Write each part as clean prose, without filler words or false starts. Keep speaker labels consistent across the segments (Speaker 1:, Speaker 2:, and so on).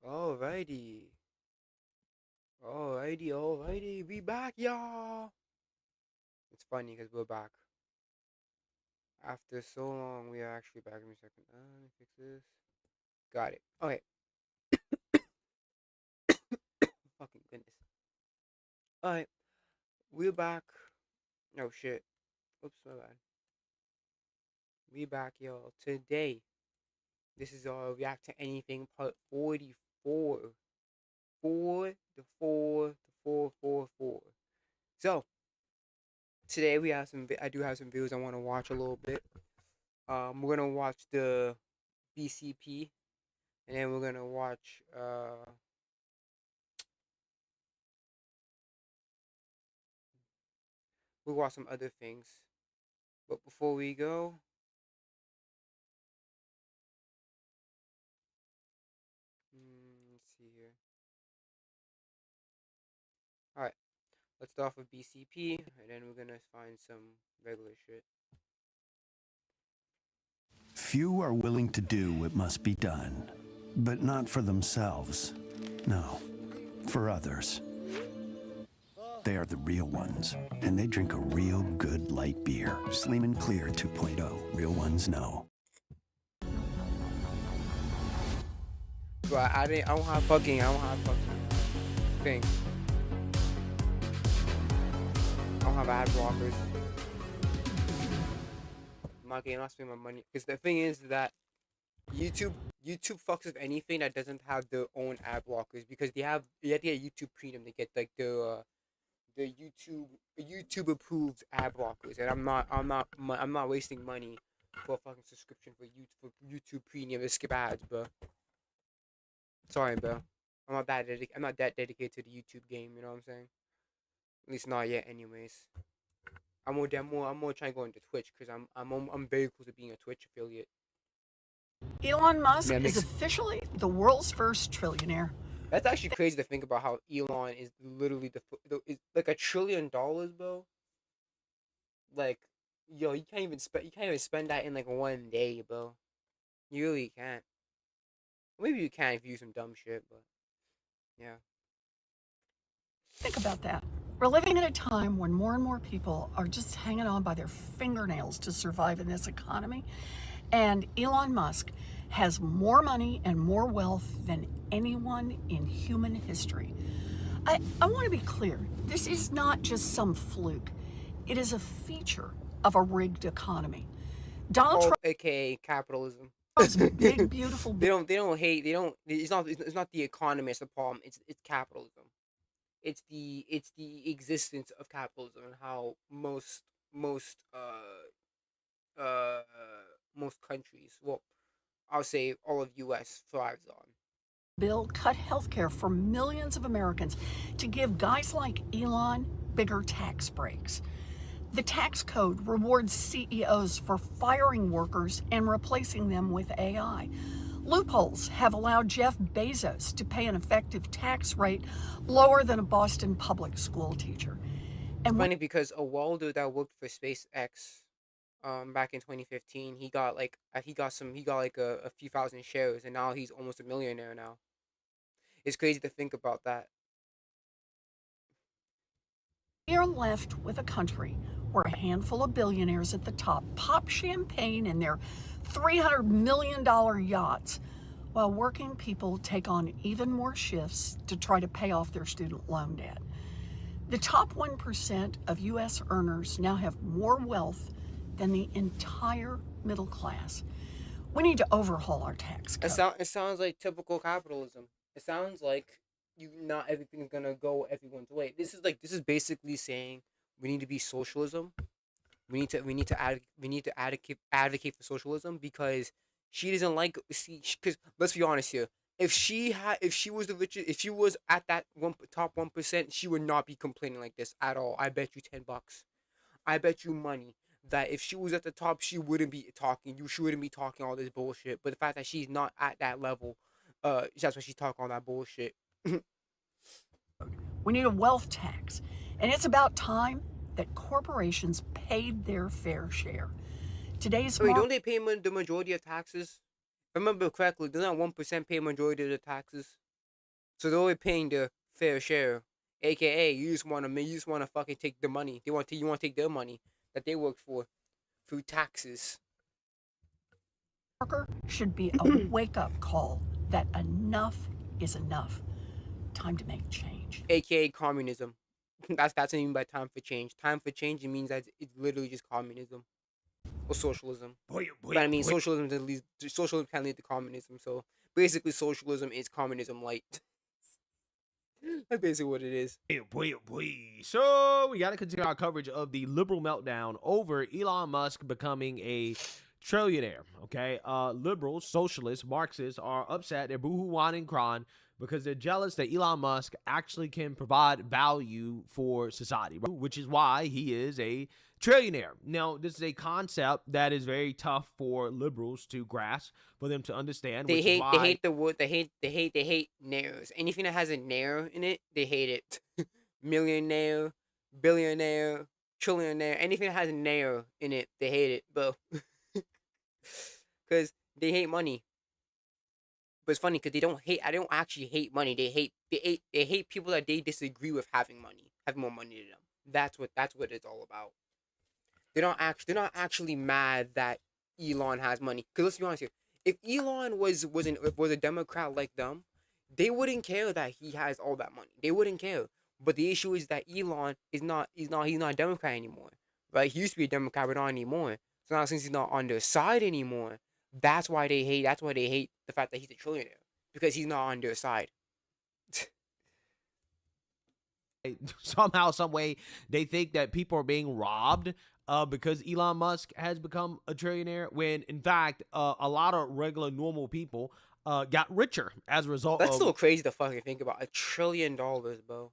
Speaker 1: Alrighty. Alrighty. We back, y'all. It's funny because we're back. After so long, we are actually back. Give me a second. Let me fix this. Got it. Okay. Fucking goodness. Alright. We're back. Oh, shit. Oops, my bad. We back, y'all. Today, this is our React to Anything part 44. 4. So, today we have I do have some videos I want to watch a little bit. We're gonna watch the BCP, and then we're gonna watch we'll watch some other things. But before we go, let's see here. All right, let's start off with BCP, and then we're gonna find some regular shit.
Speaker 2: Few are willing to do what must be done, but not for themselves. No, for others. They are the real ones, and they drink a real good light beer. Slim and Clear 2.0. Real ones know.
Speaker 1: So I don't have fucking thing. I don't have ad blockers. I'm not spending my money because the thing is that YouTube fucks with anything that doesn't have their own ad blockers because you have to get YouTube Premium to get like the YouTube approved ad blockers, and I'm not wasting money for a fucking subscription for YouTube Premium to skip ads, bro. Sorry, bro. I'm not that dedicated to the YouTube game. You know what I'm saying? At least not yet, anyways. I'm more trying to go into Twitch because I'm very close to being a Twitch affiliate.
Speaker 3: Elon Musk
Speaker 1: Man,
Speaker 3: is officially the world's first trillionaire.
Speaker 1: that's actually crazy to think about how Elon is literally is like $1 trillion, bro. Like, yo, you can't even spend that in like one day, bro. You really can't. Maybe you can if you do some dumb shit, but yeah.
Speaker 3: Think about that. We're living in a time when more and more people are just hanging on by their fingernails to survive in this economy. And Elon Musk has more money and more wealth than anyone in human history. I want to be clear. This is not just some fluke. It is a feature of a rigged economy. Donald Trump,
Speaker 1: AKA capitalism.
Speaker 3: Trump's big, beautiful.
Speaker 1: They don't hate. They don't. It's not the economy that's the problem. It's capitalism. It's the existence of capitalism and how most uh most countries, well, I'll say all of US thrives on.
Speaker 3: Bill cut health care for millions of Americans to give guys like Elon bigger tax breaks. The tax code rewards CEOs for firing workers and replacing them with AI. Loopholes have allowed Jeff Bezos to pay an effective tax rate lower than a Boston public school teacher.
Speaker 1: And funny because a welder that worked for SpaceX back in 2015, he got like a few thousand shares, and now he's almost a millionaire now. It's crazy to think about that.
Speaker 3: We are left with a country where a handful of billionaires at the top pop champagne in their $300 million yachts, while working people take on even more shifts to try to pay off their student loan debt. The top 1% of U.S. earners now have more wealth than the entire middle class. We need to overhaul our tax code.
Speaker 1: It sounds like typical capitalism. It sounds like not everything's gonna go everyone's way. This is basically saying we need to be socialism. We need to advocate for socialism because she doesn't like see because let's be honest here. If she was the richest, if she was at that top 1%, she would not be complaining like this at all. I bet you $10. I bet you money that if she was at the top, she wouldn't be talking. She wouldn't be talking all this bullshit. But the fact that she's not at that level, that's why she's talking all that bullshit.
Speaker 3: We need a wealth tax, and it's about time that corporations paid their fair share. Today's
Speaker 1: Wait, don't they pay the majority of taxes? If I remember correctly, doesn't that 1% pay majority of the taxes? So they're only paying the fair share, aka you just wanna fucking take the money. You want to take their money that they work for through taxes.
Speaker 3: Worker should be a wake-up call that enough is enough. Time to make change.
Speaker 1: AKA communism. That's what I mean by time for change. Time for change, it means that it's literally just communism or socialism. But I mean, socialism can lead to communism. So basically, socialism is communism light. That's basically what it is.
Speaker 4: So we got to continue our coverage of the liberal meltdown over Elon Musk becoming a trillionaire. Okay, liberals, socialists, Marxists are upset. They're boohoo and crying because they're jealous that Elon Musk actually can provide value for society, which is why he is a trillionaire. Now, this is a concept that is very tough for liberals to grasp, for them to understand.
Speaker 1: They
Speaker 4: which
Speaker 1: hate
Speaker 4: is why
Speaker 1: they hate the word they hate nairs. Anything that has a nair in it, they hate it. Millionaire, billionaire, trillionaire, anything that has a nair in it, they hate it, bro. Because they hate money. But it's funny because I don't actually hate money. They hate people that they disagree with having money, having more money than them. That's what it's all about. They're not actually mad that Elon has money. Because let's be honest here, if Elon was a Democrat like them, they wouldn't care that he has all that money. They wouldn't care. But the issue is that Elon is not he's not a Democrat anymore. Right? He used to be a Democrat, but not anymore. So now since he's not on their side anymore, that's why they hate the fact that he's a trillionaire. Because he's not on their side.
Speaker 4: somehow, some way, they think that people are being robbed because Elon Musk has become a trillionaire, when in fact a lot of regular normal people got richer as a result.
Speaker 1: That's still crazy to fucking think about. $1 trillion, bro.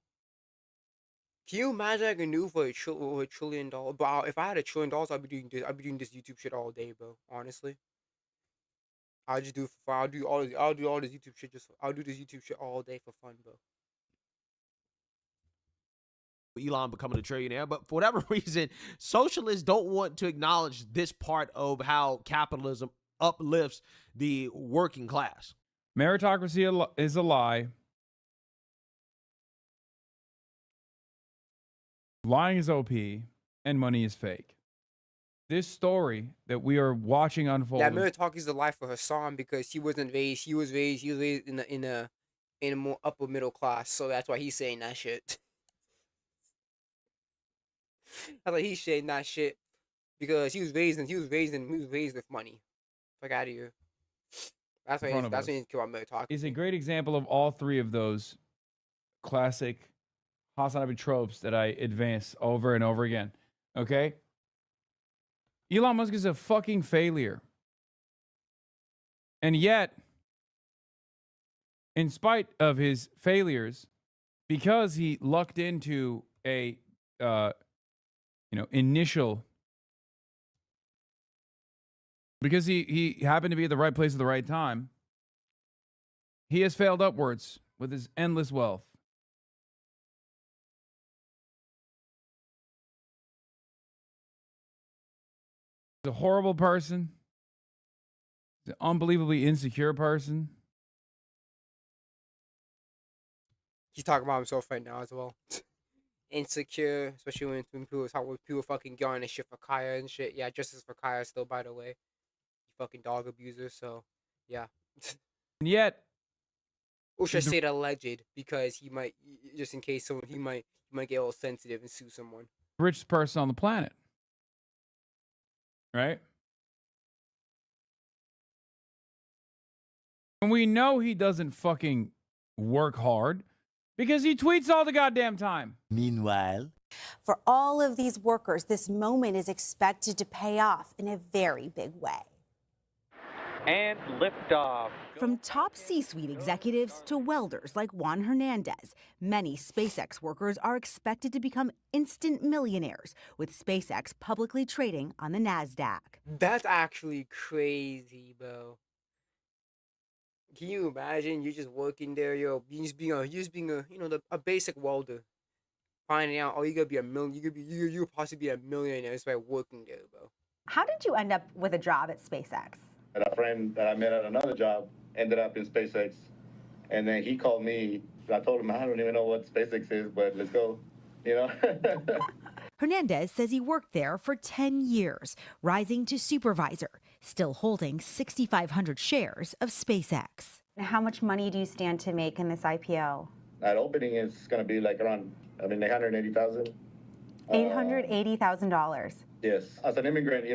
Speaker 1: Can you imagine I can do for $1 trillion? But if I had $1 trillion, I'd be doing this YouTube shit all day, bro. Honestly, I'll just do it for fun. I'll do all this YouTube shit. I'll do this YouTube shit all day for fun, bro.
Speaker 4: Elon becoming a trillionaire, but for whatever reason, socialists don't want to acknowledge this part of how capitalism uplifts the working class.
Speaker 5: Meritocracy is a lie. Lying is OP, and money is fake. This story that we are watching unfold.
Speaker 1: Yeah, meritocracy is a lie for Hassan because he was raised in a more upper middle class, so that's why he's saying that shit. I like he's saying that shit because he was raised with money. Fuck out of here. That's why he's care about meritocracy.
Speaker 5: Is a great example of all three of those classic Hasanabi tropes that I advance over and over again. Okay? Elon Musk is a fucking failure. And yet, in spite of his failures, because he lucked into a initial, because he happened to be at the right place at the right time, he has failed upwards with his endless wealth. He's a horrible person. He's an unbelievably insecure person.
Speaker 1: He's talking about himself right now as well. Insecure, especially when people fucking get on his shit for Kaya and shit. Yeah, justice for Kaya still, by the way. You fucking dog abuser, so yeah.
Speaker 5: And yet,
Speaker 1: or should I say it alleged, because he might, just in case someone, he might get all sensitive and sue someone.
Speaker 5: Richest person on the planet. Right? And we know he doesn't fucking work hard because he tweets all the goddamn time.
Speaker 6: Meanwhile, for all of these workers, this moment is expected to pay off in a very big way.
Speaker 7: And liftoff.
Speaker 8: From top C-suite executives to welders like Juan Hernandez, many SpaceX workers are expected to become instant millionaires, with SpaceX publicly trading on the NASDAQ.
Speaker 1: That's actually crazy, bro. Can you imagine? You're just working there, you're just being a basic welder. Finding out, you're gonna be a million. You'll possibly be a millionaire just by working there, bro.
Speaker 8: How did you end up with a job at SpaceX?
Speaker 9: And a friend that I met at another job ended up in SpaceX, and then he called me I told him I don't even know what SpaceX is, but let's go. You know.
Speaker 8: Hernandez says he worked there for 10 years, rising to supervisor, still holding 6,500 shares of SpaceX.
Speaker 6: How much money do you stand to make in this IPO?
Speaker 9: At opening, it's going to be like around, $880,000.
Speaker 6: $880,000.
Speaker 9: Yes. As an immigrant,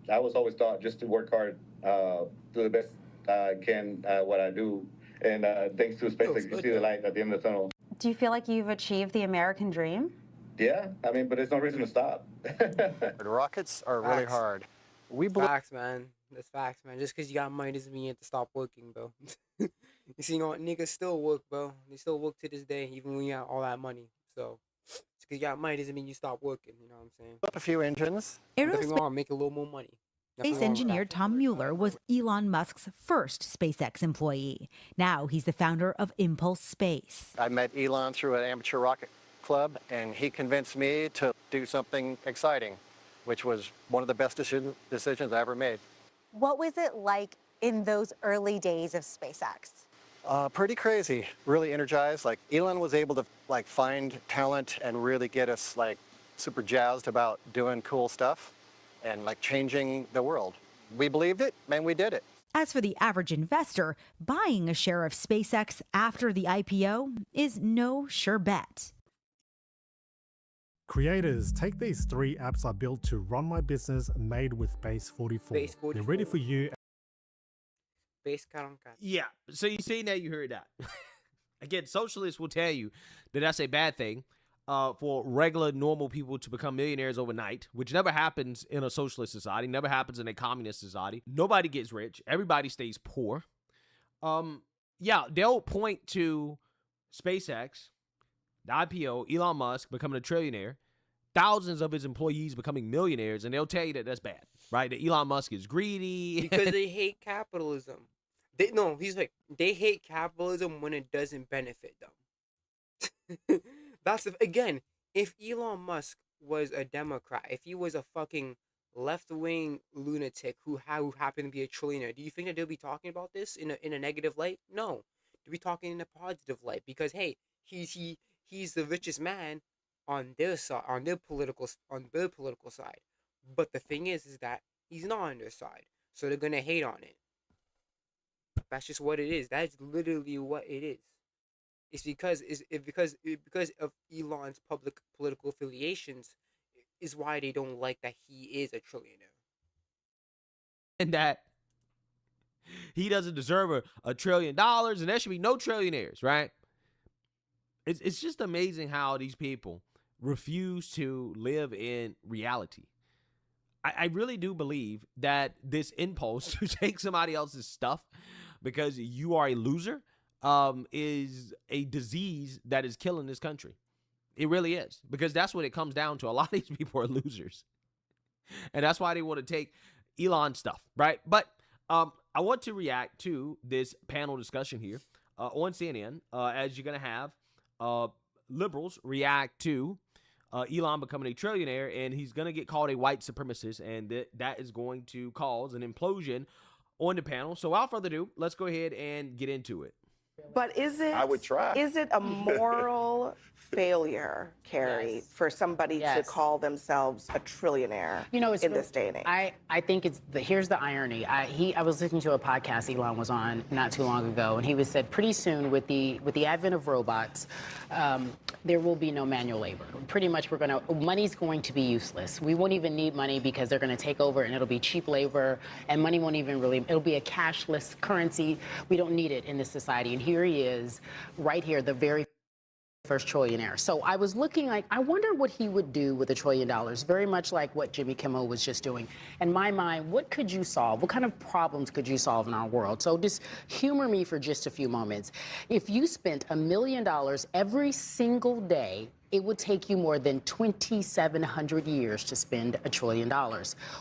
Speaker 9: I was always taught just to work hard, do the best I can what I do. And thanks to SpaceX, you see the light at the end of the tunnel.
Speaker 6: Do you feel like you've achieved the American dream?
Speaker 9: Yeah, but there's no reason to stop.
Speaker 10: The rockets are really
Speaker 1: Facts.
Speaker 10: hard. We
Speaker 1: Facts, man. That's facts, man. Just because you got money doesn't mean you have to stop working, bro. You see, niggas still work, bro. They still work to this day, even when you have all that money. So, just because you got money doesn't mean you stop working. You know what I'm saying?
Speaker 10: up a few engines.
Speaker 1: Nothing wrong. Make a little more money. Nothing
Speaker 8: Space
Speaker 1: wrong with
Speaker 8: engineer
Speaker 1: that.
Speaker 8: Tom Mueller was Elon Musk's first SpaceX employee. Now he's the founder of Impulse Space.
Speaker 10: I met Elon through an amateur rocket club, and he convinced me to do something exciting, which was one of the best decisions I ever made.
Speaker 6: What was it like in those early days of SpaceX?
Speaker 10: Pretty crazy, really energized. Like Elon was able to find talent and really get us super jazzed about doing cool stuff and changing the world. We believed it and we did it.
Speaker 8: As for the average investor, buying a share of SpaceX after the IPO is no sure bet.
Speaker 11: Creators, take these 3 apps I built to run my business made with pt.44.
Speaker 1: Base 44.
Speaker 11: They're ready for you.
Speaker 1: Base Karankat.
Speaker 4: Yeah. So you see that, you heard that. Again, socialists will tell you that that's a bad thing for regular, normal people to become millionaires overnight, which never happens in a socialist society, never happens in a communist society. Nobody gets rich. Everybody stays poor. Yeah, they'll point to SpaceX, the IPO, Elon Musk becoming a trillionaire, thousands of his employees becoming millionaires, and they'll tell you that that's bad, right? That Elon Musk is greedy.
Speaker 1: Because they hate capitalism. They hate capitalism when it doesn't benefit them. Again, if Elon Musk was a Democrat, if he was a fucking left-wing lunatic who happened to be a trillionaire, do you think that they'll be talking about this in a negative light? No. They'll be talking in a positive light because, hey, he's the richest man on their side, on their political side. But the thing is that he's not on their side, so they're gonna hate on it. That's just what it is. That's literally what it is. It's because of Elon's public political affiliations is why they don't like that he is a trillionaire.
Speaker 4: And that he doesn't deserve a $1 trillion, and there should be no trillionaires, right? It's just amazing how these people refuse to live in reality. I really do believe that this impulse to take somebody else's stuff because you are a loser is a disease that is killing this country. It really is, because that's what it comes down to. A lot of these people are losers, and that's why they want to take Elon's stuff, right? But I want to react to this panel discussion here on CNN as you're going to have liberals react to Elon becoming a trillionaire, and he's going to get called a white supremacist, and that is going to cause an implosion on the panel. So without further ado, let's go ahead and get into it.
Speaker 12: But is it?
Speaker 9: I would try.
Speaker 12: Is it a moral failure, Carrie,
Speaker 13: Yes.
Speaker 12: for somebody
Speaker 13: Yes.
Speaker 12: to call themselves a trillionaire
Speaker 13: It's
Speaker 12: in this day and age?
Speaker 13: I think here's the irony. I was listening to a podcast Elon was on not too long ago, and he said pretty soon with the advent of robots, there will be no manual labor. Pretty much money's going to be useless. We won't even need money because they're going to take over and it'll be cheap labor, and money won't even it'll be a cashless currency. We don't need it in this society. And here he is, right here, the very first trillionaire. So I was looking I wonder what he would do with $1 trillion, very much like what Jimmy Kimmel was just doing. In my mind, what could you solve? What kind of problems could you solve in our world? So just humor me for just a few moments. If you spent $1 million every single day it would take you more than 2,700 years to spend $1 trillion.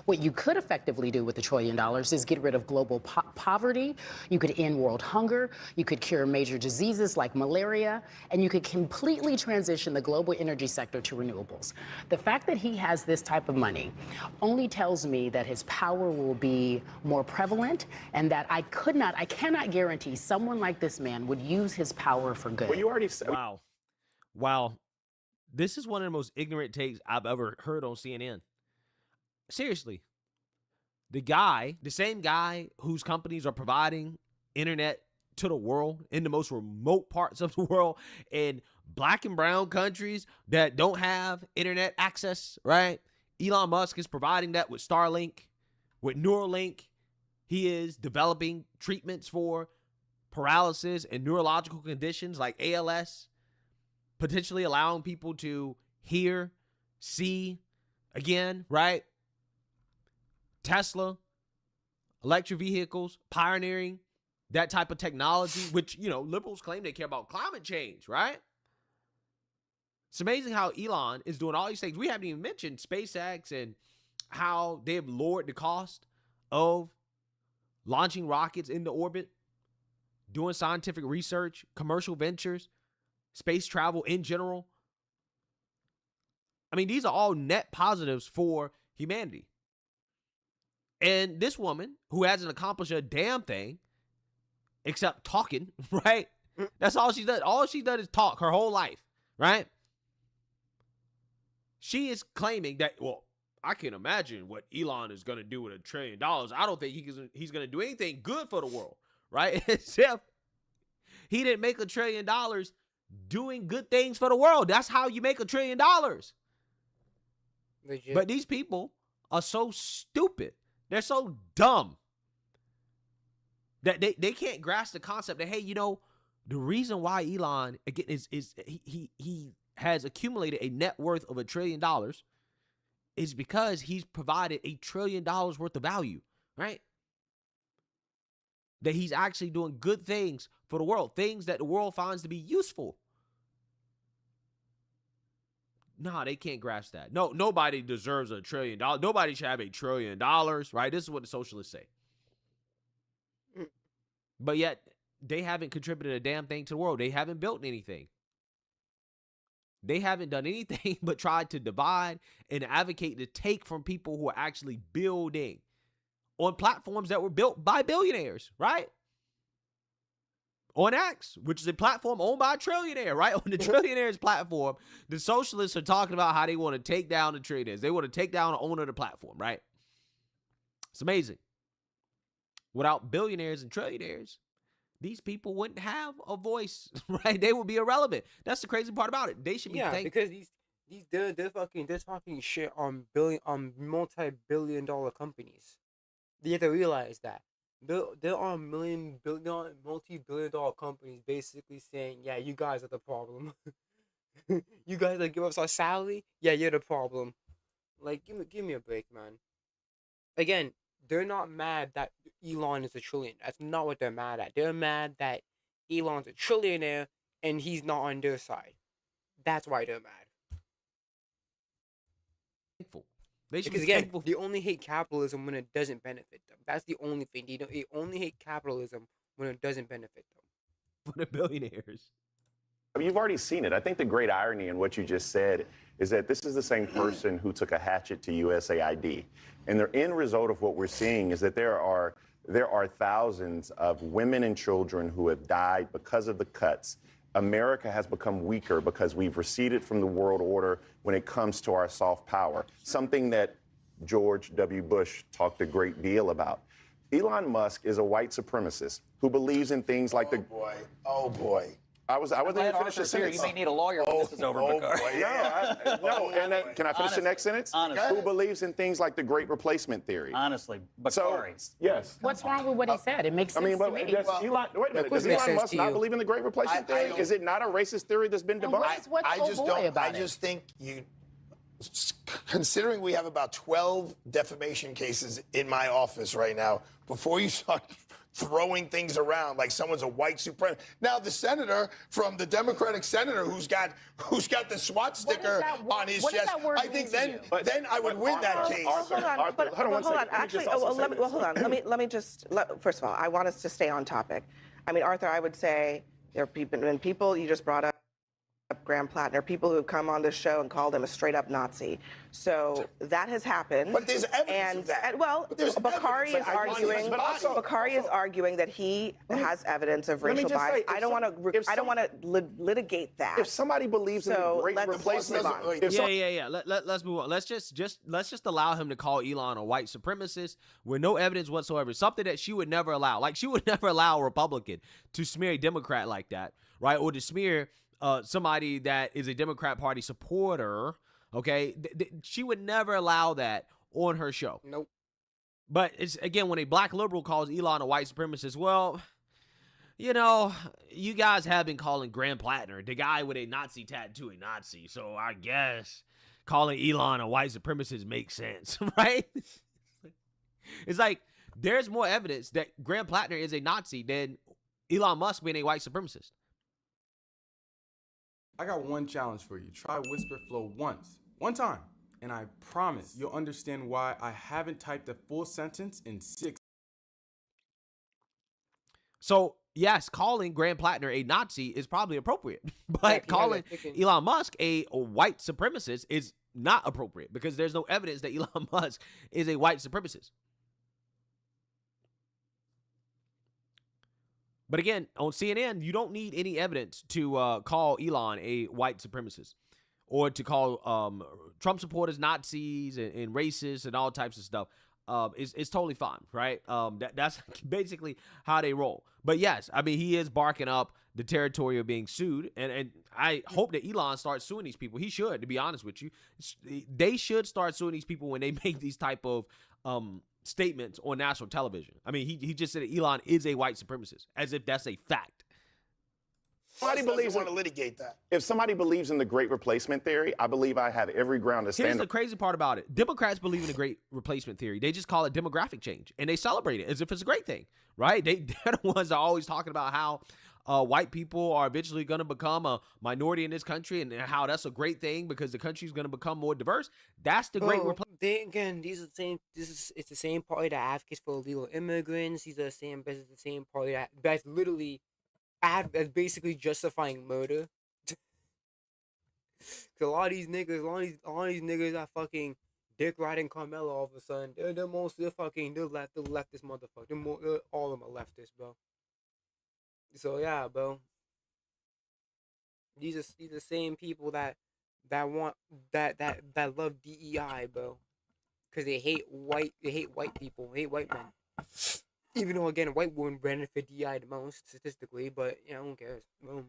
Speaker 13: What you could effectively do with $1 trillion is get rid of global poverty, you could end world hunger, you could cure major diseases like malaria, and you could completely transition the global energy sector to renewables. The fact that he has this type of money only tells me that his power will be more prevalent, and that I cannot guarantee someone like this man would use his power for good.
Speaker 14: Well, you already said.
Speaker 4: Wow. This is one of the most ignorant takes I've ever heard on CNN. Seriously. The same guy whose companies are providing internet to the world in the most remote parts of the world, in black and brown countries that don't have internet access, right? Elon Musk is providing that with Starlink, with Neuralink. He is developing treatments for paralysis and neurological conditions like ALS, potentially allowing people to hear, see again, right? Tesla, electric vehicles, pioneering that type of technology, which, liberals claim they care about climate change, right? It's amazing how Elon is doing all these things. We haven't even mentioned SpaceX and how they have lowered the cost of launching rockets into orbit, doing scientific research, commercial ventures, space travel in general. I mean, these are all net positives for humanity. And this woman, who hasn't accomplished a damn thing except talking, right? That's all she's done. All she's done is talk her whole life, right? She is claiming that, well, I can imagine what Elon is going to do with $1 trillion. I don't think he's going to do anything good for the world, right? Except he didn't make $1 trillion doing good things for the world. That's how you make $1 trillion.
Speaker 1: Legit.
Speaker 4: But these people are so stupid. They're so dumb that they can't grasp the concept that, hey, the reason why Elon, again, is he has accumulated a net worth of $1 trillion is because he's provided $1 trillion worth of value, right? That he's actually doing good things for the world, things that the world finds to be useful. No, they can't grasp that. No, nobody deserves $1 trillion. Nobody should have $1 trillion, right? This is what the socialists say. But yet, they haven't contributed a damn thing to the world. They haven't built anything. They haven't done anything but tried to divide and advocate to take from people who are actually building on platforms that were built by billionaires, right? On X, which is a platform owned by a trillionaire, right? On the trillionaire's platform, the socialists are talking about how they want to take down the trillionaires. They want to take down the owner of the platform, right? It's amazing. Without billionaires and trillionaires, these people wouldn't have a voice, right? They would be irrelevant. That's the crazy part about it. They should be
Speaker 1: because they're talking shit on multi-billion-dollar companies. You have to realize that there are multi-billion-dollar companies basically saying, yeah, you guys are the problem. You guys that give us our salary, yeah, you're the problem. Like, give me a break, man. Again, they're not mad that Elon is a trillionaire. That's not what they're mad at. They're mad that Elon's a trillionaire and he's not on their side. That's why they're mad.
Speaker 4: They should
Speaker 1: Because
Speaker 4: be
Speaker 1: again,
Speaker 4: thankful.
Speaker 1: they only hate capitalism when it doesn't benefit them. That's the only thing. They only hate capitalism when it doesn't benefit them.
Speaker 4: For the billionaires.
Speaker 14: I mean, you've already seen it. I think the great irony in what you just said is that this is the same person who took a hatchet to USAID. And the end result of what we're seeing is that there are thousands of women and children who have died because of the cuts. America has become weaker because we've receded from the world order when it comes to our soft power, something that George W. Bush talked a great deal about. Elon Musk is a white supremacist who believes in things like
Speaker 15: Oh boy.
Speaker 14: I wasn't even finished the sentence.
Speaker 16: You may need a lawyer when this is over, Bakar.
Speaker 14: Can I finish the next sentence?
Speaker 16: Honestly.
Speaker 14: Who believes in things like the great replacement theory?
Speaker 16: Honestly, Bakari.
Speaker 14: Yes.
Speaker 13: What's wrong with what he said? It makes sense to me.
Speaker 14: Does Elon Musk not believe in the great replacement theory? Is it not a racist theory that's been debunked?
Speaker 15: I just think considering we have about 12 defamation cases in my office right now, before you start throwing things around like someone's a white supremacist. Now the senator from the Democratic senator who's got the SWAT sticker on his chest, I think then I would win that case.
Speaker 12: Hold on. Actually, hold on. Let me just first of all, I want us to stay on topic. I mean, Arthur, I would say there are people you just brought up. Graham Plattner, people who have come on this show and called him a straight-up Nazi. So that has happened.
Speaker 15: But there's evidence of that.
Speaker 12: And well, Bakari is arguing that he has evidence of racial bias. I don't want to litigate that.
Speaker 14: If somebody believes in the great replacement,
Speaker 4: let's move on. Let's just allow him to call Elon a white supremacist with no evidence whatsoever. Something that she would never allow. Like, she would never allow a Republican to smear a Democrat like that, right? Or to smear somebody that is a Democrat Party supporter, okay? She would never allow that on her show.
Speaker 1: Nope.
Speaker 4: But it's, again, when a black liberal calls Elon a white supremacist, well, you know, you guys have been calling Graham Plattner, the guy with a Nazi tattoo, a Nazi. So I guess calling Elon a white supremacist makes sense, right? It's like there's more evidence that Graham Plattner is a Nazi than Elon Musk being a white supremacist.
Speaker 17: I got one challenge for you. Try Whisper Flow one time, and I promise you'll understand why I haven't typed a full sentence in 6.
Speaker 4: So, yes, calling Graham Plattner a Nazi is probably appropriate, but calling Elon Musk a white supremacist is not appropriate because there's no evidence that Elon Musk is a white supremacist. But again, on CNN, you don't need any evidence to call Elon a white supremacist or to call Trump supporters Nazis and racists and all types of stuff. It's totally fine, right? That's basically how they roll. But yes, I mean, he is barking up the territory of being sued. And I hope that Elon starts suing these people. He should, to be honest with you. They should start suing these people when they make these type of statements on national television. I mean, he just said that Elon is a white supremacist, as if that's a fact.
Speaker 15: Somebody believes want to litigate that.
Speaker 14: If somebody believes in the great replacement theory, I believe I have every ground to stand.
Speaker 4: Here's the crazy part about it. Democrats believe in the great replacement theory. They just call it demographic change, and they celebrate it as if it's a great thing, right? They're the ones that are always talking about how white people are eventually going to become a minority in this country and how that's a great thing because the country is going to become more diverse. That's the great replacement.
Speaker 1: It's the same party that advocates for illegal immigrants. These are the same party that's literally that's basically justifying murder. Cause a lot of these niggas are fucking dick riding Carmelo all of a sudden. They're the leftist motherfucker. All of them are leftists, bro. So yeah, bro. These are the same people that love DEI, bro. Cause they hate white people, hate white men. Even though again, white women benefit DEI the most statistically, but you know, who cares? Boom.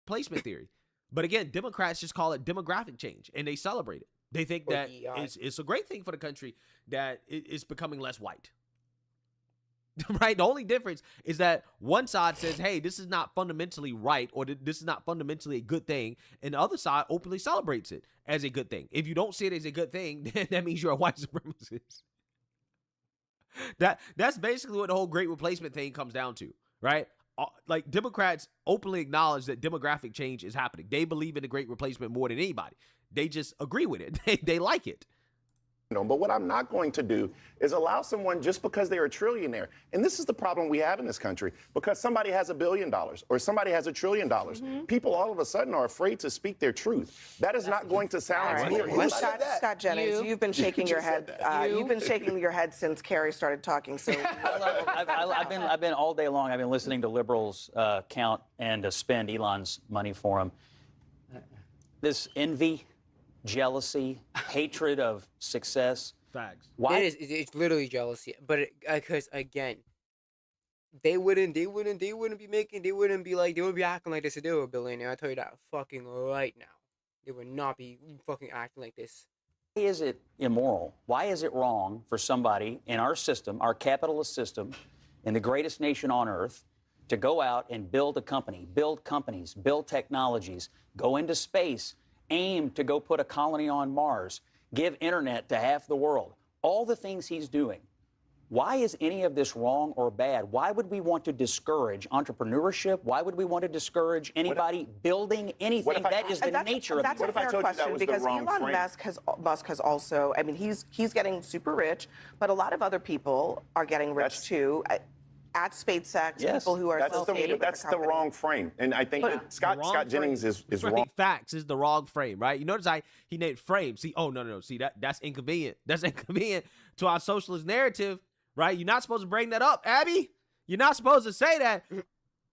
Speaker 4: Replacement theory. But again, Democrats just call it demographic change, and they celebrate it. They think that it's a great thing for the country that it's becoming less white. Right? The only difference is that one side says, hey, this is not fundamentally right, or this is not fundamentally a good thing, and the other side openly celebrates it as a good thing. If you don't see it as a good thing, then that means you're a white supremacist. That's basically what the whole great replacement thing comes down to, right? Like, Democrats openly acknowledge that demographic change is happening. They believe in the great replacement more than anybody. They just agree with it. They like it.
Speaker 14: But what I'm not going to do is allow someone just because they're a trillionaire. And this is the problem we have in this country. Because somebody has $1 billion or somebody has $1 trillion, people all of a sudden are afraid to speak their truth. That is not going to sound
Speaker 12: right. Scott Jennings, you've been shaking your head. You've been shaking your head since Carrie started talking. So
Speaker 16: I've been all day long. I've been listening to liberals count and spend Elon's money for him. This envy, jealousy, hatred of success.
Speaker 4: Facts.
Speaker 1: Why? It's literally jealousy. But because again, they wouldn't be acting like this if they were a billionaire. I tell you that fucking right now. They would not be fucking acting like this.
Speaker 16: Why is it immoral? Why is it wrong for somebody in our system, our capitalist system, in the greatest nation on earth, to go out and build a company, build companies, build technologies, go into space, aim to go put a colony on Mars, give internet to half the world, all the things he's doing? Why is any of this wrong or bad? Why would we want to discourage entrepreneurship? Why would we want to discourage anybody building anything? That is the nature of
Speaker 12: That's a fair question because Elon Musk has also, I mean, he's getting super rich, but a lot of other people are getting rich too. At SpaceX, people who are associated
Speaker 14: that's the wrong frame. And I think that Scott Jennings is wrong.
Speaker 4: Facts is the wrong frame, right? You notice he named frame. See, oh, no. See, that's inconvenient. That's inconvenient to our socialist narrative, right? You're not supposed to bring that up, Abby. You're not supposed to say that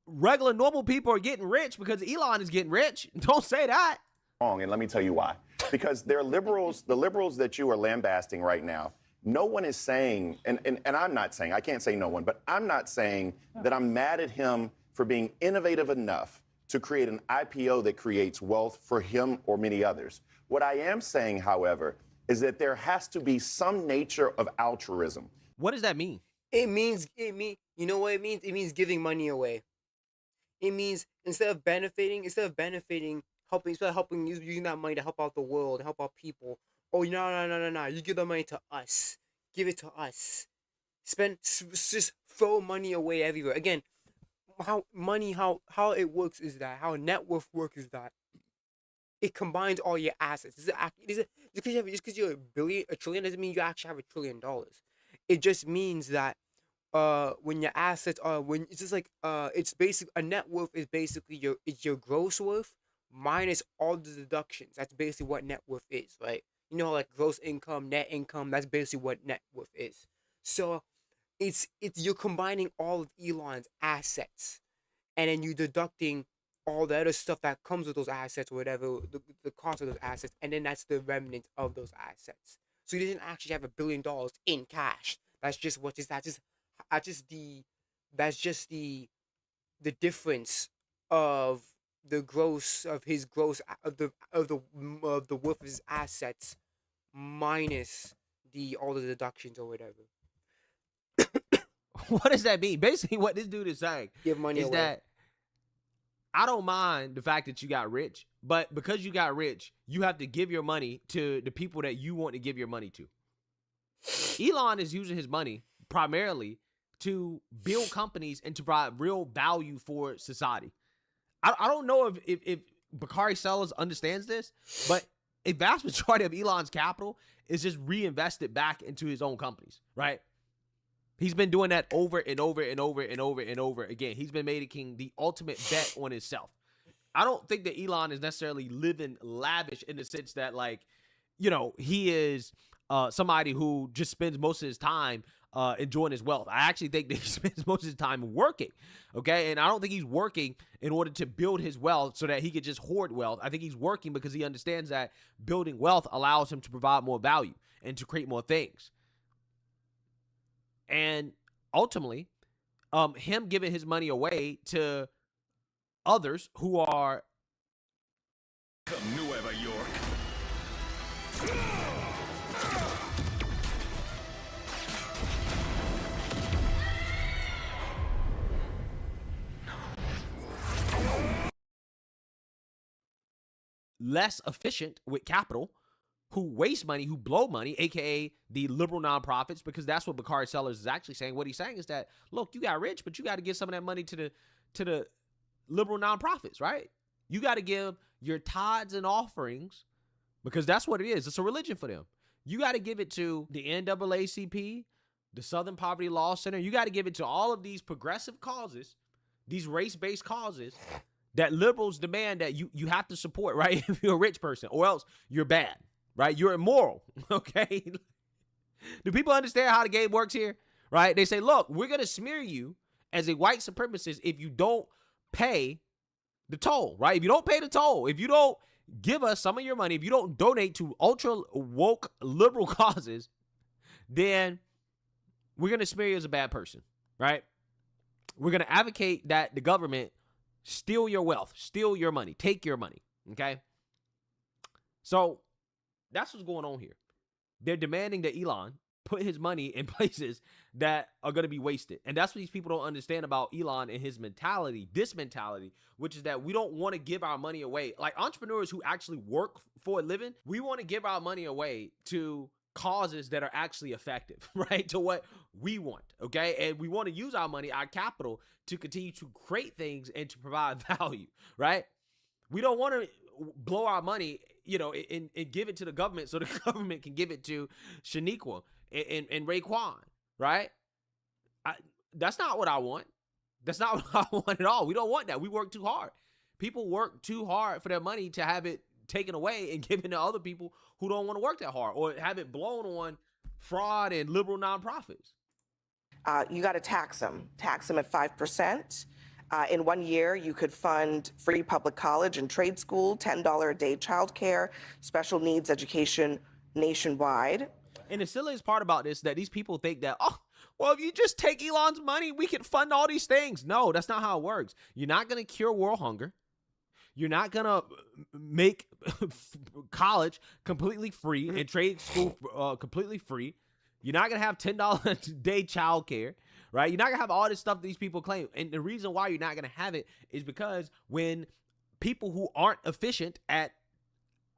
Speaker 4: regular, normal people are getting rich because Elon is getting rich. Don't say that.
Speaker 14: Wrong, and let me tell you why. Because they're liberals, the liberals that you are lambasting right now, no one is saying, and I'm not saying, I can't say no one, but I'm not saying that I'm mad at him for being innovative enough to create an IPO that creates wealth for him or many others. What I am saying, however, is that there has to be some nature of altruism.
Speaker 4: What does that mean?
Speaker 1: You know what it means? It means giving money away. It means instead of benefiting, helping using that money to help out the world, help out people. Oh, no. You give the money to us. Give it to us. Just throw money away everywhere. Again, how it works is that, how net worth works is that it combines all your assets. Just because you're a trillion doesn't mean you actually have $1 trillion. It just means that when your assets are, it's just like, it's basic, a net worth is basically your gross worth minus all the deductions. That's basically what net worth is, right? You know, like gross income, net income, that's basically what net worth is. So it's you're combining all of Elon's assets and then you're deducting all the other stuff that comes with those assets or whatever, the cost of those assets, and then that's the remnant of those assets. So he doesn't actually have $1 billion in cash. That's just the difference of the gross of his gross of the worth of his assets minus all the deductions or whatever.
Speaker 4: What does that mean? Basically, what this dude is saying
Speaker 1: Give money
Speaker 4: is
Speaker 1: away.
Speaker 4: that I don't mind the fact that you got rich, but because you got rich, you have to give your money to the people that you want to give your money to. Elon is using his money primarily to build companies and to provide real value for society. I don't know if Bakari Sellers understands this, but a vast majority of Elon's capital is just reinvested back into his own companies, right? He's been doing that over and over and over and over and over again. He's been making the ultimate bet on himself. I don't think that Elon is necessarily living lavish in the sense that, like, you know, he is somebody who just spends most of his time enjoying his wealth. I actually think that he spends most of his time working, okay? And I don't think he's working in order to build his wealth so that he could just hoard wealth. I think he's working because he understands that building wealth allows him to provide more value and to create more things. And ultimately, him giving his money away to others who are
Speaker 18: Nueva York.
Speaker 4: less efficient with capital, who waste money, who blow money, aka the liberal nonprofits, because that's what Bakari Sellers is actually saying. What he's saying is that, look, you got rich, but you got to give some of that money to the liberal nonprofits, right? You got to give your tithes and offerings, because that's what it is. It's a religion for them. You got to give it to the NAACP, the Southern Poverty Law Center. You got to give it to all of these progressive causes, these race-based causes that liberals demand that you have to support, right? If you're a rich person, or else you're bad, right? You're immoral, okay? Do people understand how the game works here, right? They say, look, we're going to smear you as a white supremacist if you don't pay the toll, right? If you don't pay the toll, if you don't give us some of your money, if you don't donate to ultra woke liberal causes, then we're going to smear you as a bad person, right? We're going to advocate that the government steal your wealth, steal your money, take your money, okay? So that's what's going on here. They're demanding that Elon put his money in places that are going to be wasted. And that's what these people don't understand about Elon and his mentality, this mentality, which is that we don't want to give our money away. Like entrepreneurs who actually work for a living, we want to give our money away to causes that are actually effective, right? To what we want, okay? And we want to use our money, our capital, to continue to create things and to provide value, right? We don't want to blow our money, and give it to the government so the government can give it to Shaniqua and Raekwon, right? That's not what I want. That's not what I want at all. We don't want that. We work too hard. People work too hard for their money to have it taken away and given to other people who don't want to work that hard, or have it blown on fraud and liberal nonprofits.
Speaker 12: You got to tax them at 5%. In 1 year, you could fund free public college and trade school, $10 a day childcare, special needs education nationwide.
Speaker 4: And the silliest part about this is that these people think that, oh, well, if you just take Elon's money, we can fund all these things. No, that's not how it works. You're not going to cure world hunger. You're not going to make college completely free and trade school completely free. You're not going to have $10 a day childcare, right? You're not going to have all this stuff these people claim. And the reason why you're not going to have it is because when people who aren't efficient at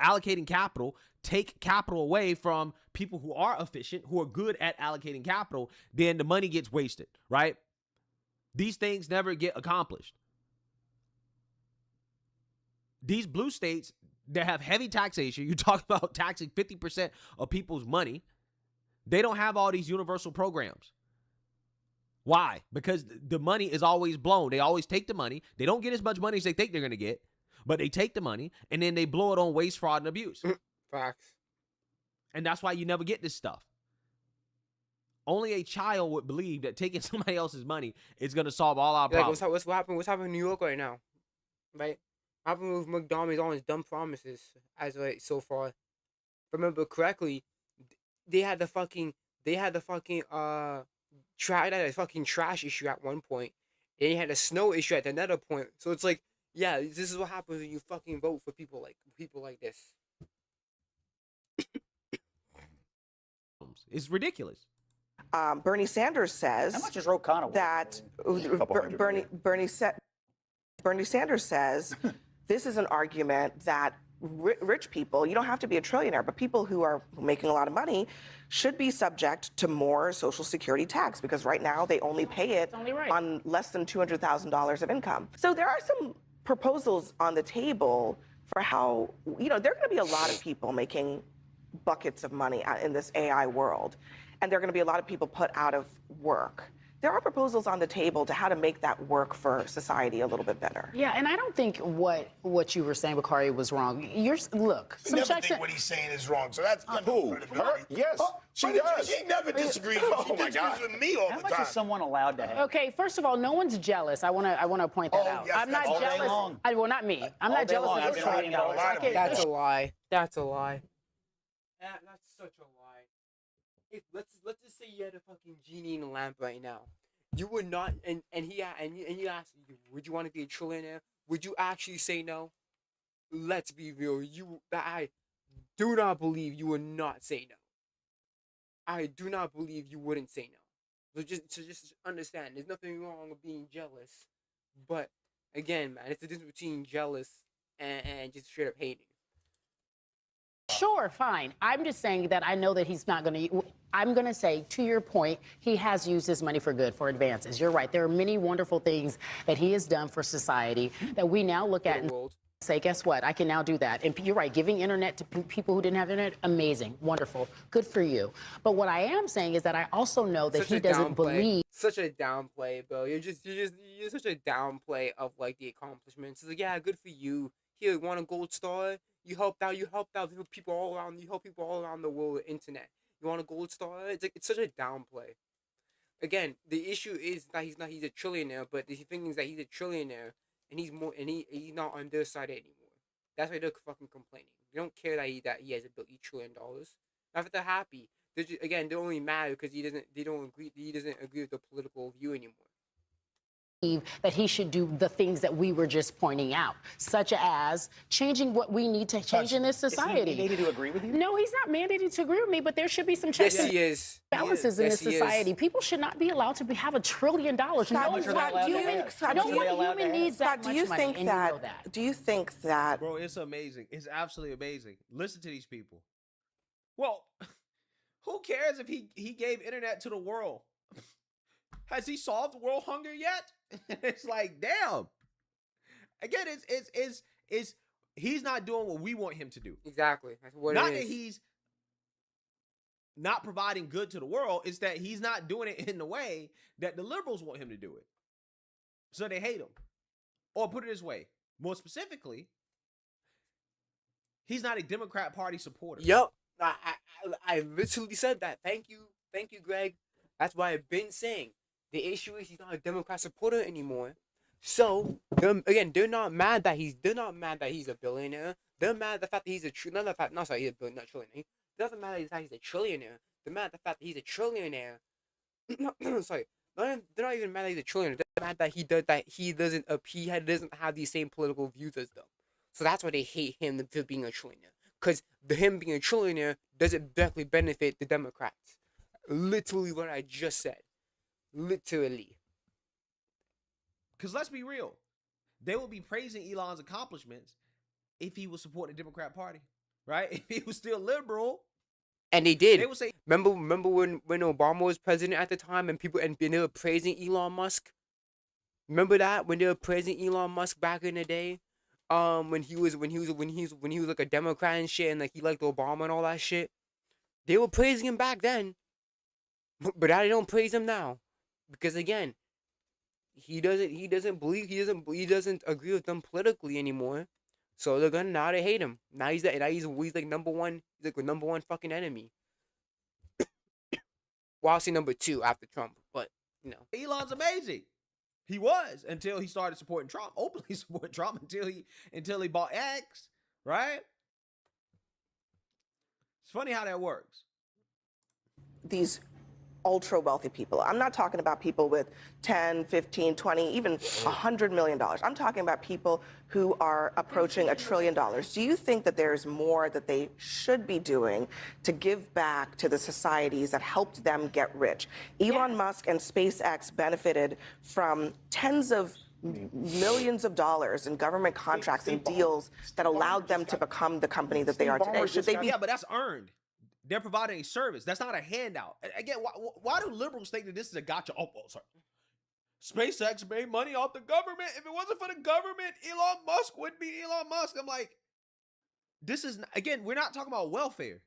Speaker 4: allocating capital take capital away from people who are efficient, who are good at allocating capital, then the money gets wasted, right? These things never get accomplished. These blue states that have heavy taxation, you talk about taxing 50% of people's money, they don't have all these universal programs. Why? Because the money is always blown. They always take the money. They don't get as much money as they think they're going to get, but they take the money and then they blow it on waste, fraud, and abuse.
Speaker 1: Facts.
Speaker 4: And that's why you never get this stuff. Only a child would believe that taking somebody else's money is going to solve all our problems.
Speaker 1: What's happening in New York right now? Right? What happened with McDonald's on his dumb promises as like so far? If I remember correctly, they had the fucking trash issue at one point, and they had a snow issue at another point. So it's like, yeah, this is what happens when you fucking vote for people like this.
Speaker 4: It's ridiculous.
Speaker 12: Bernie Sanders says
Speaker 16: how much is Ro Khanna
Speaker 12: that Bernie Sanders says this is an argument that rich people, you don't have to be a trillionaire, but people who are making a lot of money should be subject to more Social Security tax because right now they only pay it on less than $200,000 of income. So there are some proposals on the table for how, there are going to be a lot of people making buckets of money in this AI world, and there are going to be a lot of people put out of work. There are proposals on the table to how to make that work for society a little bit better.
Speaker 13: Yeah, and I don't think what you were saying, Bakari, was wrong. Look,
Speaker 15: you never think what he's saying is wrong, so that's who? Her? Yes, she does. She never disagrees with you. She disagrees with me all the time.
Speaker 16: How much is someone allowed to have?
Speaker 13: Okay, first of all, no one's jealous. I want to point that out.
Speaker 15: Yes,
Speaker 13: I'm not jealous. Well, not me. I'm not jealous of $1 trillion.
Speaker 1: That's a lie. That's a lie. That's such a lie. Let's just say you had a fucking genie in a lamp right now. You would not, and you asked, would you want to be a trillionaire? Would you actually say no? Let's be real. I do not believe you would not say no. I do not believe you wouldn't say no. So just understand, there's nothing wrong with being jealous, but again, man, it's the difference between jealous and just straight up hating.
Speaker 13: Sure, fine. I'm just saying that I know that he's not going to. I'm going to say, to your point, he has used his money for good, for advances. You're right. There are many wonderful things that he has done for society that we now look at and say, guess what? I can now do that. And you're right. Giving internet to people who didn't have internet, amazing, wonderful, good for you. But what I am saying is that I also know that he doesn't believe.
Speaker 1: Such a downplay, Bill. You're such a downplay of like the accomplishments. It's like, yeah, good for you. Here, you want a gold star? You helped out people all around. You help people all around the world with internet. You want a gold star? It's such a downplay. Again, the issue is that he's a trillionaire, but the thing is that he's a trillionaire and he's he's not on their side anymore. That's why they're fucking complaining. They don't care that he has $1 trillion. Not that they're happy. They're only mad because he doesn't agree with the political view anymore.
Speaker 13: That he should do the things that we were just pointing out, such as changing what we need to change in this society.
Speaker 16: Is he mandated to agree with you?
Speaker 13: No, he's not mandated to agree with me, but there should be some checks and balances in this society. People should not be allowed to have $1 trillion. No human needs that much money, and you know that.
Speaker 12: Do you think that...
Speaker 4: Bro, it's amazing. It's absolutely amazing. Listen to these people. Well, Who cares if he gave internet to the world? Has he solved world hunger yet? It's like, damn. Again, it's he's not doing what we want him to do.
Speaker 1: Exactly. That's what
Speaker 4: Not
Speaker 1: it
Speaker 4: that
Speaker 1: is.
Speaker 4: he's not providing good to the world, it's that he's not doing it in the way that the liberals want him to do it. So they hate him. Or put it this way, more specifically, he's not a Democrat Party supporter.
Speaker 1: Yup. I literally said that. Thank you, Greg. That's why I've been saying the issue is he's not a Democrat supporter anymore. So they're not mad that he's a billionaire. They're mad at the fact that he's a not trillionaire. It doesn't matter that he's a trillionaire. They're mad at the fact that he's a trillionaire. Sorry, they're not even mad that he's a trillionaire. They're mad that he doesn't have the same political views as them. So that's why they hate him for being a trillionaire. Because him being a trillionaire doesn't directly benefit the Democrats. Literally what I just said. Literally.
Speaker 4: Because let's be real, they will be praising Elon's accomplishments if he was supporting the Democrat Party, right? If he was still liberal.
Speaker 1: And they did.
Speaker 4: They would say,
Speaker 1: remember when Obama was president at the time and they were praising Elon Musk? Remember that when they were praising Elon Musk back in the day? When he was like a Democrat and shit, and like he liked Obama and all that shit. They were praising him back then. But I don't praise him now. Because again, he doesn't agree with them politically anymore. So now they hate him. Now he's like number one. He's like the number one fucking enemy. Well, I'll say number two after Trump, but you know.
Speaker 4: Elon's amazing. He was until he started supporting Trump, openly supporting Trump until he bought X, right? It's funny how that works.
Speaker 12: These ultra wealthy people. I'm not talking about people with 10, 15, 20, even $100 million. I'm talking about people who are approaching $1 trillion. Do you think that there's more that they should be doing to give back to the societies that helped them get rich? Elon Musk and SpaceX benefited from tens of millions of dollars in government contracts and deals that allowed them to become the company that they are today. Should they be?
Speaker 4: Yeah, but that's earned. They're providing a service. That's not a handout. Again, why do liberals think that this is a gotcha? Oh, sorry. SpaceX made money off the government. If it wasn't for the government, Elon Musk wouldn't be Elon Musk. I'm like, this is, again, we're not talking about welfare.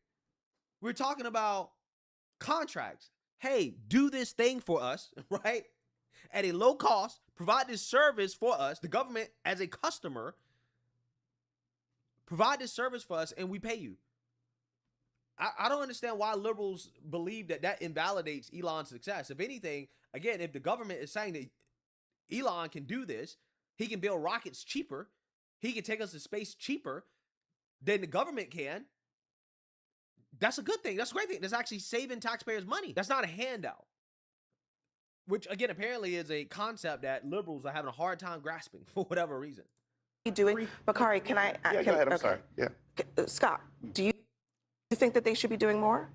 Speaker 4: We're talking about contracts. Hey, do this thing for us, right? At a low cost, provide this service for us, the government as a customer, provide this service for us and we pay you. I don't understand why liberals believe that invalidates Elon's success. If anything, again, if the government is saying that Elon can do this, he can build rockets cheaper, he can take us to space cheaper than the government can, that's a good thing. That's a great thing. That's actually saving taxpayers money. That's not a handout. Which, again, apparently is a concept that liberals are having a hard time grasping for whatever reason.
Speaker 12: Doing, Bakari, can I?
Speaker 14: Yeah, go ahead. I'm sorry. Yeah.
Speaker 12: Scott, do you think that they should be doing more?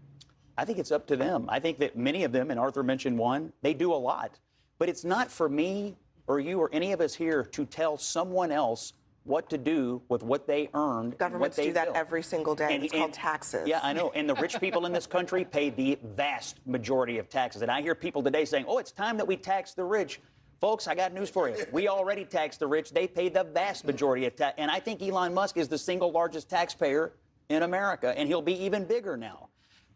Speaker 16: I think it's up to them. I think that many of them, and Arthur mentioned one, they do a lot. But it's not for me or you or any of us here to tell someone else what to do with what they earned.
Speaker 12: Governments do that every single day. It's called taxes.
Speaker 16: Yeah, I know. And the rich people in this country pay the vast majority of taxes. And I hear people today saying, oh, it's time that we tax the rich. Folks, I got news for you. We already tax the rich. They pay the vast majority of tax. And I think Elon Musk is the single largest taxpayer in America, and he'll be even bigger now.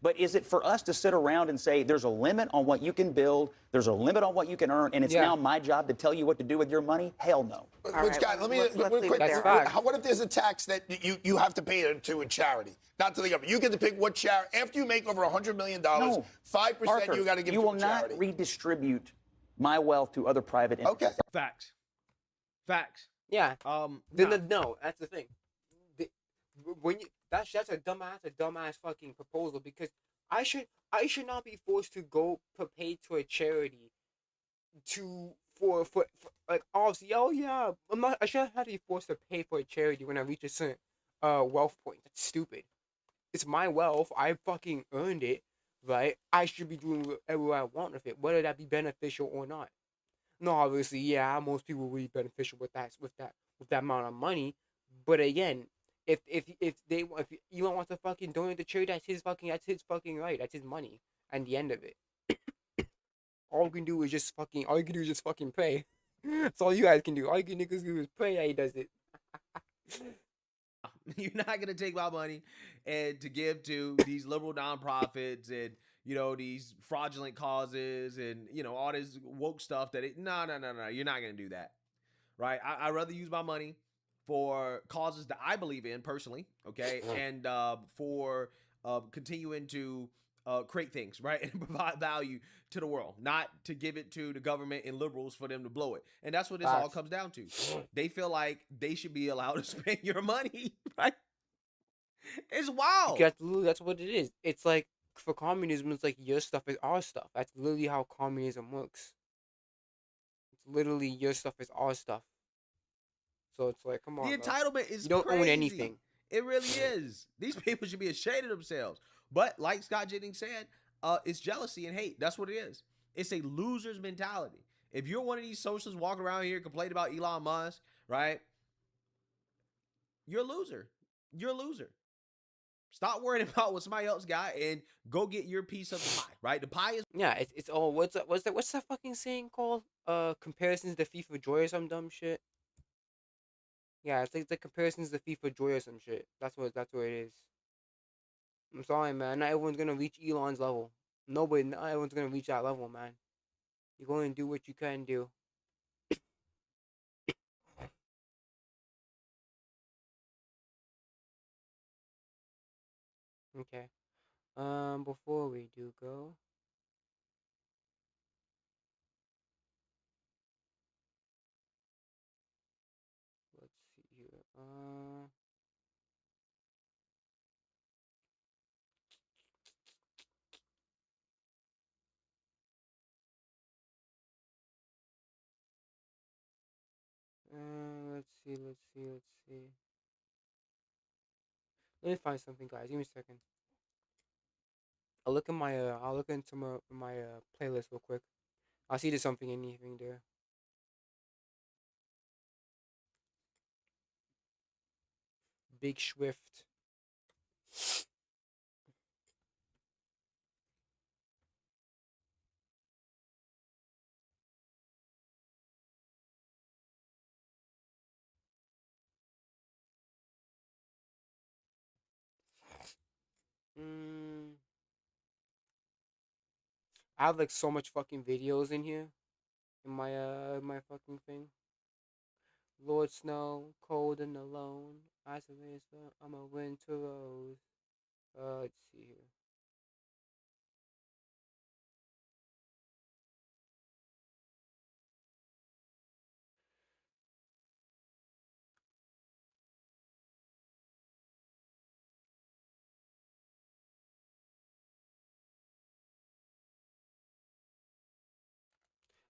Speaker 16: But is it for us to sit around and say there's a limit on what you can build, there's a limit on what you can earn, and it's now my job to tell you what to do with your money? Hell no.
Speaker 15: But Scott, let me real quick. What if there's a tax that you have to pay to a charity, not to the government? You get to pick what charity. After you make over $100 million, 5% you got to give to a charity.
Speaker 16: You will not redistribute my wealth to other private entities.
Speaker 15: Okay.
Speaker 4: Facts.
Speaker 1: Yeah. No, that's the thing. That's a dumbass fucking proposal, because I should not be forced to go pay to a charity for like, obviously, oh yeah, I shouldn't have to be forced to pay for a charity when I reach a certain wealth point. That's stupid. It's my wealth. I fucking earned it, right? I should be doing whatever I want with it, whether that be beneficial or not. No, obviously, yeah, most people will be beneficial with that amount of money, but again, if Elon wants to fucking donate the charity, that's his fucking right. That's his money. And the end of it, all you can do is just fucking pray. That's all you guys can do. All you can niggas do is pray that he does it.
Speaker 4: You're not gonna take my money and to give to these liberal nonprofits and these fraudulent causes and all this woke stuff no. You're not gonna do that, right? I'd rather use my money for causes that I believe in personally, okay, and for continuing to create things, right, and provide value to the world, not to give it to the government and liberals for them to blow it. And that's what this all comes down to. They feel like they should be allowed to spend your money, right? It's wild.
Speaker 1: That's what it is. It's like for communism, it's like your stuff is our stuff. That's literally how communism works. It's literally your stuff is our stuff. So it's like, come on,
Speaker 4: the entitlement is
Speaker 1: you don't
Speaker 4: crazy.
Speaker 1: own anything.
Speaker 4: It really is. These people should be ashamed of themselves. But like Scott Jennings said, it's jealousy and hate. That's what it is. It's a loser's mentality. If you're one of these socialists walking around here complaining about Elon Musk, right? You're a loser. You're a loser. Stop worrying about what somebody else got and go get your piece of the pie, right? The pie is
Speaker 1: it's all what's that fucking saying called? Comparisons the thief of joy or some dumb shit. Yeah, it's like the comparisons the thief of joy or some shit. That's what it is. I'm sorry, man. Not everyone's gonna reach Elon's level. Not everyone's gonna reach that level, man. You're going to do what you can do. Okay. Before we do go, let's see here. Let's see. Let me find something, guys. Give me a second. I'll look into my playlist real quick. I'll see if there's anything there. Big Swift. I have like so much fucking videos in here in my fucking thing. Lord Snow, cold and alone. Isolation, I'm a winter rose. Let's see here.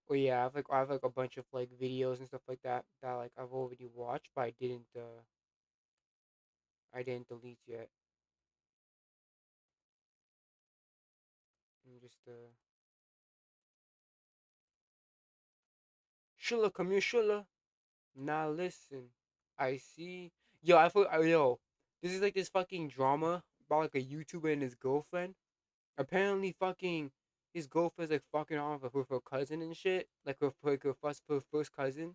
Speaker 1: Oh yeah, I have like a bunch of like videos and stuff like that like I've already watched, but I didn't delete yet. I'm just Shula, come here, Shula. Now listen, I see. Yo, yo, this is like this fucking drama about like a YouTuber and his girlfriend. Apparently, fucking his girlfriend's like fucking off with her cousin and shit, like her first cousin.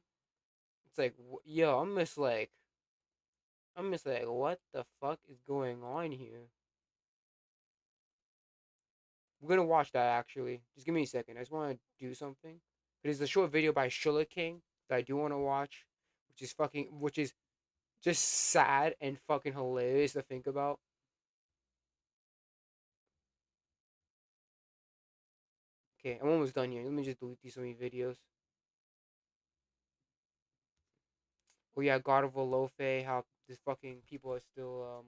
Speaker 1: It's like, yo, I'm just like, what the fuck is going on here? We're gonna watch that actually. Just give me a second. I just want to do something. There's a short video by Shilla King that I do want to watch, which is just sad and fucking hilarious to think about. Okay, I'm almost done here. Let me just delete these so many videos. Oh yeah, God of Olofe, how this fucking people are still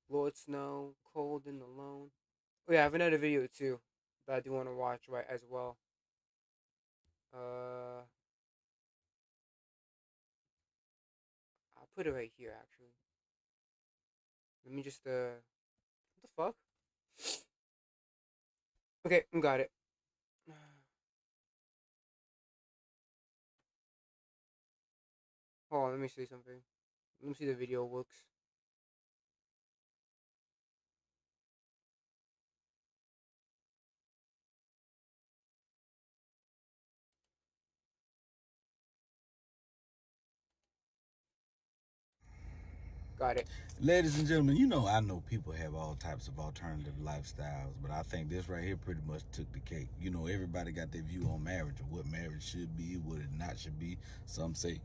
Speaker 1: Lord Snow, cold and alone. Oh yeah, I have another video too that I do want to watch right as well. I'll put it right here actually. Let me just what the fuck? Okay, got it. Hold on, let me see something. Let me see the video looks. Got it.
Speaker 18: Ladies and gentlemen, you know I know people have all types of alternative lifestyles, but I think this right here pretty much took the cake. You know, everybody got their view on marriage, or what marriage should be, what it not should be. Some say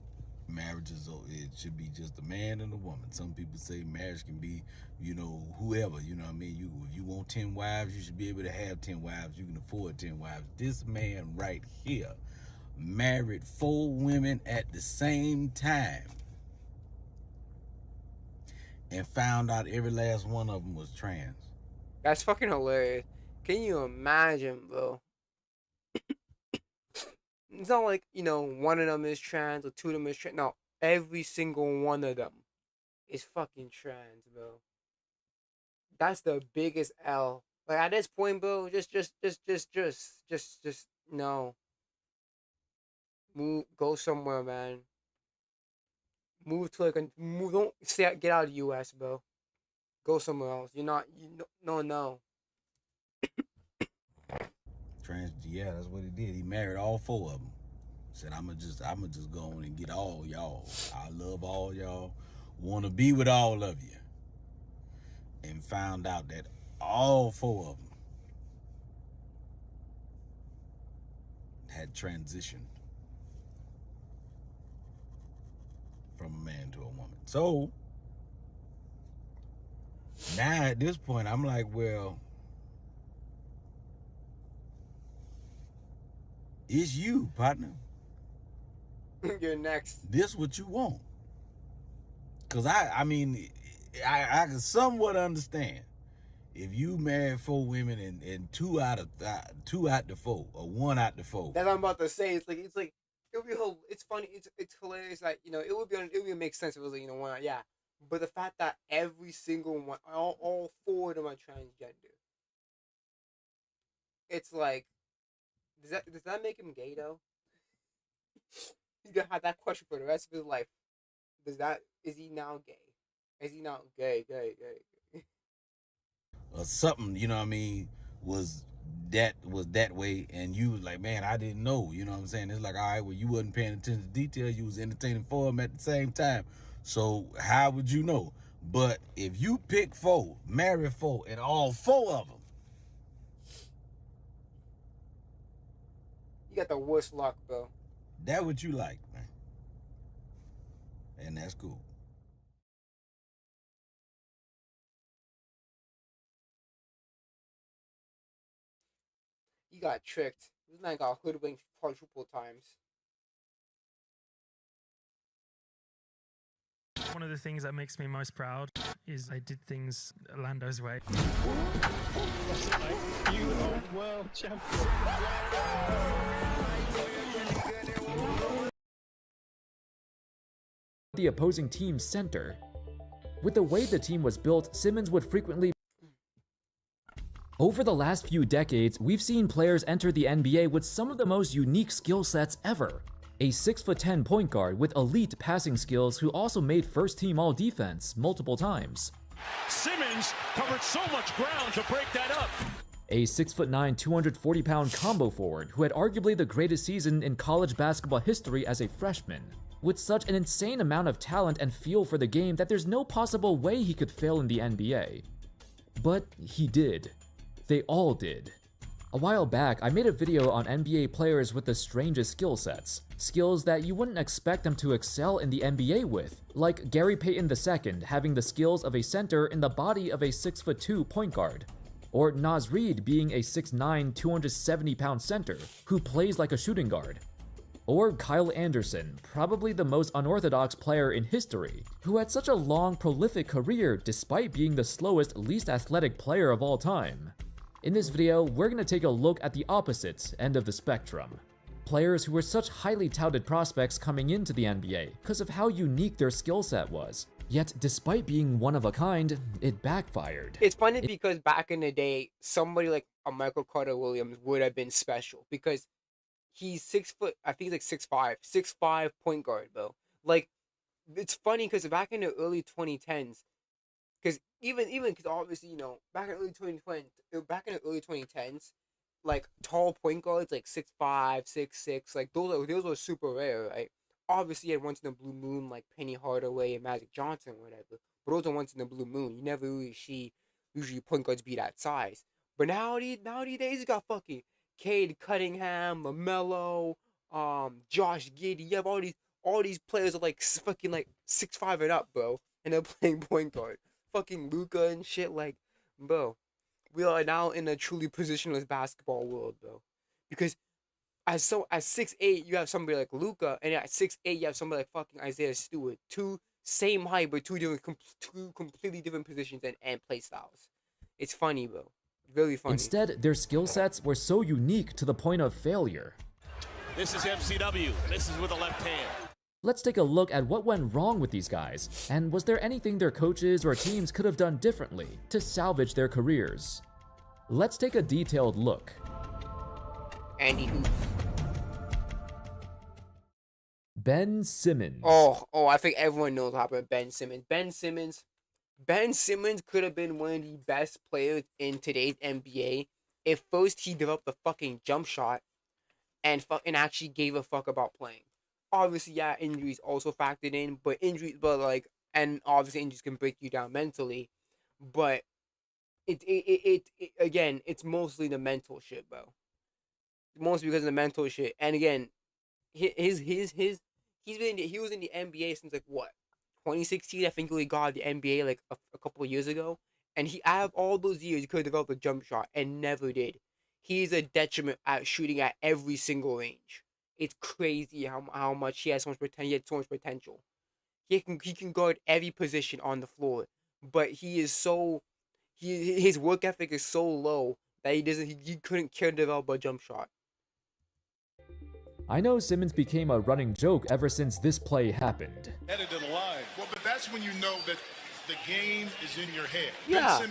Speaker 18: marriage it should be just a man and a woman. Some people say marriage can be, you know, whoever. You know what I mean? If you want 10 wives, you should be able to have 10 wives. You can afford 10 wives. This man right here married 4 women at the same time and found out every last one of them was trans.
Speaker 1: That's fucking hilarious. Can you imagine, bro? It's not like, you know, one of them is trans or 2 of them is trans. No, every single one of them is fucking trans, bro. That's the biggest L. Like at this point, bro, just no. Move, go somewhere, man. Move to like a move. Don't stay. Get out of the U.S., bro. Go somewhere else. You're not. No.
Speaker 18: Trans, yeah, that's what he did. He married all 4 of them. Said, I'ma just go on and get all y'all. I love all y'all. Want to be with all of you. And found out that all 4 of them had transitioned from a man to a woman. So now at this point, I'm like, well, it's you, partner.
Speaker 1: You're next.
Speaker 18: This what you want. Cause I mean, I can somewhat understand if you marry 4 women and 2 out the 4 or 1 out the 4.
Speaker 1: That's what I'm about to say. It's like it would be it's funny. It's hilarious. That it would make sense if it was like, one, yeah. But the fact that every single one, all 4 of them are transgender, it's like, does that make him gay though? He's gonna have that question for the rest of his life. Is he now gay? Is he now gay?
Speaker 18: Or something, you know what I mean, was that way, and you was like, man, I didn't know, you know what I'm saying? It's like, all right, well, you wasn't paying attention to detail, you was entertaining 4 of them at the same time, so how would you know? But if you pick 4, marry 4, and all 4 of them,
Speaker 1: You got the worst luck, bro.
Speaker 18: That what you like, man, and that's cool.
Speaker 1: You got tricked. This man got hoodwinked quadruple times.
Speaker 19: One of the things that makes me most proud is I did things Lando's way.
Speaker 20: You are world champion.
Speaker 21: The opposing team's center. With the way the team was built, Simmons would frequently. Over the last few decades, we've seen players enter the NBA with some of the most unique skill sets ever. A 6'10" point guard with elite passing skills who also made first-team All-Defense multiple times.
Speaker 20: Simmons covered so much ground to break that up.
Speaker 21: A 6'9", 240-pound combo forward who had arguably the greatest season in college basketball history as a freshman. With such an insane amount of talent and feel for the game that there's no possible way he could fail in the NBA. But he did. They all did. A while back, I made a video on NBA players with the strangest skill sets. Skills that you wouldn't expect them to excel in the NBA with, like Gary Payton II having the skills of a center in the body of a 6'2" point guard. Or Naz Reid being a 6'9", 270-pound center who plays like a shooting guard. Or Kyle Anderson, probably the most unorthodox player in history, who had such a long, prolific career despite being the slowest, least athletic player of all time. In this video, we're going to take a look at the opposite end of the spectrum. Players who were such highly touted prospects coming into the NBA because of how unique their skill set was. Yet, despite being one of a kind, it backfired.
Speaker 1: It's funny because back in the day, somebody like a Michael Carter Williams would have been special because he's 6 foot. I think he's like 6'5", 6'5" point guard, bro. Like it's funny because back in the early 2010s, because even because obviously back in the early 2010s, like tall point guards like 6'5", 6'6", like those are super rare, right? Obviously, you had once in a blue moon like Penny Hardaway and Magic Johnson, or whatever. But those are once in a blue moon. You never really see usually point guards be that size. But nowadays you got fucking Cade Cunningham, LaMelo, Josh Giddey. You have all these players are like fucking like 6'5" and up, bro, and they're playing point guard. Fucking Luka and shit, like, bro. We are now in a truly positionless basketball world, bro. Because at 6'8", you have somebody like Luka, and at 6'8", you have somebody like fucking Isaiah Stewart. Two same height, but two completely different positions and play styles. It's funny, bro. Really funny.
Speaker 21: Instead, their skill sets were so unique to the point of failure.
Speaker 20: This is MCW. This is with a left hand.
Speaker 21: Let's take a look at what went wrong with these guys, and was there anything their coaches or teams could have done differently to salvage their careers? Let's take a detailed look.
Speaker 1: Andy Hoops.
Speaker 21: Ben Simmons.
Speaker 1: Oh, I think everyone knows about Ben Simmons. Ben Simmons could have been one of the best players in today's NBA if first he developed the fucking jump shot and actually gave a fuck about playing. Obviously, yeah, injuries also factored in, and obviously injuries can break you down mentally, but it again, it's mostly the mental shit, bro. Mostly because of the mental shit, and again, he was in the NBA since like what, 2016. I think he got the NBA like a couple of years ago, and out of all those years, he could have developed a jump shot and never did. He's a detriment at shooting at every single range. It's crazy how much he has so much potential. He had so much potential. He can guard every position on the floor, but his work ethic is so low that he couldn't care to develop a jump shot.
Speaker 21: I know Simmons became a running joke ever since this play happened.
Speaker 15: Headed to the line. Well, but that's when you know that the game is in your head.
Speaker 1: Yeah.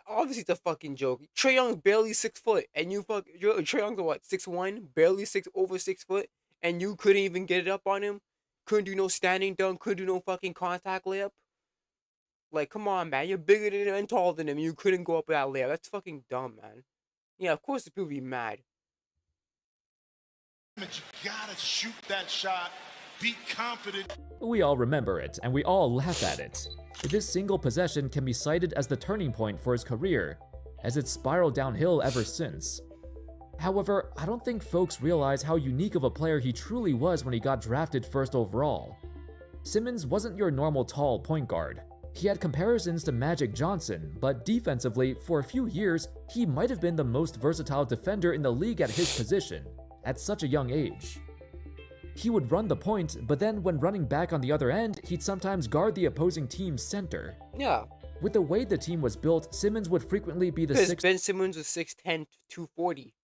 Speaker 1: Obviously, it's a fucking joke. Trae Young's barely 6 foot, and Trae Young's what, 6'1", barely over 6 foot, and you couldn't even get it up on him. Couldn't do no standing dunk. Couldn't do no fucking contact layup. Like, come on, man. You're bigger than him and taller than him. You couldn't go up with that layup. That's fucking dumb, man. Yeah, of course the people be mad.
Speaker 15: You gotta shoot that shot. Be confident.
Speaker 21: We all remember it, and we all laugh at it. This single possession can be cited as the turning point for his career, as it's spiraled downhill ever since. However, I don't think folks realize how unique of a player he truly was when he got drafted first overall. Simmons wasn't your normal tall point guard. He had comparisons to Magic Johnson, but defensively, for a few years, he might have been the most versatile defender in the league at his position, at such a young age. He would run the point, but then when running back on the other end, he'd sometimes guard the opposing team's center.
Speaker 1: Yeah.
Speaker 21: With the way the team was built, Simmons would frequently be the
Speaker 1: Because Ben Simmons was 6'10", 240.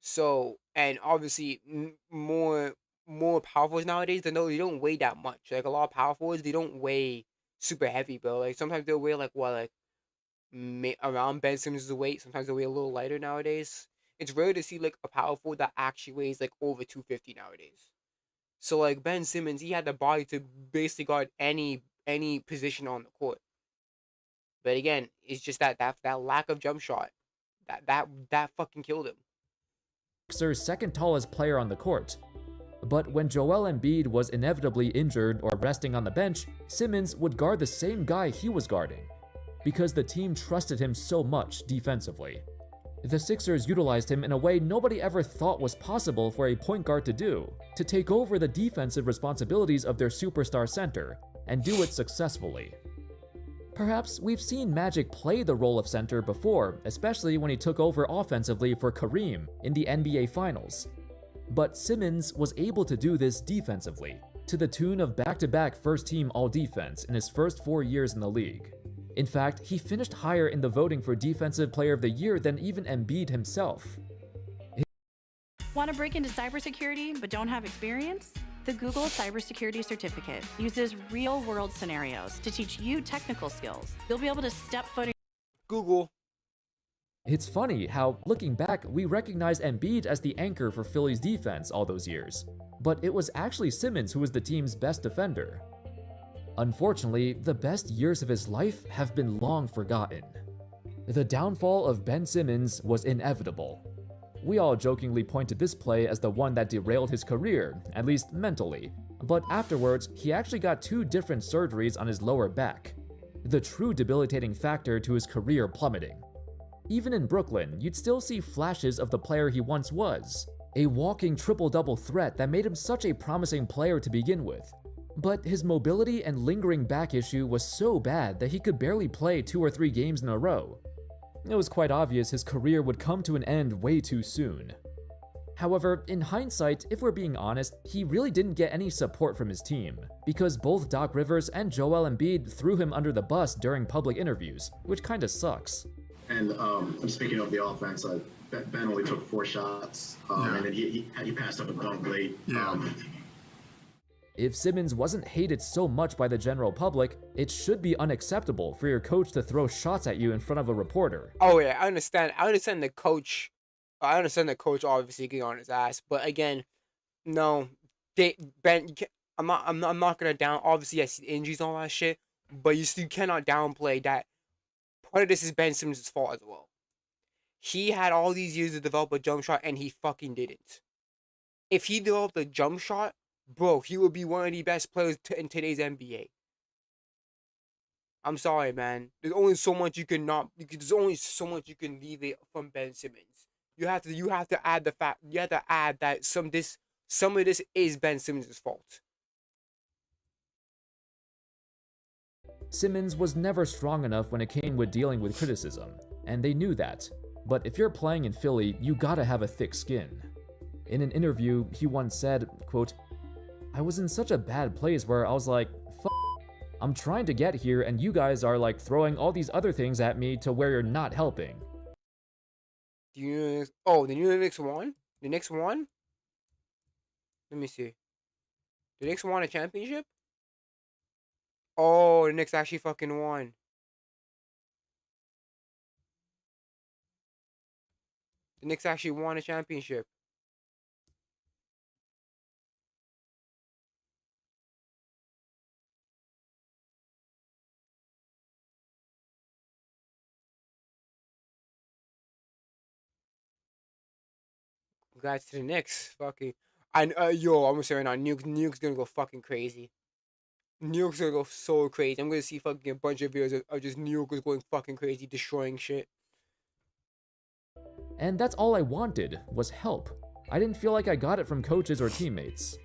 Speaker 1: So, and obviously more power forwards nowadays, they don't weigh that much. Like a lot of power forwards, they don't weigh super heavy, bro. Like sometimes they'll weigh like what, like around Ben Simmons' weight. Sometimes they'll weigh a little lighter nowadays. It's rare to see like a power forward that actually weighs like over 250 nowadays. So like Ben Simmons, he had the body to basically guard any position on the court. But again, it's just that lack of jump shot that fucking killed him.
Speaker 21: Sixers' second tallest player on the court. But when Joel Embiid was inevitably injured or resting on the bench, Simmons would guard the same guy he was guarding, because the team trusted him so much defensively. The Sixers utilized him in a way nobody ever thought was possible for a point guard to do, to take over the defensive responsibilities of their superstar center, and do it successfully. Perhaps we've seen Magic play the role of center before, especially when he took over offensively for Kareem in the NBA Finals. But Simmons was able to do this defensively, to the tune of back-to-back first-team All-Defense in his first 4 years in the league. In fact, he finished higher in the voting for Defensive Player of the Year than even Embiid himself.
Speaker 2: Want to break into cybersecurity but don't have experience? The Google Cybersecurity Certificate uses real-world scenarios to teach you technical skills. You'll be able to step foot in
Speaker 1: Google.
Speaker 21: It's funny how, looking back, we recognize Embiid as the anchor for Philly's defense all those years. But it was actually Simmons who was the team's best defender. Unfortunately, the best years of his life have been long forgotten. The downfall of Ben Simmons was inevitable. We all jokingly point to this play as the one that derailed his career, at least mentally, but afterwards, he actually got 2 different surgeries on his lower back, the true debilitating factor to his career plummeting. Even in Brooklyn, you'd still see flashes of the player he once was, a walking triple-double threat that made him such a promising player to begin with. But his mobility and lingering back issue was so bad that he could barely play 2 or 3 games in a row. It was quite obvious his career would come to an end way too soon. However, in hindsight, if we're being honest, he really didn't get any support from his team, because both Doc Rivers and Joel Embiid threw him under the bus during public interviews, which kinda sucks.
Speaker 3: And speaking of the offense, Ben only took 4 shots, and then he passed up a dunk late.
Speaker 21: If Simmons wasn't hated so much by the general public, it should be unacceptable for your coach to throw shots at you in front of a reporter.
Speaker 1: Oh yeah, I understand the coach. I understand the coach obviously getting on his ass, but again, no, Ben. I'm not gonna down. Obviously, I see injuries and all that shit, but you still cannot downplay that. Part of this is Ben Simmons' fault as well. He had all these years to develop a jump shot, and he fucking didn't. If he developed a jump shot, bro, he would be one of the best players in today's NBA. I'm sorry, man. There's only so much you can leave it from Ben Simmons. You have to add the fact. You have to add that some of this is Ben Simmons' fault.
Speaker 21: Simmons was never strong enough when it came with dealing with criticism, and they knew that. But if you're playing in Philly, you gotta have a thick skin. In an interview, he once said, quote, "I was in such a bad place where I was like, I'm trying to get here and you guys are like throwing all these other things at me to where you're not helping."
Speaker 1: Do you know the Knicks won? The Knicks won? Let me see. The Knicks won a championship? Oh, the Knicks actually fucking won. The Knicks actually won a championship. Congrats to the Knicks. Fucking. I'm gonna say right now, New York's gonna go fucking crazy. New York's gonna go so crazy. I'm gonna see fucking a bunch of videos of just New Yorkers going fucking crazy, destroying shit.
Speaker 21: And that's all I wanted, was help. I didn't feel like I got it from coaches or teammates.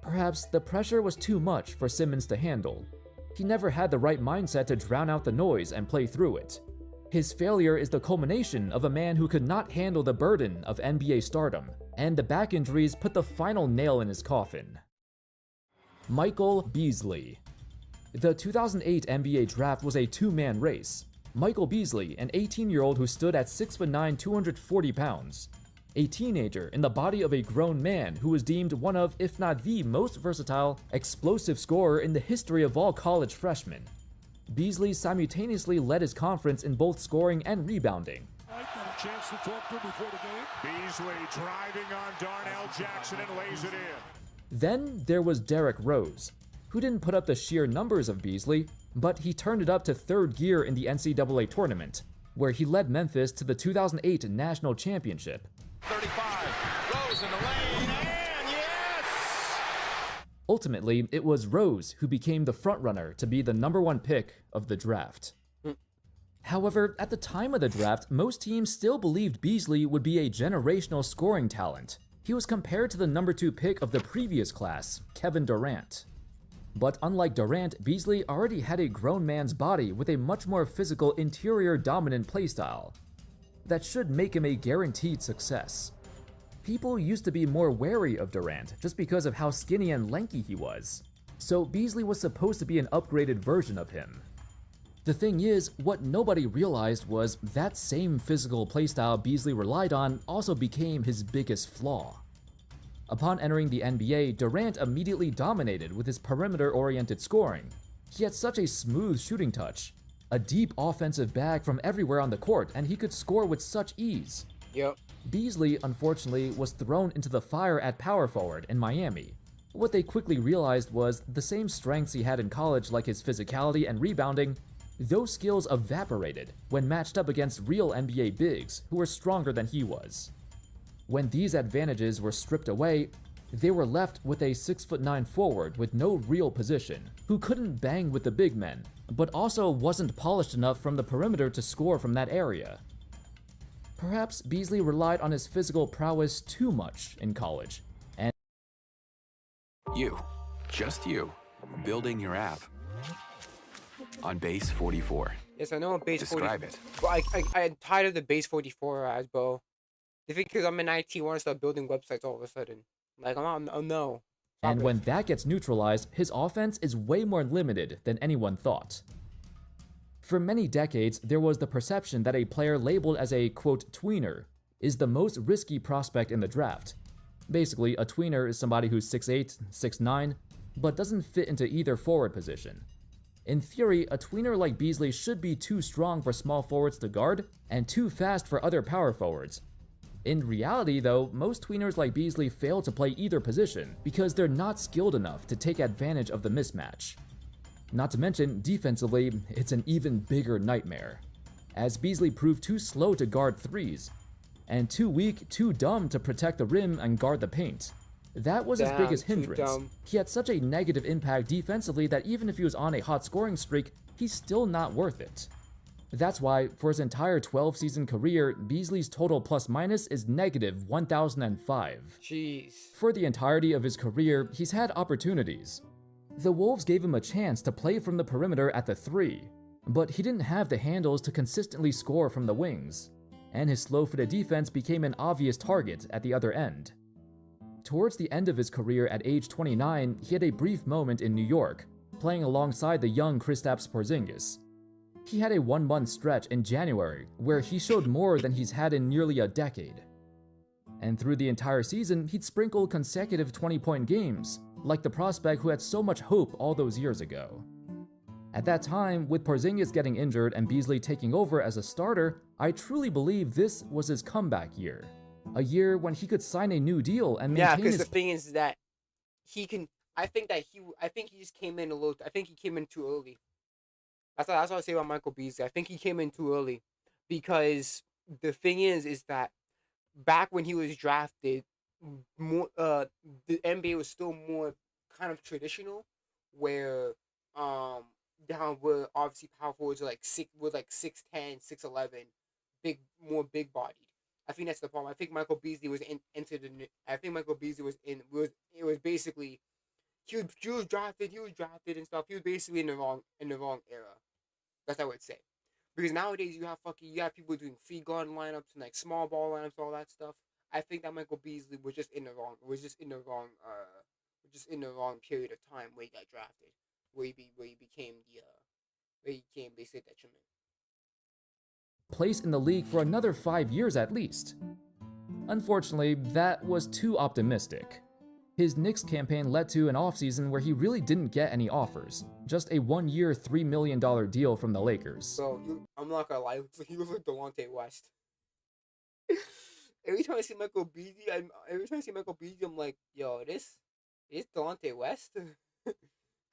Speaker 21: Perhaps the pressure was too much for Simmons to handle. He never had the right mindset to drown out the noise and play through it. His failure is the culmination of a man who could not handle the burden of NBA stardom, and the back injuries put the final nail in his coffin. Michael Beasley. The 2008 NBA draft was a 2-man race. Michael Beasley, an 18-year-old who stood at 6'9", 240 pounds. A teenager in the body of a grown man who was deemed one of, if not the most versatile, explosive scorer in the history of all college freshmen. Beasley simultaneously led his conference in both scoring and rebounding.
Speaker 20: Got a chance to talk to him before the game. Beasley driving on Darnell Jackson and lays it in.
Speaker 21: Then there was Derrick Rose, who didn't put up the sheer numbers of Beasley, but he turned it up to third gear in the NCAA tournament, where he led Memphis to the 2008 national championship.
Speaker 20: 35, Rose in the lane, and yes!
Speaker 21: Ultimately, it was Rose who became the frontrunner to be the #1 pick of the draft. However, at the time of the draft, most teams still believed Beasley would be a generational scoring talent. He was compared to the #2 pick of the previous class, Kevin Durant. But unlike Durant, Beasley already had a grown man's body with a much more physical interior dominant playstyle that should make him a guaranteed success. People used to be more wary of Durant just because of how skinny and lanky he was, so Beasley was supposed to be an upgraded version of him. The thing is, what nobody realized was that same physical playstyle Beasley relied on also became his biggest flaw. Upon entering the NBA, Durant immediately dominated with his perimeter-oriented scoring. He had such a smooth shooting touch, a deep offensive bag from everywhere on the court, and he could score with such ease.
Speaker 1: Yep.
Speaker 21: Beasley, unfortunately, was thrown into the fire at power forward in Miami, What they quickly realized was the same strengths he had in college, like his physicality and rebounding, those skills evaporated when matched up against real NBA bigs who were stronger than he was. When these advantages were stripped away, they were left with a 6'9" forward with no real position, who couldn't bang with the big men, but also wasn't polished enough from the perimeter to score from that area. Perhaps Beasley relied on his physical prowess too much in college, and
Speaker 5: you, just you, building your app on Base 44.
Speaker 1: Yes, I know on Base 44.
Speaker 5: Describe it.
Speaker 1: But I'm tired of the Base 44 ads, bro. They think because I'm in IT, I want to start building websites all of a sudden. Like, oh no.
Speaker 21: And when that gets neutralized, his offense is way more limited than anyone thought. For many decades, there was the perception that a player labeled as a, quote, tweener is the most risky prospect in the draft. Basically, a tweener is somebody who's 6'8", 6'9", but doesn't fit into either forward position. In theory, a tweener like Beasley should be too strong for small forwards to guard and too fast for other power forwards. In reality, though, most tweeners like Beasley fail to play either position because they're not skilled enough to take advantage of the mismatch. Not to mention, defensively, it's an even bigger nightmare, as Beasley proved too slow to guard threes, and too weak, too dumb to protect the rim and guard the paint. That was his biggest hindrance. He had such a negative impact defensively that even if he was on a hot scoring streak, he's still not worth it. That's why, for his entire 12-season career, Beasley's total plus-minus is negative 1,005.
Speaker 1: Jeez.
Speaker 21: For the entirety of his career, he's had opportunities. The Wolves gave him a chance to play from the perimeter at the 3, but he didn't have the handles to consistently score from the wings, and his slow-footed defense became an obvious target at the other end. Towards the end of his career at age 29, he had a brief moment in New York, playing alongside the young Kristaps Porzingis. He had a 1-month stretch in January where he showed more than he's had in nearly a decade. And through the entire season, he'd sprinkled consecutive 20-point games, like the prospect who had so much hope all those years ago. At that time, with Porzingis getting injured and Beasley taking over as a starter, I truly believe this was his comeback year. A year when he could sign a new deal and maintain
Speaker 1: because
Speaker 21: his...
Speaker 1: the thing is that he can. I think he just came in a little. I think he came in too early. That's what I say about Michael Beasley. I think he came in too early, because the thing is that back when he was drafted, more the NBA was still more kind of traditional, where down where obviously power forwards are like 6'10", 6'11", more big bodied. I think that's the problem. I think Michael Beasley was it was basically he was drafted and stuff. He was basically in the wrong era. That's what I would say. Because nowadays you have people doing free guard lineups and like small ball lineups, all that stuff. I think that Michael Beasley was just in the wrong period of time where he got drafted, where he became basically detriment.
Speaker 21: Place in the league for another 5 years at least. Unfortunately, that was too optimistic. His Knicks campaign led to an offseason where he really didn't get any offers, just a 1-year, $3 million deal from the Lakers.
Speaker 1: So, I'm not gonna lie, he looks like Delonte West. Every time I see Michael Beasley, I'm like, yo, this is Delonte West?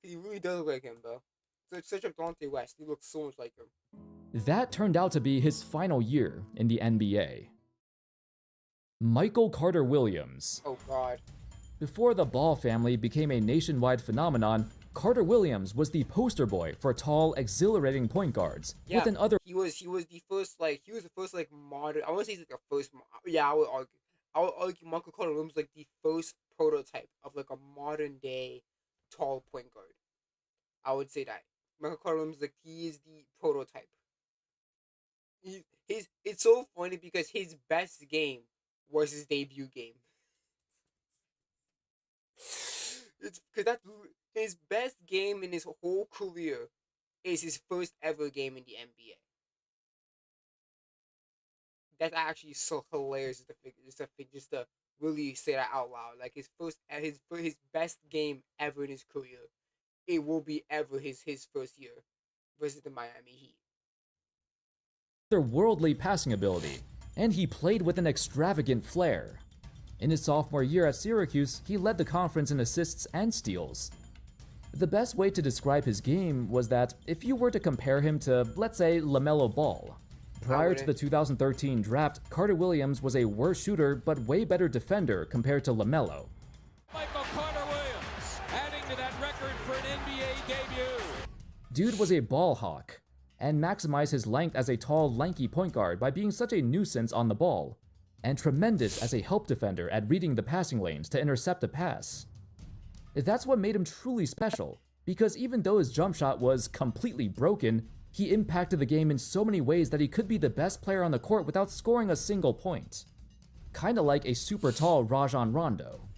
Speaker 1: He really does look like him, though. Such a Delonte West, he looks so much like him.
Speaker 21: That turned out to be his final year in the NBA. Michael Carter Williams.
Speaker 1: Oh, God.
Speaker 21: Before the Ball family became a nationwide phenomenon, Carter Williams was the poster boy for tall, exhilarating point guards.
Speaker 1: Yeah,
Speaker 21: with an other
Speaker 1: he was the first modern. I want to say he's like the first. Yeah, I would argue Michael Carter Williams was like the first prototype of like a modern day tall point guard. I would say that Michael Carter Williams, like, he is the prototype. It's so funny because his best game was his debut game. It's because that's his best game in his whole career is his first ever game in the NBA. That's actually so hilarious just to really say that out loud. Like his best game ever in his career, it will be ever his first year versus the Miami Heat.
Speaker 21: Their worldly passing ability, and he played with an extravagant flair. In his sophomore year at Syracuse, he led the conference in assists and steals. The best way to describe his game was that if you were to compare him to, let's say, LaMelo Ball. Prior to the 2013 draft, Carter Williams was a worse shooter but way better defender compared to LaMelo.
Speaker 20: Michael Carter Williams adding to that record for an NBA debut.
Speaker 21: Dude was a ball hawk and maximized his length as a tall, lanky point guard by being such a nuisance on the ball, and tremendous as a help defender at reading the passing lanes to intercept a pass. That's what made him truly special, because even though his jump shot was completely broken, he impacted the game in so many ways that he could be the best player on the court without scoring a single point. Kinda like a super tall Rajon Rondo.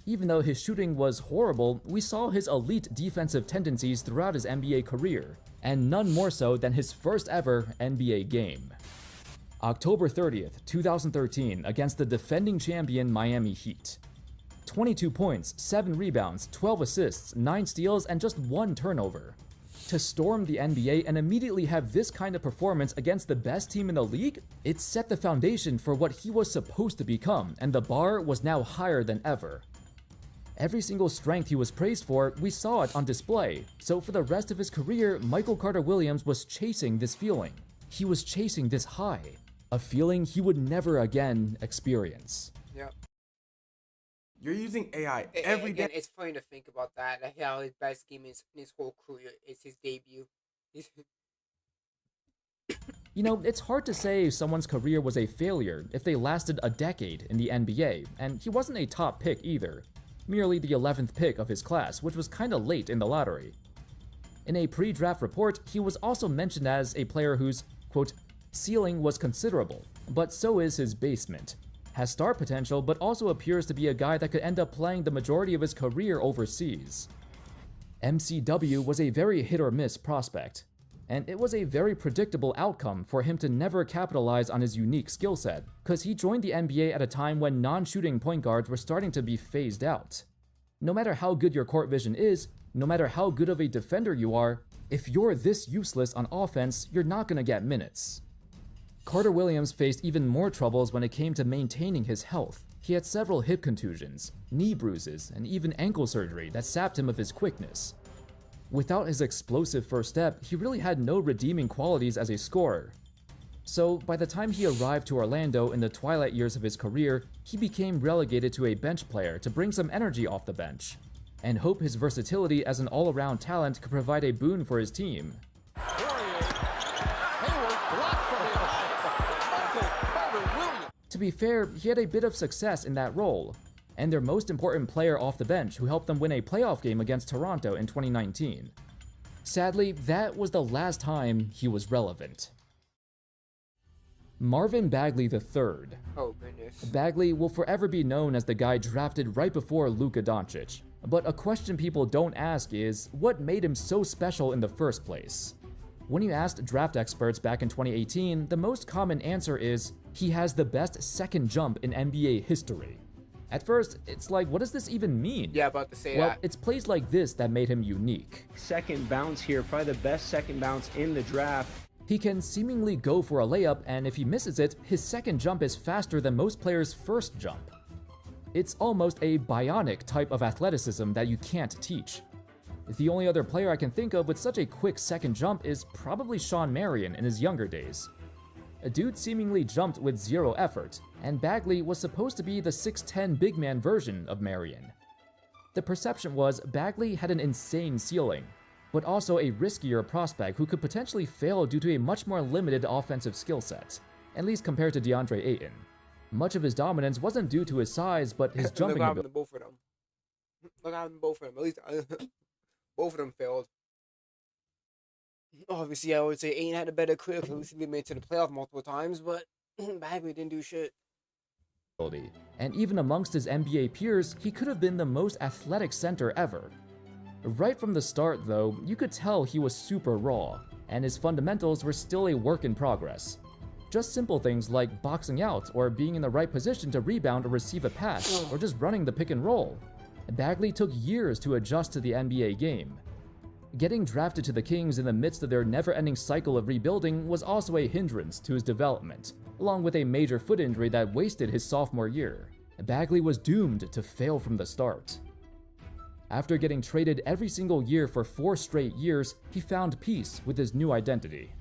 Speaker 21: Even though his shooting was horrible, we saw his elite defensive tendencies throughout his NBA career, and none more so than his first ever NBA game. October 30th, 2013, against the defending champion Miami Heat. 22 points, 7 rebounds, 12 assists, 9 steals, and just 1 turnover. To storm the NBA and immediately have this kind of performance against the best team in the league, it set the foundation for what he was supposed to become, and the bar was now higher than ever. Every single strength he was praised for, we saw it on display, so for the rest of his career, Michael Carter Williams was chasing this feeling. He was chasing this high, a feeling he would never again experience.
Speaker 1: Yep.
Speaker 17: You're using AI every day.
Speaker 1: Again, it's funny to think about that. Like how his best game in his whole career is his debut.
Speaker 21: You know, it's hard to say someone's career was a failure if they lasted a decade in the NBA, and he wasn't a top pick either, merely the 11th pick of his class, which was kinda late in the lottery. In a pre-draft report, he was also mentioned as a player whose, quote, ceiling was considerable, but so is his basement. Has star potential, but also appears to be a guy that could end up playing the majority of his career overseas. MCW was a very hit-or-miss prospect, and it was a very predictable outcome for him to never capitalize on his unique skill set, because he joined the NBA at a time when non-shooting point guards were starting to be phased out. No matter how good your court vision is, no matter how good of a defender you are, if you're this useless on offense, you're not going to get minutes. Carter Williams faced even more troubles when it came to maintaining his health. He had several hip contusions, knee bruises, and even ankle surgery that sapped him of his quickness. Without his explosive first step, he really had no redeeming qualities as a scorer. So, by the time he arrived to Orlando in the twilight years of his career, he became relegated to a bench player to bring some energy off the bench, and hope his versatility as an all-around talent could provide a boon for his team. To be fair, he had a bit of success in that role, and their most important player off the bench who helped them win a playoff game against Toronto in 2019. Sadly, that was the last time he was relevant. Marvin Bagley III.
Speaker 1: Oh, goodness.
Speaker 21: Bagley will forever be known as the guy drafted right before Luka Doncic, but a question people don't ask is, what made him so special in the first place? When you asked draft experts back in 2018, the most common answer is, he has the best second jump in NBA history. At first, it's like, what does this even mean?
Speaker 1: Yeah, about to say
Speaker 21: well,
Speaker 1: that.
Speaker 21: It's plays like this that made him unique.
Speaker 7: Second bounce here, probably the best second bounce in the draft.
Speaker 21: He can seemingly go for a layup, and if he misses it, his second jump is faster than most players' first jump. It's almost a bionic type of athleticism that you can't teach. The only other player I can think of with such a quick second jump is probably Shawn Marion in his younger days. A dude seemingly jumped with zero effort, and Bagley was supposed to be the 6'10" big man version of Marion. The perception was Bagley had an insane ceiling, but also a riskier prospect who could potentially fail due to a much more limited offensive skill set, at least compared to DeAndre Ayton. Much of his dominance wasn't due to his size, but his jumping
Speaker 1: Look
Speaker 21: ability.
Speaker 1: both of them. Look at both of them. At least both of them failed. Obviously, I would say Ayton had a better career because at least he made it to the playoff multiple times, but Bagley didn't do shit.
Speaker 21: And even amongst his NBA peers, he could have been the most athletic center ever. Right from the start, though, you could tell he was super raw, and his fundamentals were still a work in progress. Just simple things like boxing out, or being in the right position to rebound or receive a pass, or just running the pick and roll. Bagley took years to adjust to the NBA game. Getting drafted to the Kings in the midst of their never-ending cycle of rebuilding was also a hindrance to his development, along with a major foot injury that wasted his sophomore year. Bagley was doomed to fail from the start. After getting traded every single year for 4 straight years, he found peace with his new identity.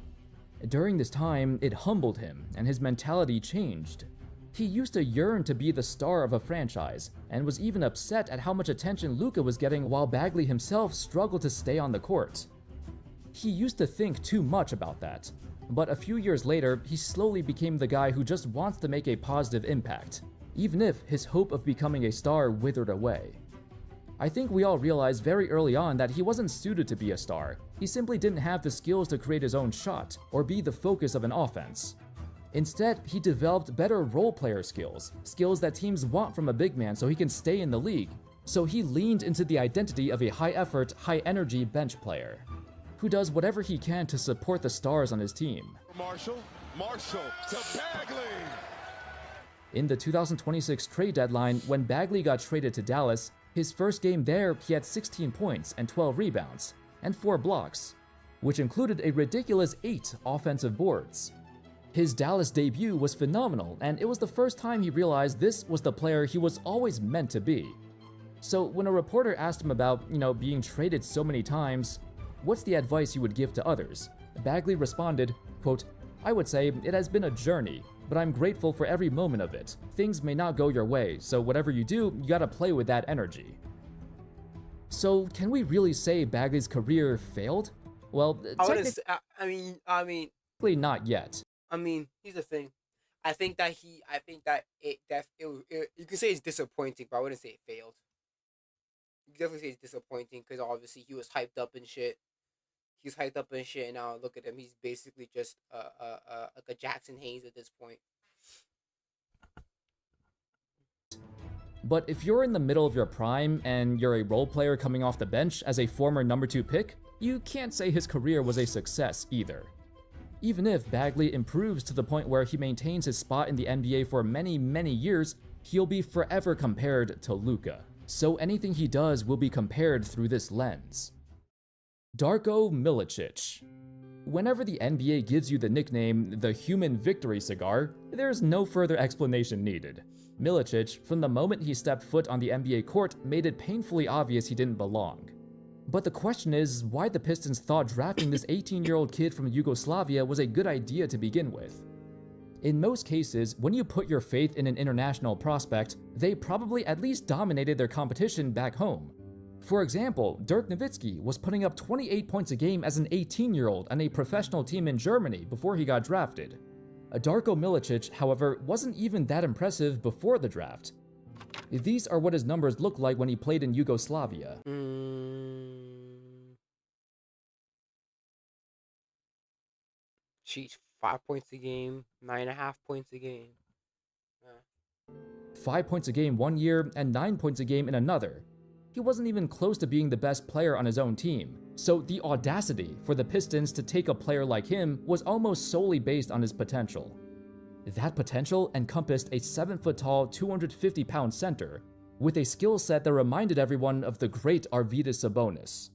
Speaker 21: During this time, it humbled him and his mentality changed. He used to yearn to be the star of a franchise and was even upset at how much attention Luka was getting while Bagley himself struggled to stay on the court. He used to think too much about that, but a few years later, he slowly became the guy who just wants to make a positive impact, even if his hope of becoming a star withered away. I think we all realized very early on that he wasn't suited to be a star. He simply didn't have the skills to create his own shot or be the focus of an offense. Instead, he developed better role player skills, skills that teams want from a big man so he can stay in the league. So he leaned into the identity of a high-effort, high-energy bench player, who does whatever he can to support the stars on his team.
Speaker 20: Marshall to Bagley.
Speaker 21: In the 2026 trade deadline, when Bagley got traded to Dallas, his first game there, he had 16 points and 12 rebounds, and 4 blocks, which included a ridiculous 8 offensive boards. His Dallas debut was phenomenal, and it was the first time he realized this was the player he was always meant to be. So when a reporter asked him about, being traded so many times, what's the advice you would give to others? Bagley responded, quote, "I would say it has been a journey, but I'm grateful for every moment of it. Things may not go your way, so whatever you do, you gotta play with that energy." So can we really say Bagley's career failed? Well, technically not yet.
Speaker 1: I mean, here's the thing. I think that you could say it's disappointing, but I wouldn't say it failed. You could definitely say it's disappointing because obviously he was hyped up and shit. He's hyped up and shit, and now look at him. He's basically just like a Jackson Hayes at this point.
Speaker 21: But if you're in the middle of your prime and you're a role player coming off the bench as a former number 2 pick, you can't say his career was a success either. Even if Bagley improves to the point where he maintains his spot in the NBA for many, many years, he'll be forever compared to Luka. So anything he does will be compared through this lens. Darko Milicic. Whenever the NBA gives you the nickname the Human Victory Cigar, there's no further explanation needed. Milicic, from the moment he stepped foot on the NBA court, made it painfully obvious he didn't belong. But the question is why the Pistons thought drafting this 18-year-old kid from Yugoslavia was a good idea to begin with. In most cases, when you put your faith in an international prospect, they probably at least dominated their competition back home. For example, Dirk Nowitzki was putting up 28 points a game as an 18-year-old on a professional team in Germany before he got drafted. Darko Milicic, however, wasn't even that impressive before the draft. These are what his numbers looked like when he played in Yugoslavia.
Speaker 1: She's 5 points a game, 9.5 points a game.
Speaker 21: 5 points a game one year and 9 points a game in another. He wasn't even close to being the best player on his own team, so the audacity for the Pistons to take a player like him was almost solely based on his potential. That potential encompassed a 7-foot-tall, 250-pound center, with a skill set that reminded everyone of the great Arvydas Sabonis.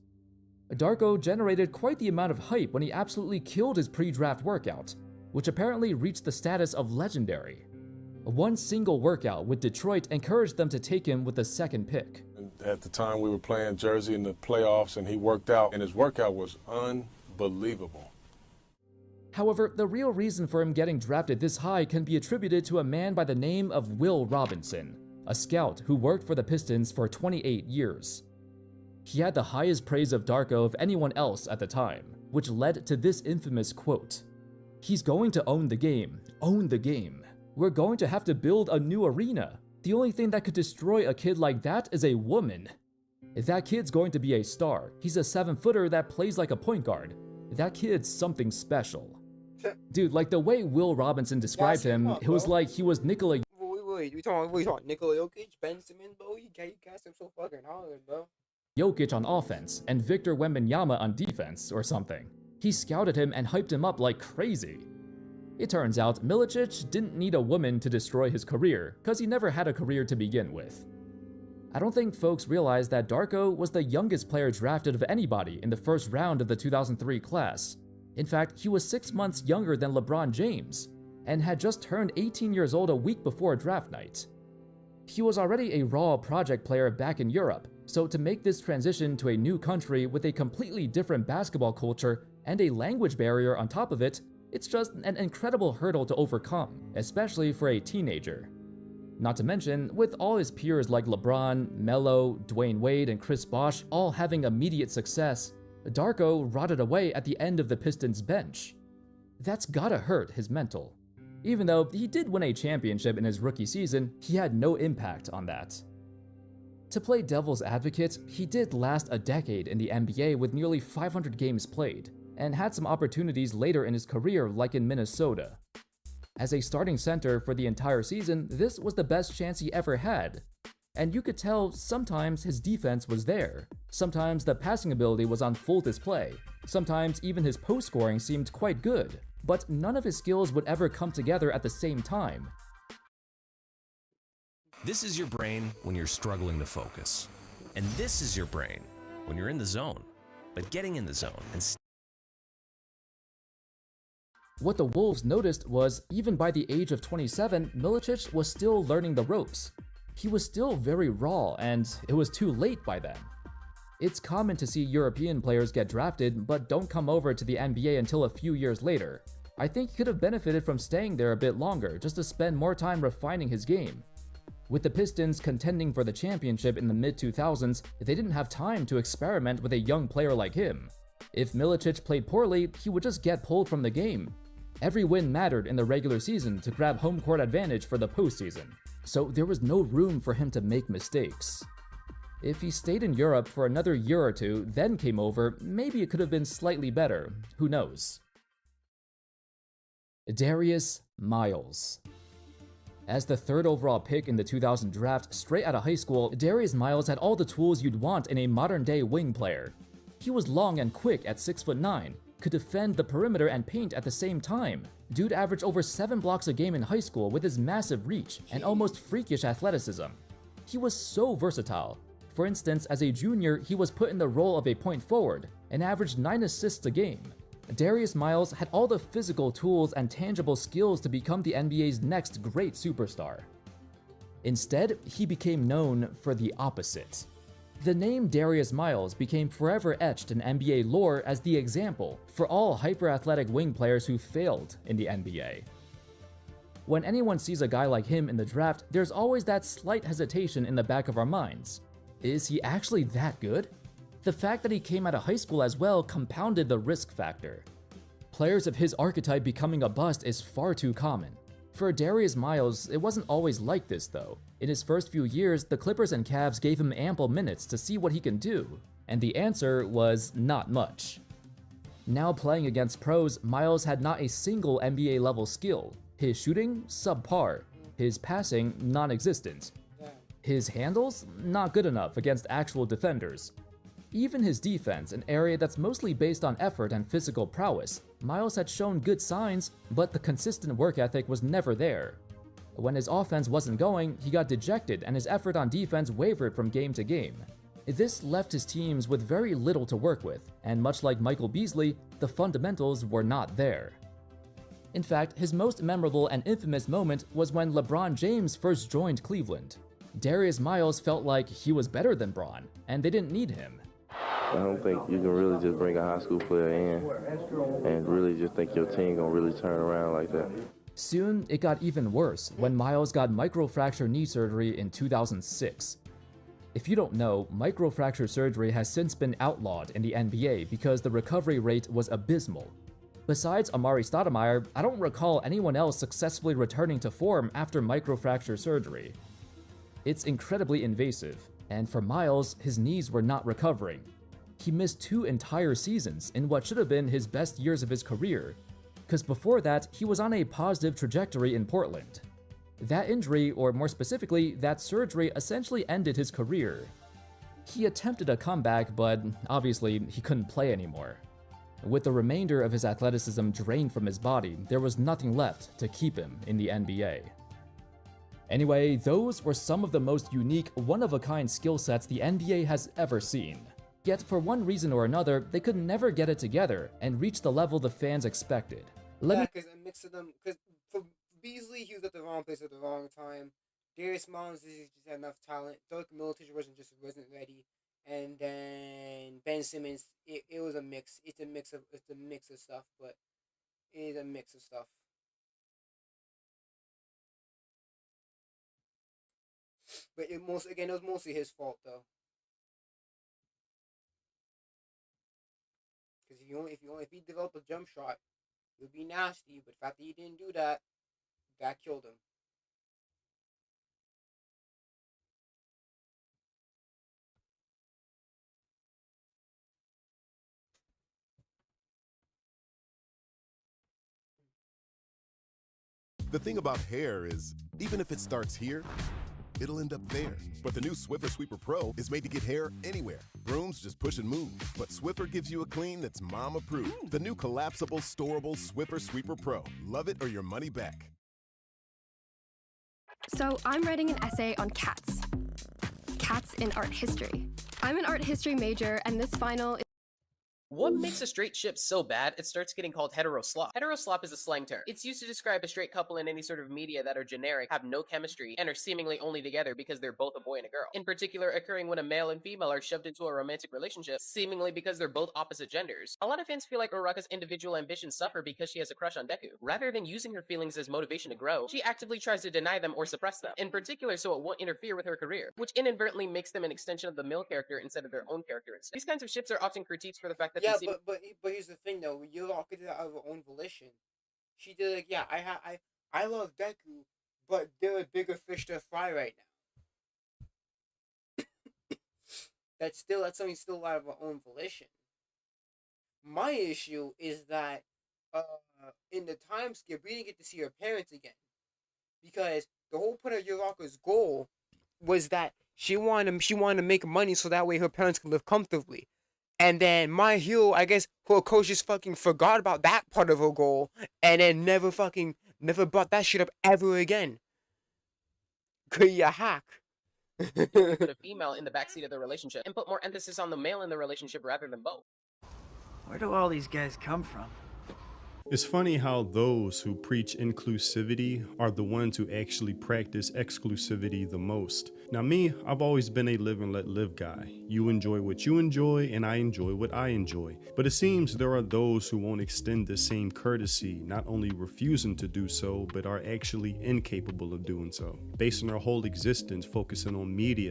Speaker 21: Darko generated quite the amount of hype when he absolutely killed his pre-draft workout, which apparently reached the status of legendary. One single workout with Detroit encouraged them to take him with the 2nd pick.
Speaker 6: At the time we were playing Jersey in the playoffs and he worked out, and his workout was unbelievable.
Speaker 21: However, the real reason for him getting drafted this high can be attributed to a man by the name of Will Robinson, a scout who worked for the Pistons for 28 years. He had the highest praise of Darko of anyone else at the time, which led to this infamous quote: "He's going to own the game. Own the game. We're going to have to build a new arena. The only thing that could destroy a kid like that is a woman. That kid's going to be a star. He's a 7-footer that plays like a point guard. That kid's something special." Dude, like the way Will Robinson described him, it was like he was Nikola.
Speaker 1: Wait, you talking Nikola Jokic, Ben Simmons, bro? You cast him so fucking hard, bro.
Speaker 21: Jokic on offense and Victor Wembanyama on defense or something. He scouted him and hyped him up like crazy. It turns out Milicic didn't need a woman to destroy his career, cause he never had a career to begin with. I don't think folks realize that Darko was the youngest player drafted of anybody in the first round of the 2003 class. In fact, he was 6 months younger than LeBron James, and had just turned 18 years old a week before draft night. He was already a raw project player back in Europe, so to make this transition to a new country with a completely different basketball culture and a language barrier on top of it, it's just an incredible hurdle to overcome, especially for a teenager. Not to mention, with all his peers like LeBron, Melo, Dwayne Wade, and Chris Bosh all having immediate success, Darko rotted away at the end of the Pistons bench. That's gotta hurt his mental. Even though he did win a championship in his rookie season, he had no impact on that. To play devil's advocate, he did last a decade in the NBA with nearly 500 games played, and had some opportunities later in his career like in Minnesota. As a starting center for the entire season, this was the best chance he ever had. And you could tell sometimes his defense was there, sometimes the passing ability was on full display, sometimes even his post scoring seemed quite good, but none of his skills would ever come together at the same time.
Speaker 10: This is your brain when you're struggling to focus. And this is your brain when you're in the zone. But getting in the zone and
Speaker 21: What the Wolves noticed was, even by the age of 27, Milicic was still learning the ropes. He was still very raw, and it was too late by then. It's common to see European players get drafted, but don't come over to the NBA until a few years later. I think he could have benefited from staying there a bit longer, just to spend more time refining his game. With the Pistons contending for the championship in the mid-2000s, they didn't have time to experiment with a young player like him. If Milicic played poorly, he would just get pulled from the game. Every win mattered in the regular season to grab home court advantage for the postseason, so there was no room for him to make mistakes. If he stayed in Europe for another year or two, then came over, maybe it could have been slightly better, who knows. Darius Miles. As the third overall pick in the 2000 draft straight out of high school, Darius Miles had all the tools you'd want in a modern-day wing player. He was long and quick at 6'9", could defend the perimeter and paint at the same time. Dude averaged over 7 blocks a game in high school with his massive reach and almost freakish athleticism. He was so versatile. For instance, as a junior, he was put in the role of a point forward and averaged 9 assists a game. Darius Miles had all the physical tools and tangible skills to become the NBA's next great superstar. Instead, he became known for the opposite. The name Darius Miles became forever etched in NBA lore as the example for all hyper-athletic wing players who failed in the NBA. When anyone sees a guy like him in the draft, there's always that slight hesitation in the back of our minds. Is he actually that good? The fact that he came out of high school as well compounded the risk factor. Players of his archetype becoming a bust is far too common. For Darius Miles, it wasn't always like this though. In his first few years, the Clippers and Cavs gave him ample minutes to see what he can do, and the answer was not much. Now playing against pros, Miles had not a single NBA level skill. His shooting, subpar. His passing, non-existent. His handles, not good enough against actual defenders. Even his defense, an area that's mostly based on effort and physical prowess, Miles had shown good signs, but the consistent work ethic was never there. When his offense wasn't going, he got dejected and his effort on defense wavered from game to game. This left his teams with very little to work with, and much like Michael Beasley, the fundamentals were not there. In fact, his most memorable and infamous moment was when LeBron James first joined Cleveland. Darius Miles felt like he was better than Bron, and they didn't need him.
Speaker 22: I don't think you can really just bring a high school player in and really just think your team gonna really turn around like that.
Speaker 21: Soon, it got even worse when Miles got microfracture knee surgery in 2006. If you don't know, microfracture surgery has since been outlawed in the NBA because the recovery rate was abysmal. Besides Amari Stoudemire, I don't recall anyone else successfully returning to form after microfracture surgery. It's incredibly invasive, and for Miles, his knees were not recovering. He missed 2 entire seasons in what should have been his best years of his career, because before that, he was on a positive trajectory in Portland. That injury, or more specifically, that surgery essentially ended his career. He attempted a comeback, but obviously he couldn't play anymore. With the remainder of his athleticism drained from his body, there was nothing left to keep him in the NBA. Anyway, those were some of the most unique, one-of-a-kind skill sets the NBA has ever seen. Yet for one reason or another, they could never get it together and reach the level the fans expected.
Speaker 1: Because a mix of them, because for Beasley, he was at the wrong place at the wrong time. Darius Mullins just had enough talent. Dirk Milicic wasn't ready, and then Ben Simmons. It was a mix. It's a mix of stuff, but it is a mix of stuff. But it was mostly his fault though. Because if he developed a jump shot, it would be nasty. But the fact that he didn't do that, that killed him.
Speaker 8: The thing about hair is, even if it starts here, it'll end up there. But the new Swiffer Sweeper Pro is made to get hair anywhere. Brooms just push and move. But Swiffer gives you a clean that's mom approved. The new collapsible, storable Swiffer Sweeper Pro. Love it or your money back.
Speaker 11: So I'm writing an essay on cats. Cats in art history. I'm an art history major, and this final is...
Speaker 23: What makes a straight ship so bad it starts getting called heteroslop? Heteroslop is a slang term. It's used to describe a straight couple in any sort of media that are generic, have no chemistry, and are seemingly only together because they're both a boy and a girl. In particular, occurring when a male and female are shoved into a romantic relationship, seemingly because they're both opposite genders. A lot of fans feel like Uraraka's individual ambitions suffer because she has a crush on Deku. Rather than using her feelings as motivation to grow, she actively tries to deny them or suppress them. In particular, so it won't interfere with her career, which inadvertently makes them an extension of the male character instead of their own character instead. These kinds of ships are often critiqued for the fact that
Speaker 1: Yeah,
Speaker 23: they seem
Speaker 1: but here's the thing though. Yuraka did that out of her own volition. She did like, yeah, I love Deku, but there are bigger fish to fry right now. That's something still out of her own volition. My issue is that in the time skip we didn't get to see her parents again. Because the whole point of Yuraka's goal was that she wanted to make money so that way her parents can live comfortably. And then My Hero, I guess her coach just fucking forgot about that part of her goal and then never brought that shit up ever again. Cause you hack.
Speaker 23: put a female in the backseat of the relationship and put more emphasis on the male in the relationship rather than both.
Speaker 24: Where do all these guys come from?
Speaker 25: It's funny how those who preach inclusivity are the ones who actually practice exclusivity the most. Now me, I've always been a live and let live guy. You enjoy what you enjoy and I enjoy what I enjoy. But it seems there are those who won't extend the same courtesy, not only refusing to do so, but are actually incapable of doing so. Based on their whole existence focusing on media.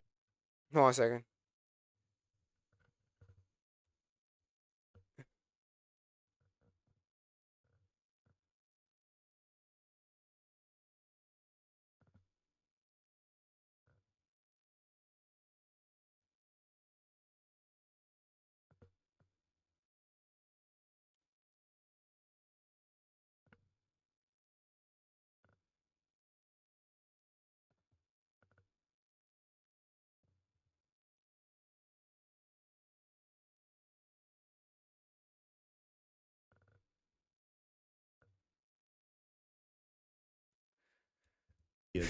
Speaker 1: Hold on a second.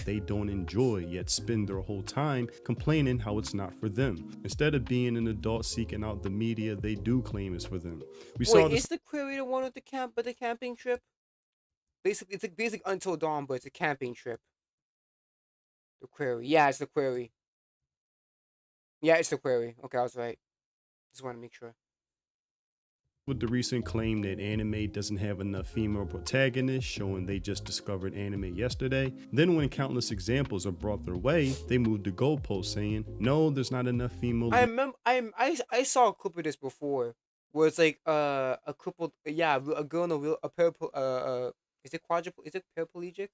Speaker 25: They don't enjoy, yet spend their whole time complaining how it's not for them. Instead of being an adult seeking out the media they do claim is for them.
Speaker 1: Is the query the one with the camping trip? Basically, it's like basic Until Dawn, but it's a camping trip. The query, yeah, it's the query. Yeah, it's the query. Okay, I was right. Just want to make sure.
Speaker 25: With the recent claim that anime doesn't have enough female protagonists, showing they just discovered anime yesterday, then when countless examples are brought their way, they moved the goalpost saying, no, there's not enough female.
Speaker 1: I remember, I saw a clip of this before, where it's like a couple, yeah, a girl in a wheel, is it quadruple? Is it paraplegic?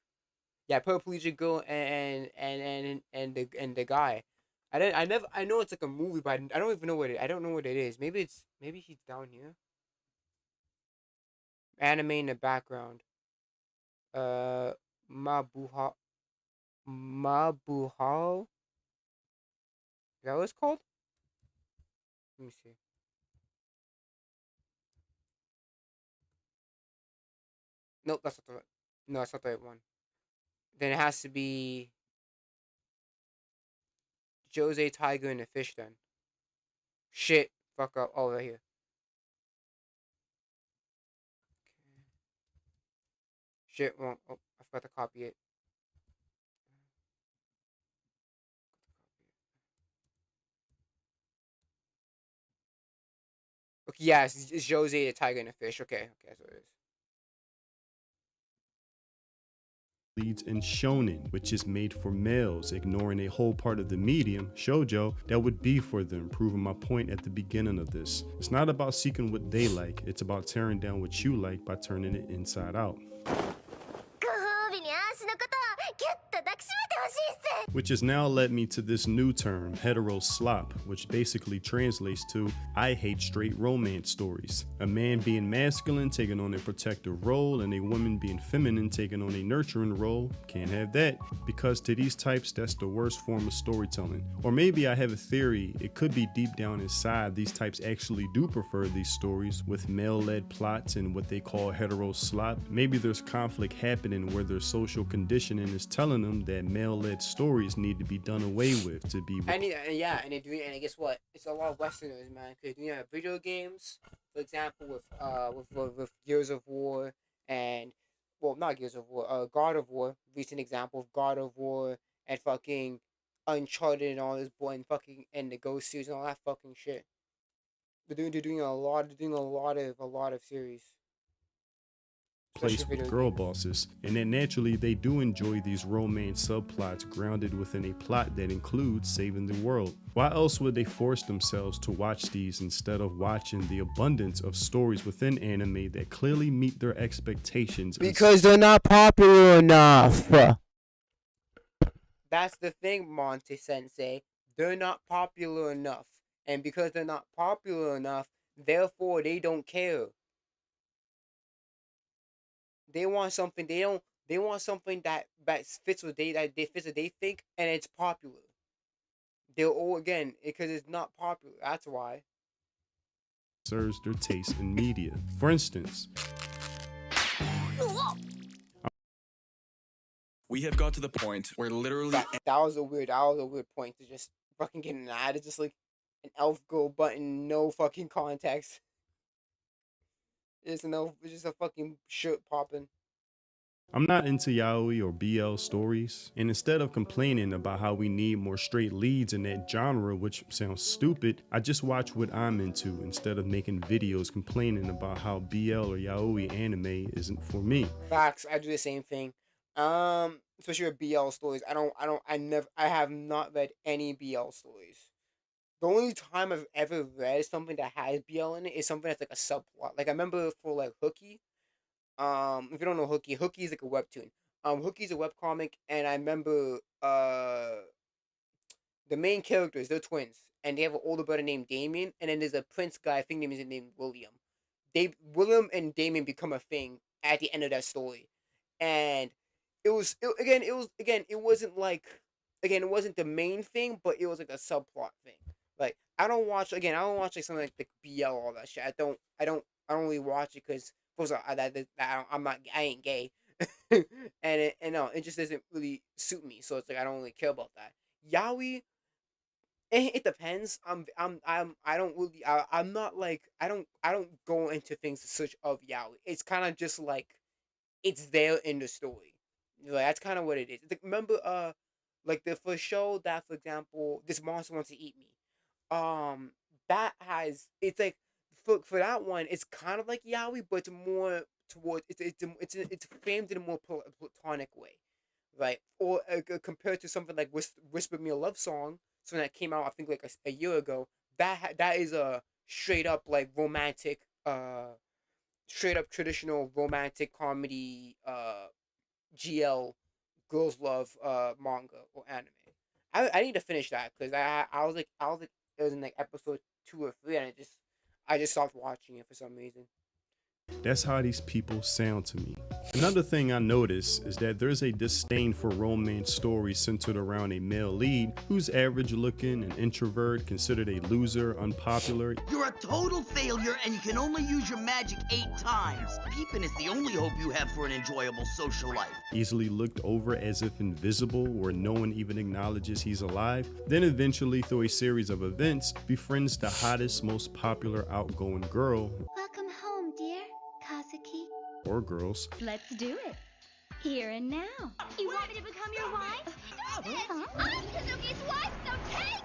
Speaker 1: Yeah, paraplegic girl and the guy. I know it's like a movie, but I don't even know I don't know what it is. Maybe he's down here. Anime in the background. Mabuha. Mabuhao. Is that what it's called? Let me see. Nope, that's not the right. No, that's not the right one. Then it has to be Jose Tiger and the Fish. Then. Shit. Fuck up. Oh, right here. Shit. Wrong. Oh, I forgot to copy it. Yes, it's Jose the tiger and the fish. Okay, that's what it is.
Speaker 25: Leads in shonen, which is made for males, ignoring a whole part of the medium, shoujo, that would be for them, proving my point at the beginning of this. It's not about seeking what they like, it's about tearing down what you like by turning it inside out. Which has now led me to this new term, hetero slop, which basically translates to I hate straight romance stories. A man being masculine taking on a protective role and a woman being feminine taking on a nurturing role. Can't have that, because to these types that's the worst form of storytelling. Or maybe I have a theory, it could be deep down inside these types actually do prefer these stories with male-led plots and what they call hetero slop. Maybe there's conflict happening where their social conditioning is telling them that male-led stories need to be done away with to be.
Speaker 1: And they're doing, and guess what? It's a lot of Westerners, man. Because you have video games, for example, with Gears of War and, well, not Gears of War, God of War. Recent example of God of War and fucking Uncharted and all this boy and fucking and the Ghost series and all that fucking shit. They're doing a lot of series.
Speaker 25: Place with girl bosses, and then naturally they do enjoy these romance subplots grounded within a plot that includes saving the world. Why else would they force themselves to watch these instead of watching the abundance of stories within anime that clearly meet their expectations?
Speaker 1: Because they're not popular enough. That's the thing, Monte Sensei. They're not popular enough, and because they're not popular enough, therefore they don't care. They want something they want something that fits what they think, and it's popular. They're all, again, because it's not popular. That's why.
Speaker 25: Serves their taste in media. For instance,
Speaker 5: we have got to the point where literally
Speaker 1: that was a weird point to just fucking get an ad. It's just like an elf girl button, no fucking context. It's just a fucking shirt popping.
Speaker 25: I'm not into yaoi or BL stories, and instead of complaining about how we need more straight leads in that genre, which sounds stupid, I just watch what I'm into instead of making videos complaining about how BL or yaoi anime isn't for me.
Speaker 1: Facts, I do the same thing. Especially with BL stories. I have not read any BL stories. The only time I've ever read something that has BL in it is something that's like a subplot. Like I remember for like Hooky. If you don't know Hooky, Hooky is like a webtoon. Hooky's a webcomic, and I remember the main characters, they're twins, and they have an older brother named Damien, and then there's a prince guy, I think his name is William. William and Damien become a thing at the end of that story, and it wasn't the main thing, but it was like a subplot thing. Like I don't watch like something like the BL, all that shit. I don't really watch it because first of all, I ain't gay, and it just doesn't really suit me. So it's like I don't really care about that. Yaoi, it depends. I'm not like I don't go into things such of yaoi. It's kind of just like it's there in the story. Like that's kind of what it is. Like, remember like the first show that, for example, This Monster Wants to Eat Me. That has, it's like for that one, it's kind of like yaoi, but it's more towards it's framed in a more platonic way, right? Or compared to something like Whisper Me a Love Song, something that came out I think like a year ago. That is a straight up like romantic, straight up traditional romantic comedy, GL, girls love manga or anime. I need to finish that because I was like it was in like episode 2 or 3, and I just stopped watching it for some reason.
Speaker 25: That's how these people sound to me. Another thing I notice is that there's a disdain for romance stories centered around a male lead who's average looking, an introvert, considered a loser, unpopular.
Speaker 9: You're a total failure and you can only use your magic 8 times. Peeping is the only hope you have for an enjoyable social life.
Speaker 25: Easily looked over as if invisible, where no one even acknowledges he's alive. Then eventually, through a series of events, befriends the hottest, most popular outgoing girl.
Speaker 12: Welcome home, dear Kazuki.
Speaker 25: Or girls.
Speaker 12: Let's do it. Here and now. You want me to become your wife? Stop it! I'm Kazuki's wife, so take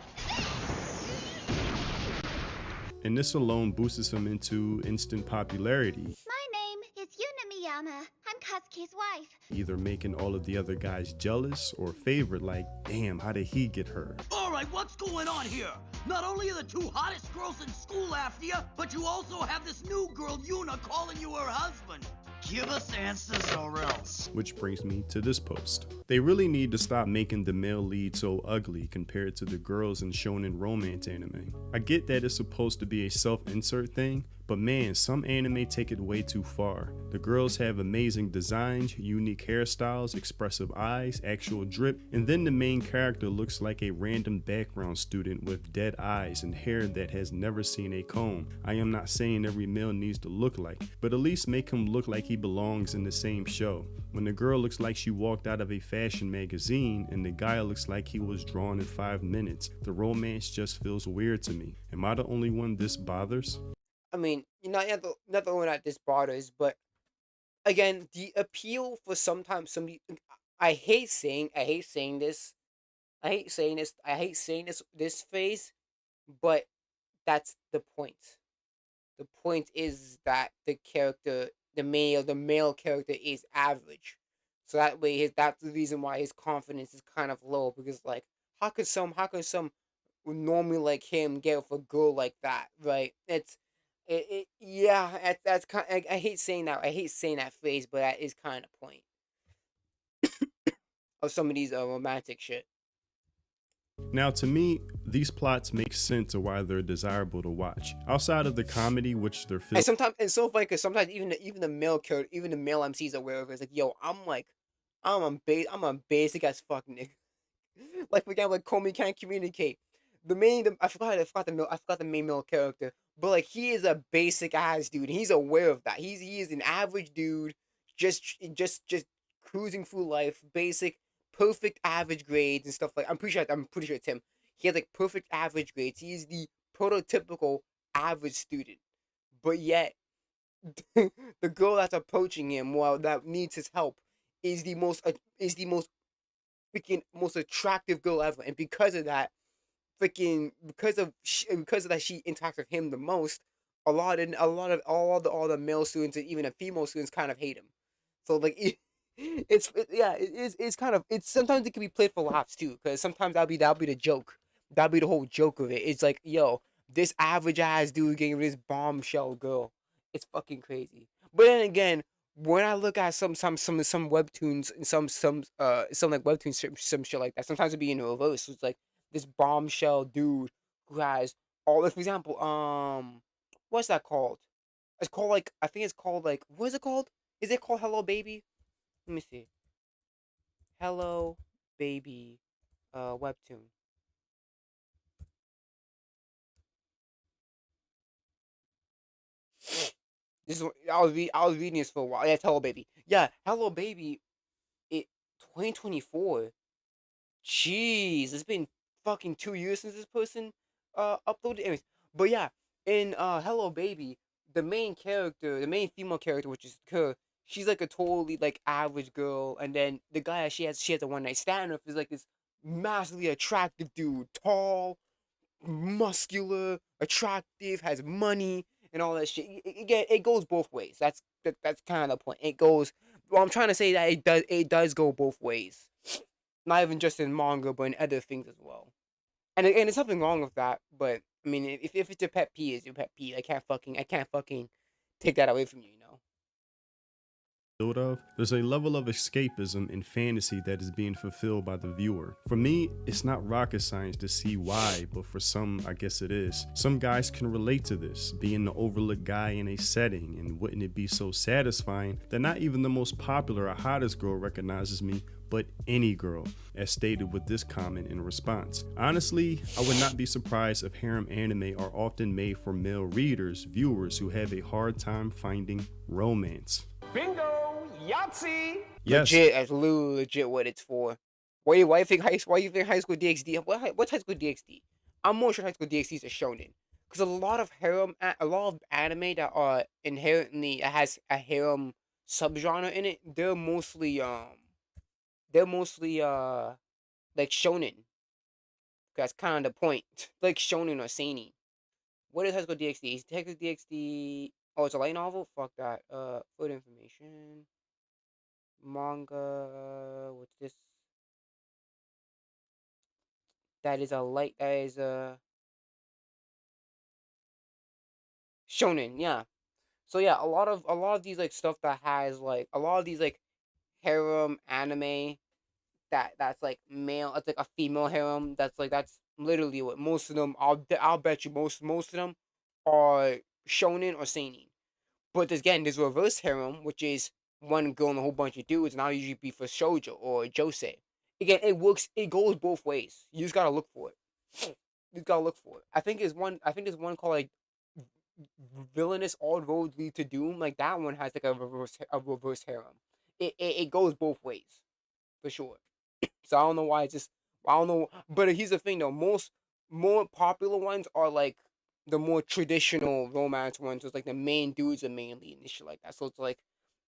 Speaker 12: this!
Speaker 25: and this alone boosts him into instant popularity,
Speaker 12: My name is Yuna Miyama. I'm Katsuki's wife.
Speaker 25: either making all of the other guys jealous or favorite, like, damn, how did he get her?
Speaker 9: All right, what's going on here? Not only are the two hottest girls in school after you, but you also have this new girl, Yuna, calling you her husband. Give us answers or else.
Speaker 25: Which brings me to this post. They really need to stop making the male lead so ugly compared to the girls in shonen romance anime. I get that it's supposed to be a self-insert thing, but man, some anime take it way too far. The girls have amazing designs, unique hairstyles, expressive eyes, actual drip, and then the main character looks like a random background student with dead eyes and hair that has never seen a comb. I am not saying every male needs to look like, but at least make him look like he belongs in the same show. When the girl looks like she walked out of a fashion magazine and the guy looks like he was drawn in 5 minutes, the romance just feels weird to me. Am I the only one this bothers?
Speaker 1: I mean, you're not the one that this bothers, but again, the appeal for sometimes somebody. I hate saying this. I hate saying this. I hate saying this phrase, but that's the point. The point is that the character, the male character is average. So that way, that's the reason why his confidence is kind of low, because like, how could some normally like him get with a girl like that, right? Yeah, that's kind. I hate saying that. I hate saying that phrase, but that is kind of point of some of these romantic shit.
Speaker 25: Now, to me, these plots make sense of why they're desirable to watch. Outside of the comedy, which they're filled.
Speaker 1: And sometimes it's so funny because sometimes even the male character, even the male MCs are aware of it. It's like, yo, I'm a basic as fuck nigga. Like for example, like Comey can't communicate. I forgot the main male character, but like he is a basic ass dude. He's aware of that. He is an average dude, just cruising through life, basic, perfect average grades and stuff like. I'm pretty sure it's him. He has like perfect average grades. He is the prototypical average student, but yet the girl that's approaching him, well, that needs his help, is the most freaking most attractive girl ever, and because of that, because of that, she interacts with him the most. All the male students and even the female students kind of hate him. So like it's kind of sometimes it can be played for laughs too, because sometimes that'll be the joke. That'll be the whole joke of it. It's like, yo, this average ass dude getting with this bombshell girl. It's fucking crazy. But then again, when I look at some webtoons and some like webtoons, some shit like that, sometimes it'd be in reverse. So it's like this bombshell dude who has all, like, for example, what's that called? It's called like, I think it's called like, what is it called? Is it called Hello Baby? Let me see. Hello Baby, webtoon. This is I was reading this for a while. Yeah, Hello Baby. Yeah, Hello Baby. It 2024. Jeez, it's been fucking 2 years since this person uploaded. Anyways, but yeah, in Hello Baby, the main character, the main female character, which is her, she's like a totally like average girl, and then the guy that she has a one night stand with is like this massively attractive dude, tall, muscular, attractive, has money and all that shit. It goes both ways. That's kind of the point. It goes. Well, I'm trying to say that it does go both ways. Not even just in manga, but in other things as well. And there's nothing wrong with that. But I mean, if it's your pet peeve, it's your pet peeve. I can't fucking take that away from you. You know.
Speaker 25: Of, there's a level of escapism and fantasy that is being fulfilled by the viewer. For me, it's not rocket science to see why, but for some, I guess it is. Some guys can relate to this, being the overlooked guy in a setting, and wouldn't it be so satisfying that not even the most popular or hottest girl recognizes me, but any girl, as stated with this comment in response. Honestly, I would not be surprised if harem anime are often made for male readers, viewers who have a hard time finding romance.
Speaker 7: Bingo! Yahtzee!
Speaker 25: Yes.
Speaker 1: That's legit what it's for. Why you think high school DxD? What's high school DxD? I'm more sure high school DxD is a shonen, because a lot of anime that are inherently has a harem subgenre in it, they're mostly like shonen. That's kind of the point, like shonen or seinen, What is High School DxD? Is High School DxD? Oh, it's a light novel. Fuck that. Food information, manga. What's this? That is a light. That is a shonen. Yeah. So yeah, a lot of these like stuff that has like a lot of these like harem anime that's like male. It's like a female harem. That's literally what most of them. I'll bet you most of them are shonen or seinen. But there's reverse harem, which is one girl and a whole bunch of dudes, and I'll usually be for shoujo or josei. Again, it works. It goes both ways. You just gotta look for it. You just gotta look for it. I think there's one. I think there's one called like Villainous All Roads Lead to Doom. Like that one has like a reverse harem. It goes both ways for sure. So I don't know why it's just I don't know. But here's the thing though, most more popular ones are like the more traditional romance ones. So it's like the main dudes are main lead and shit like that. So it's like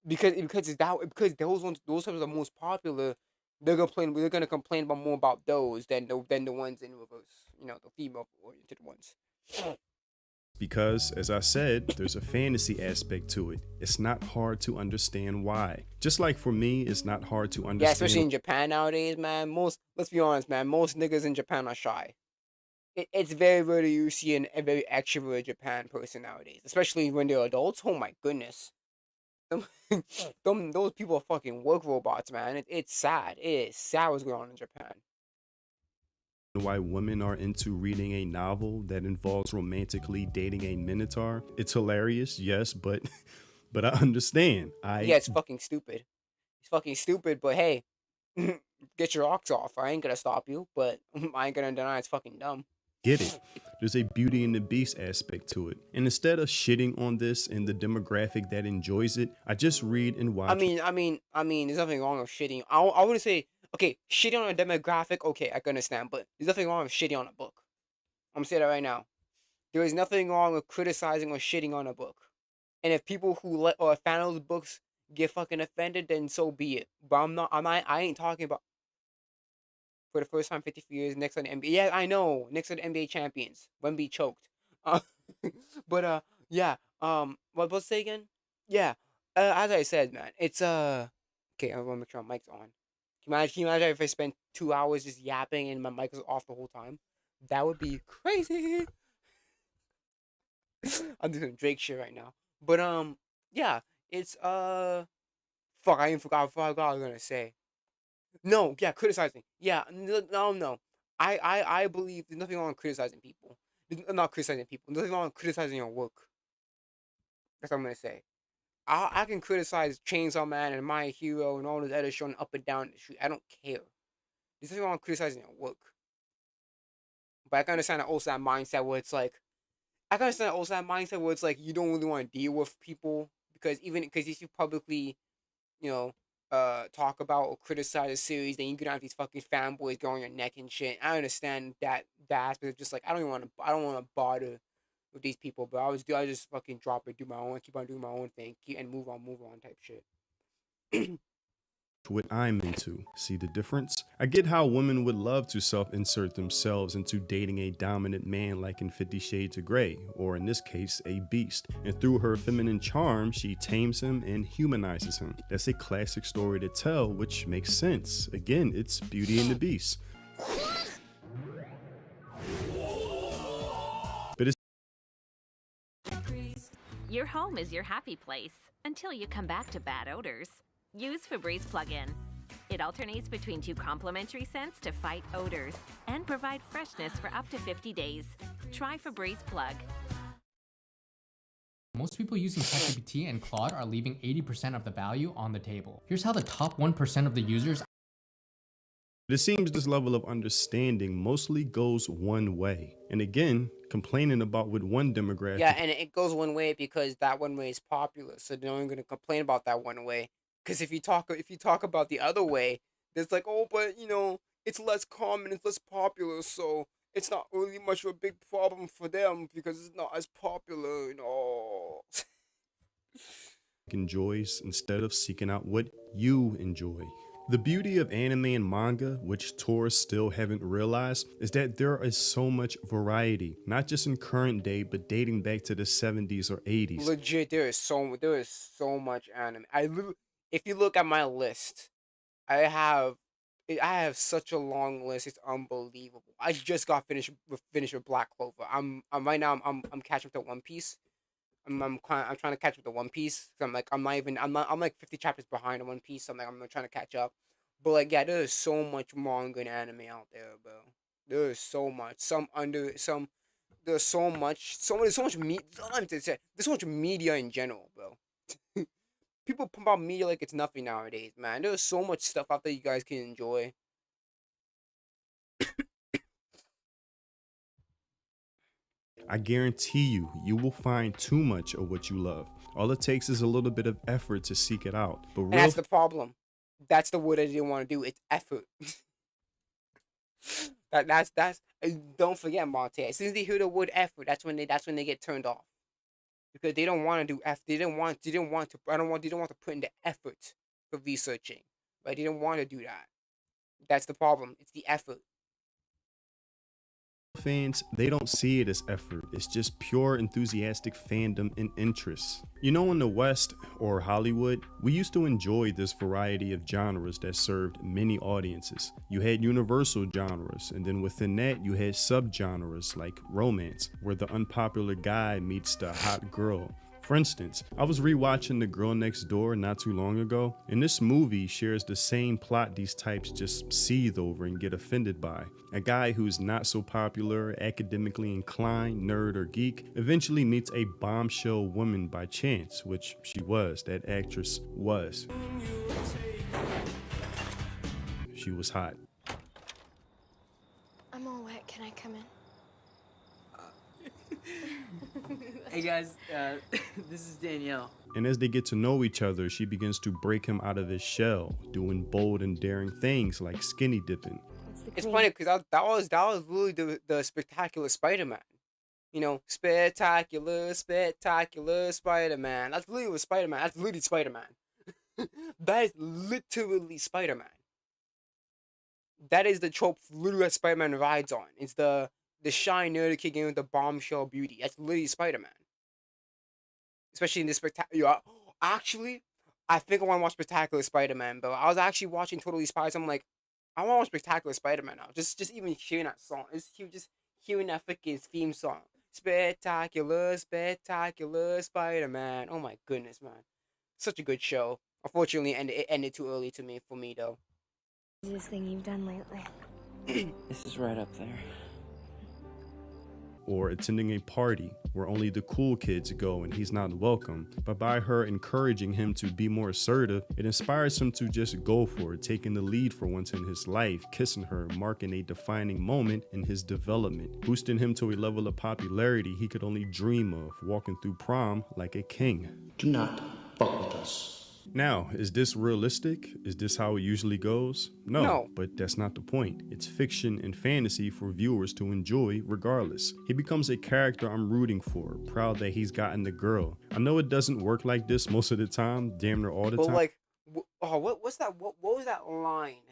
Speaker 1: because those types are the most popular. They're gonna complain about more about those than the ones in reverse. You know, the female oriented ones.
Speaker 25: Because, as I said, there's a fantasy aspect to it. It's not hard to understand why. Just like for me, it's not hard to understand.
Speaker 1: Yeah, especially in Japan nowadays, man. Let's be honest, man. Most niggas in Japan are shy. It's very rare that you see a very extrovert Japan person nowadays, especially when they're adults. Oh my goodness, those people are fucking work robots, man. It's sad. It is sad what's going on in Japan.
Speaker 25: Why women are into reading a novel that involves romantically dating a minotaur. It's hilarious, yes, but but I understand.
Speaker 1: Yeah, it's fucking stupid. It's fucking stupid, but hey, get your rocks off. I ain't gonna stop you, but I ain't gonna deny it's fucking dumb.
Speaker 25: Get it. There's a Beauty and the Beast aspect to it. And instead of shitting on this and the demographic that enjoys it, I just read and watch.
Speaker 1: I mean, there's nothing wrong with shitting. I wouldn't say, okay, shitting on a demographic, okay, I can understand, but there's nothing wrong with shitting on a book. I'm gonna say that right now. There is nothing wrong with criticizing or shitting on a book. And if people who are a fan of those books get fucking offended, then so be it. But I ain't talking about for the first time 53 years, Knicks on the NBA. Yeah, I know. Knicks are the NBA champions. Wemby choked. Uh, but yeah. What was say again? Yeah. As I said, man, it's okay. I want to make sure my mic's on. Can you imagine if I spent 2 hours just yapping and my mic was off the whole time? That would be crazy. I'm doing Drake shit right now. But yeah, it's fuck. I even forgot what I was gonna say. No, yeah, criticizing. Yeah, no. I believe there's nothing wrong with criticizing people. Not criticizing people. There's nothing wrong with criticizing your work. That's what I'm gonna say. I can criticize Chainsaw Man and My Hero and all this other showing up and down the street. I don't care. There's nothing wrong with criticizing your work. But I can understand also that mindset where it's like, you don't really want to deal with people because if you publicly, you know, talk about or criticize a series, then you can have these fucking fanboys go on your neck and shit. I understand that aspect of just like I don't want to bother with these people, but I just fucking drop it, do my own, keep on doing my own thing, and move on type shit.
Speaker 25: What I'm into. See the difference? I get how women would love to self-insert themselves into dating a dominant man like in 50 Shades of Grey, or in this case, a beast. And through her feminine charm, she tames him and humanizes him. That's a classic story to tell, which makes sense. Again, it's Beauty and the Beast. But it's
Speaker 4: your home is your happy place until you come back to bad odors. Use Febreze plug-in. It alternates between 2 complementary scents to fight odors and provide freshness for up to 50 days. Try Febreze Plug.
Speaker 13: Most people using ChatGPT and Claude are leaving 80% of the value on the table. Here's how the top 1% of the users.
Speaker 25: It seems this level of understanding mostly goes one way. And again, complaining about with one demographic.
Speaker 1: Yeah, and it goes one way because that one way is popular, so they're only going to complain about that one way. Because if you talk about the other way, there's like, oh, but you know, it's less common, it's less popular, so it's not really much of a big problem for them because it's not as popular, you know.
Speaker 25: Enjoys instead of seeking out what you enjoy. The beauty of anime and manga, which tourists still haven't realized, is that there is so much variety, not just in current day, but dating back to the 70s or 80s.
Speaker 1: Legit, there is so much anime. If you look at my list, I have I have such a long list. It's unbelievable. I just got finished with Black Clover. I'm right now. I'm catching up to One Piece. I'm trying to catch up to One Piece. 'Cause I'm like I'm like 50 chapters behind on One Piece. So I'm trying to catch up. But like yeah, there is so much manga and anime out there, bro. There is so much. There's so much media. There's so much media in general, bro. People pump out media like it's nothing nowadays, man. There's so much stuff out there you guys can enjoy.
Speaker 25: I guarantee you, you will find too much of what you love. All it takes is a little bit of effort to seek it out. But
Speaker 1: And that's the problem. That's the word I didn't want to do. It's effort. That's don't forget, Monte. As soon as they hear the word effort, that's when they get turned off. Because they don't want to do they didn't want to put in the effort for researching. Right? They didn't want to do that. That's the problem. It's the effort.
Speaker 25: fans, they don't see it as effort. It's just pure enthusiastic fandom and interest. You know, in the West or Hollywood, we used to enjoy this variety of genres that served many audiences. You had universal genres, and then within that, you had subgenres like romance, where the unpopular guy meets the hot girl. For instance, I was rewatching The Girl Next Door not too long ago, and this movie shares the same plot these types just seethe over and get offended by. A guy who's not so popular, academically inclined, nerd or geek, eventually meets a bombshell woman by chance, which she was, that actress was. She was hot.
Speaker 11: I'm all wet. Can I come in?
Speaker 24: Hey guys, this is Danielle.
Speaker 25: And as they get to know each other, she begins to break him out of his shell, doing bold and daring things like skinny dipping.
Speaker 1: It's funny because that was really the spectacular Spider-Man. You know, spectacular Spider-Man. That's literally what Spider-Man. That's literally Spider-Man. That is literally Spider-Man. That is the trope literally that Spider-Man rides on. It's the shy nerd kid with the bombshell beauty. That's literally Spider-Man. Especially in this spectacular. Actually, I think I want to watch Spectacular Spider-Man, but I was actually watching Totally Spies. I'm like, I want to watch Spectacular Spider-Man now. Just even hearing that song. Just hearing that freaking theme song. Spectacular Spider-Man. Oh my goodness, man. Such a good show. Unfortunately, it ended too early for me though.
Speaker 11: Easiest thing you've done lately.
Speaker 24: This is right up there.
Speaker 25: Or attending a party where only the cool kids go and he's not welcome, but by her encouraging him to be more assertive, it inspires him to just go for it, taking the lead for once in his life, kissing her, marking a defining moment in his development, boosting him to a level of popularity he could only dream of, walking through prom like a king.
Speaker 14: Do not fuck with us.
Speaker 25: Now, is this realistic? Is this how it usually goes? No, but that's not the point. It's fiction and fantasy for viewers to enjoy regardless. He becomes a character I'm rooting for, proud that he's gotten the girl. I know it doesn't work like this most of the time, damn near all the time.
Speaker 1: But like, what's that? What was that line?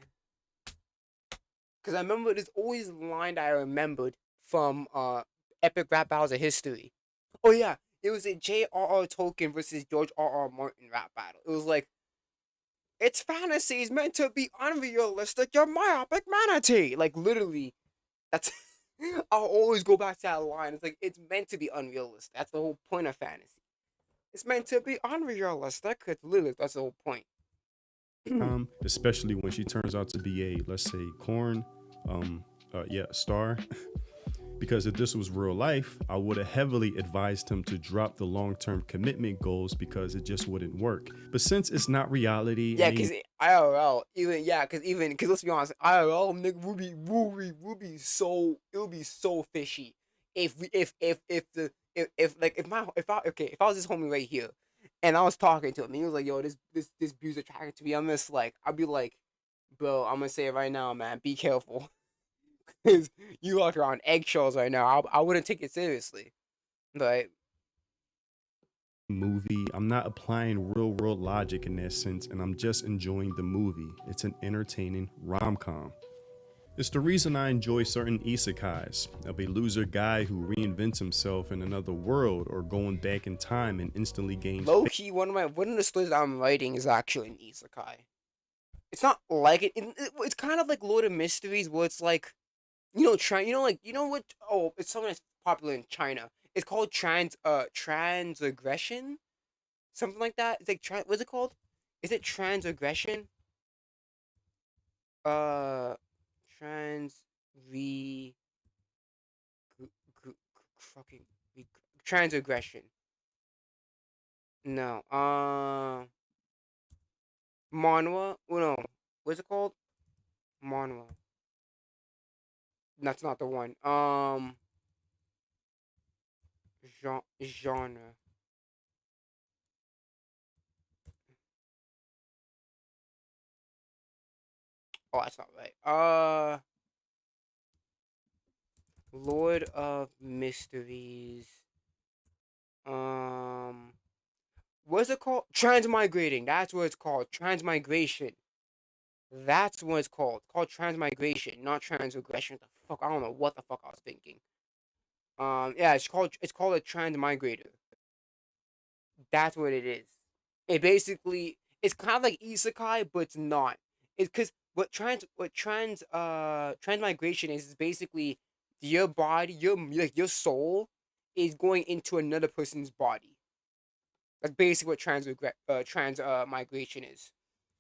Speaker 1: Because I remember there's always a line that I remembered from Epic Rap Battles of History. Oh yeah. It was a J.R.R. Tolkien versus George R.R. Martin rap battle. It was like, it's fantasies meant to be unrealistic, you're myopic manatee. Like, literally, that's... I'll always go back to that line. It's like, it's meant to be unrealistic. That's the whole point of fantasy. It's meant to be unrealistic. It's literally, that's the whole point.
Speaker 25: Especially when she turns out to be a, let's say, star. Because if this was real life, I would have heavily advised him to drop the long-term commitment goals because it just wouldn't work. But since it's not reality,
Speaker 1: yeah, because IRL, because let's be honest, IRL, nigga, would be so, it would be so fishy if I was this homie right here, and I was talking to him, and he was like, yo, this dude's attracted to me. I'm just like, I'd be like, bro, I'm gonna say it right now, man, be careful. Because you walk around eggshells right now. I wouldn't take it seriously. But
Speaker 25: movie. I'm not applying real world logic in that sense, and I'm just enjoying the movie. It's an entertaining rom-com. It's the reason I enjoy certain isekais, of a loser guy who reinvents himself in another world or going back in time and instantly gains
Speaker 1: Low key, one of the stories that I'm writing is actually an isekai. It's not like it's kind of like Lord of Mysteries, where it's like, what? Oh, it's something that's popular in China. It's called transaggression, something like that. It's like what's it called? Is it transaggression? Uh, trans re fucking transaggression. No. Manhwa. Oh, no. What's it called? Manhwa. That's not the one. Genre. Oh, that's not right. Lord of Mysteries. What's it called? Transmigrating. That's what it's called. Transmigration. That's what it's called. It's called transmigration, not transgression. The fuck? I don't know what the fuck I was thinking. Yeah, it's called a transmigrator. That's what it is. It's kind of like isekai, but it's not. It's because transmigration is basically your body, your soul is going into another person's body. That's basically what migration is.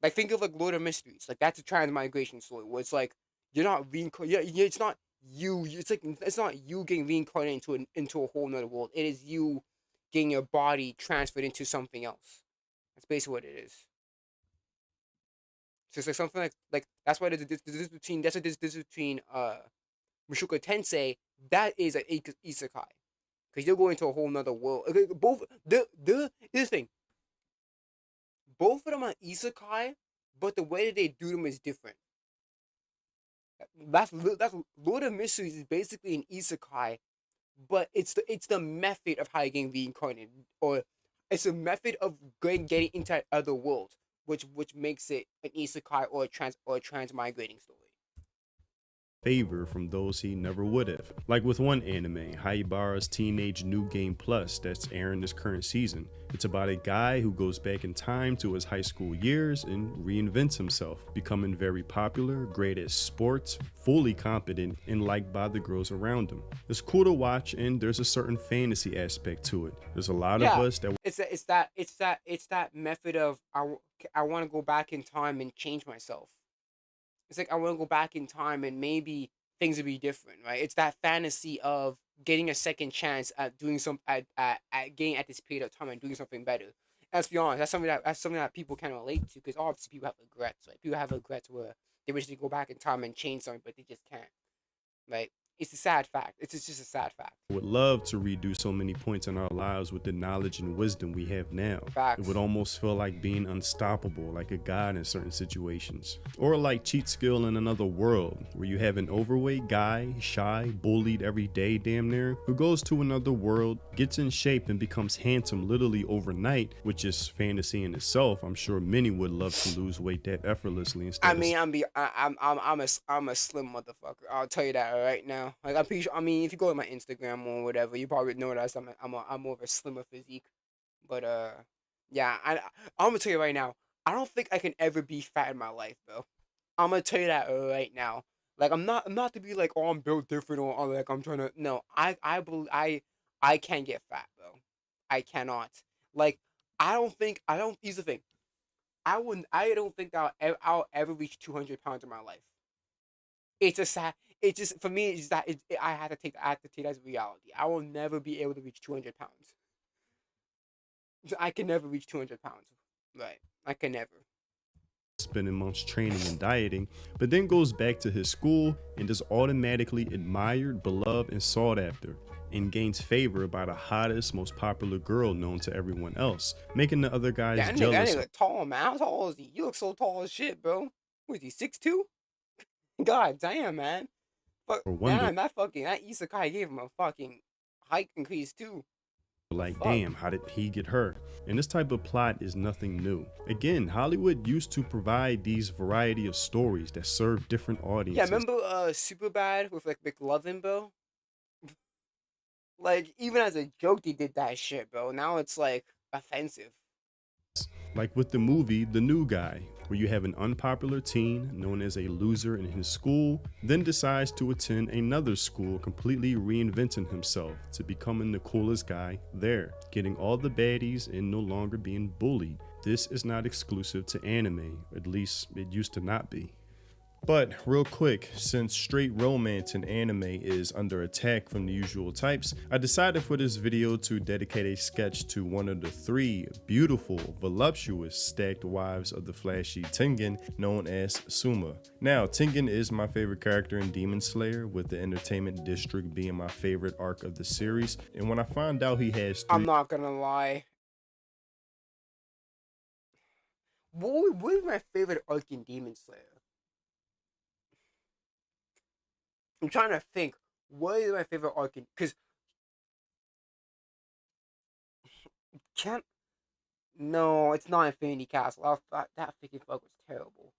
Speaker 1: Like, think of like Lord of Mysteries. Like, that's a transmigration story where it's like you're not reincarnated. Yeah, it's not you. It's not you getting reincarnated into a whole nother world. It is you getting your body transferred into something else. That's basically what it is. So it's like something like that's why there's a difference between Mushoku Tensei. That is an isekai because you're going to a whole nother world. Okay, here's the thing. Both of them are isekai, but the way that they do them is different. That's Lord of Mysteries is basically an isekai, but it's the method of how you get reincarnated, or it's a method of getting into that other world, which makes it an isekai or a transmigrating story.
Speaker 25: Favor from those he never would have. Like with one anime, Haibara's Teenage New Game Plus, that's airing this current season. It's about a guy who goes back in time to his high school years and reinvents himself, becoming very popular, great at sports, fully competent, and liked by the girls around him. It's cool to watch, and there's a certain fantasy aspect to it. There's a lot of us that
Speaker 1: it's that method of I want to go back in time and change myself. It's like I want to go back in time and maybe things would be different, right? It's that fantasy of getting a second chance at doing at getting at this period of time and doing something better. And let's be honest, that's something that people can relate to because obviously people have regrets, right? People have regrets where they wish they could go back in time and change something, but they just can't, right? It's a sad fact. It's just a sad fact.
Speaker 25: would love to redo so many points in our lives with the knowledge and wisdom we have now.
Speaker 1: Facts.
Speaker 25: It would almost feel like being unstoppable, like a god in certain situations. Or like cheat skill in another world, where you have an overweight guy, shy, bullied every day damn near, who goes to another world, gets in shape and becomes handsome literally overnight, which is fantasy in itself. I'm sure many would love to lose weight that effortlessly instead
Speaker 1: I'm a slim motherfucker. I'll tell you that right now. Like I'm pretty sure. I mean, if you go to my Instagram or whatever, you probably notice I'm more of a slimmer physique. But yeah, I'm gonna tell you right now. I don't think I can ever be fat in my life, bro. I'm gonna tell you that right now. Like I'm not to be like, oh, I'm built different or like I'm trying to. No, I can't get fat, bro. I cannot. Like I don't. Here's the thing. I don't think I'll ever reach 200 pounds in my life. It's a sad. It's just for me. It's just that I have to take that as reality. I will never be able to reach 200 pounds. I can never reach 200 pounds. Right. I can never.
Speaker 25: spending months training and dieting, but then goes back to his school and is automatically admired, beloved, and sought after, and gains favor by the hottest, most popular girl known to everyone else, making the other guys jealous.
Speaker 1: That nigga tall, man. How tall is he? You look so tall as shit, bro. What is he, 6'2"? God damn, man. Fuck, damn, that isekai gave him a fucking height increase too.
Speaker 25: like, damn, how did he get her? And this type of plot is nothing new. Again, Hollywood used to provide these variety of stories that serve different audiences.
Speaker 1: Yeah, remember Superbad with like McLovin, bro? Like, even as a joke, they did that shit, bro. Now it's like offensive.
Speaker 25: Like with the movie The New Guy, where you have an unpopular teen known as a loser in his school, then decides to attend another school, completely reinventing himself to becoming the coolest guy there, getting all the baddies and no longer being bullied. This is not exclusive to anime, at least it used to not be. But real quick, since straight romance in anime is under attack from the usual types, I decided for this video to dedicate a sketch to one of the 3 beautiful, voluptuous stacked wives of the flashy Tengen, known as Suma. Now, Tengen is my favorite character in Demon Slayer, with the Entertainment District being my favorite arc of the series, and when I found out he has 3...
Speaker 1: I'm not gonna lie. What is my favorite arc in Demon Slayer? I'm trying to think. What is my favorite arc in? Because can't. No, it's not Infinity Castle. That freaking fuck was terrible.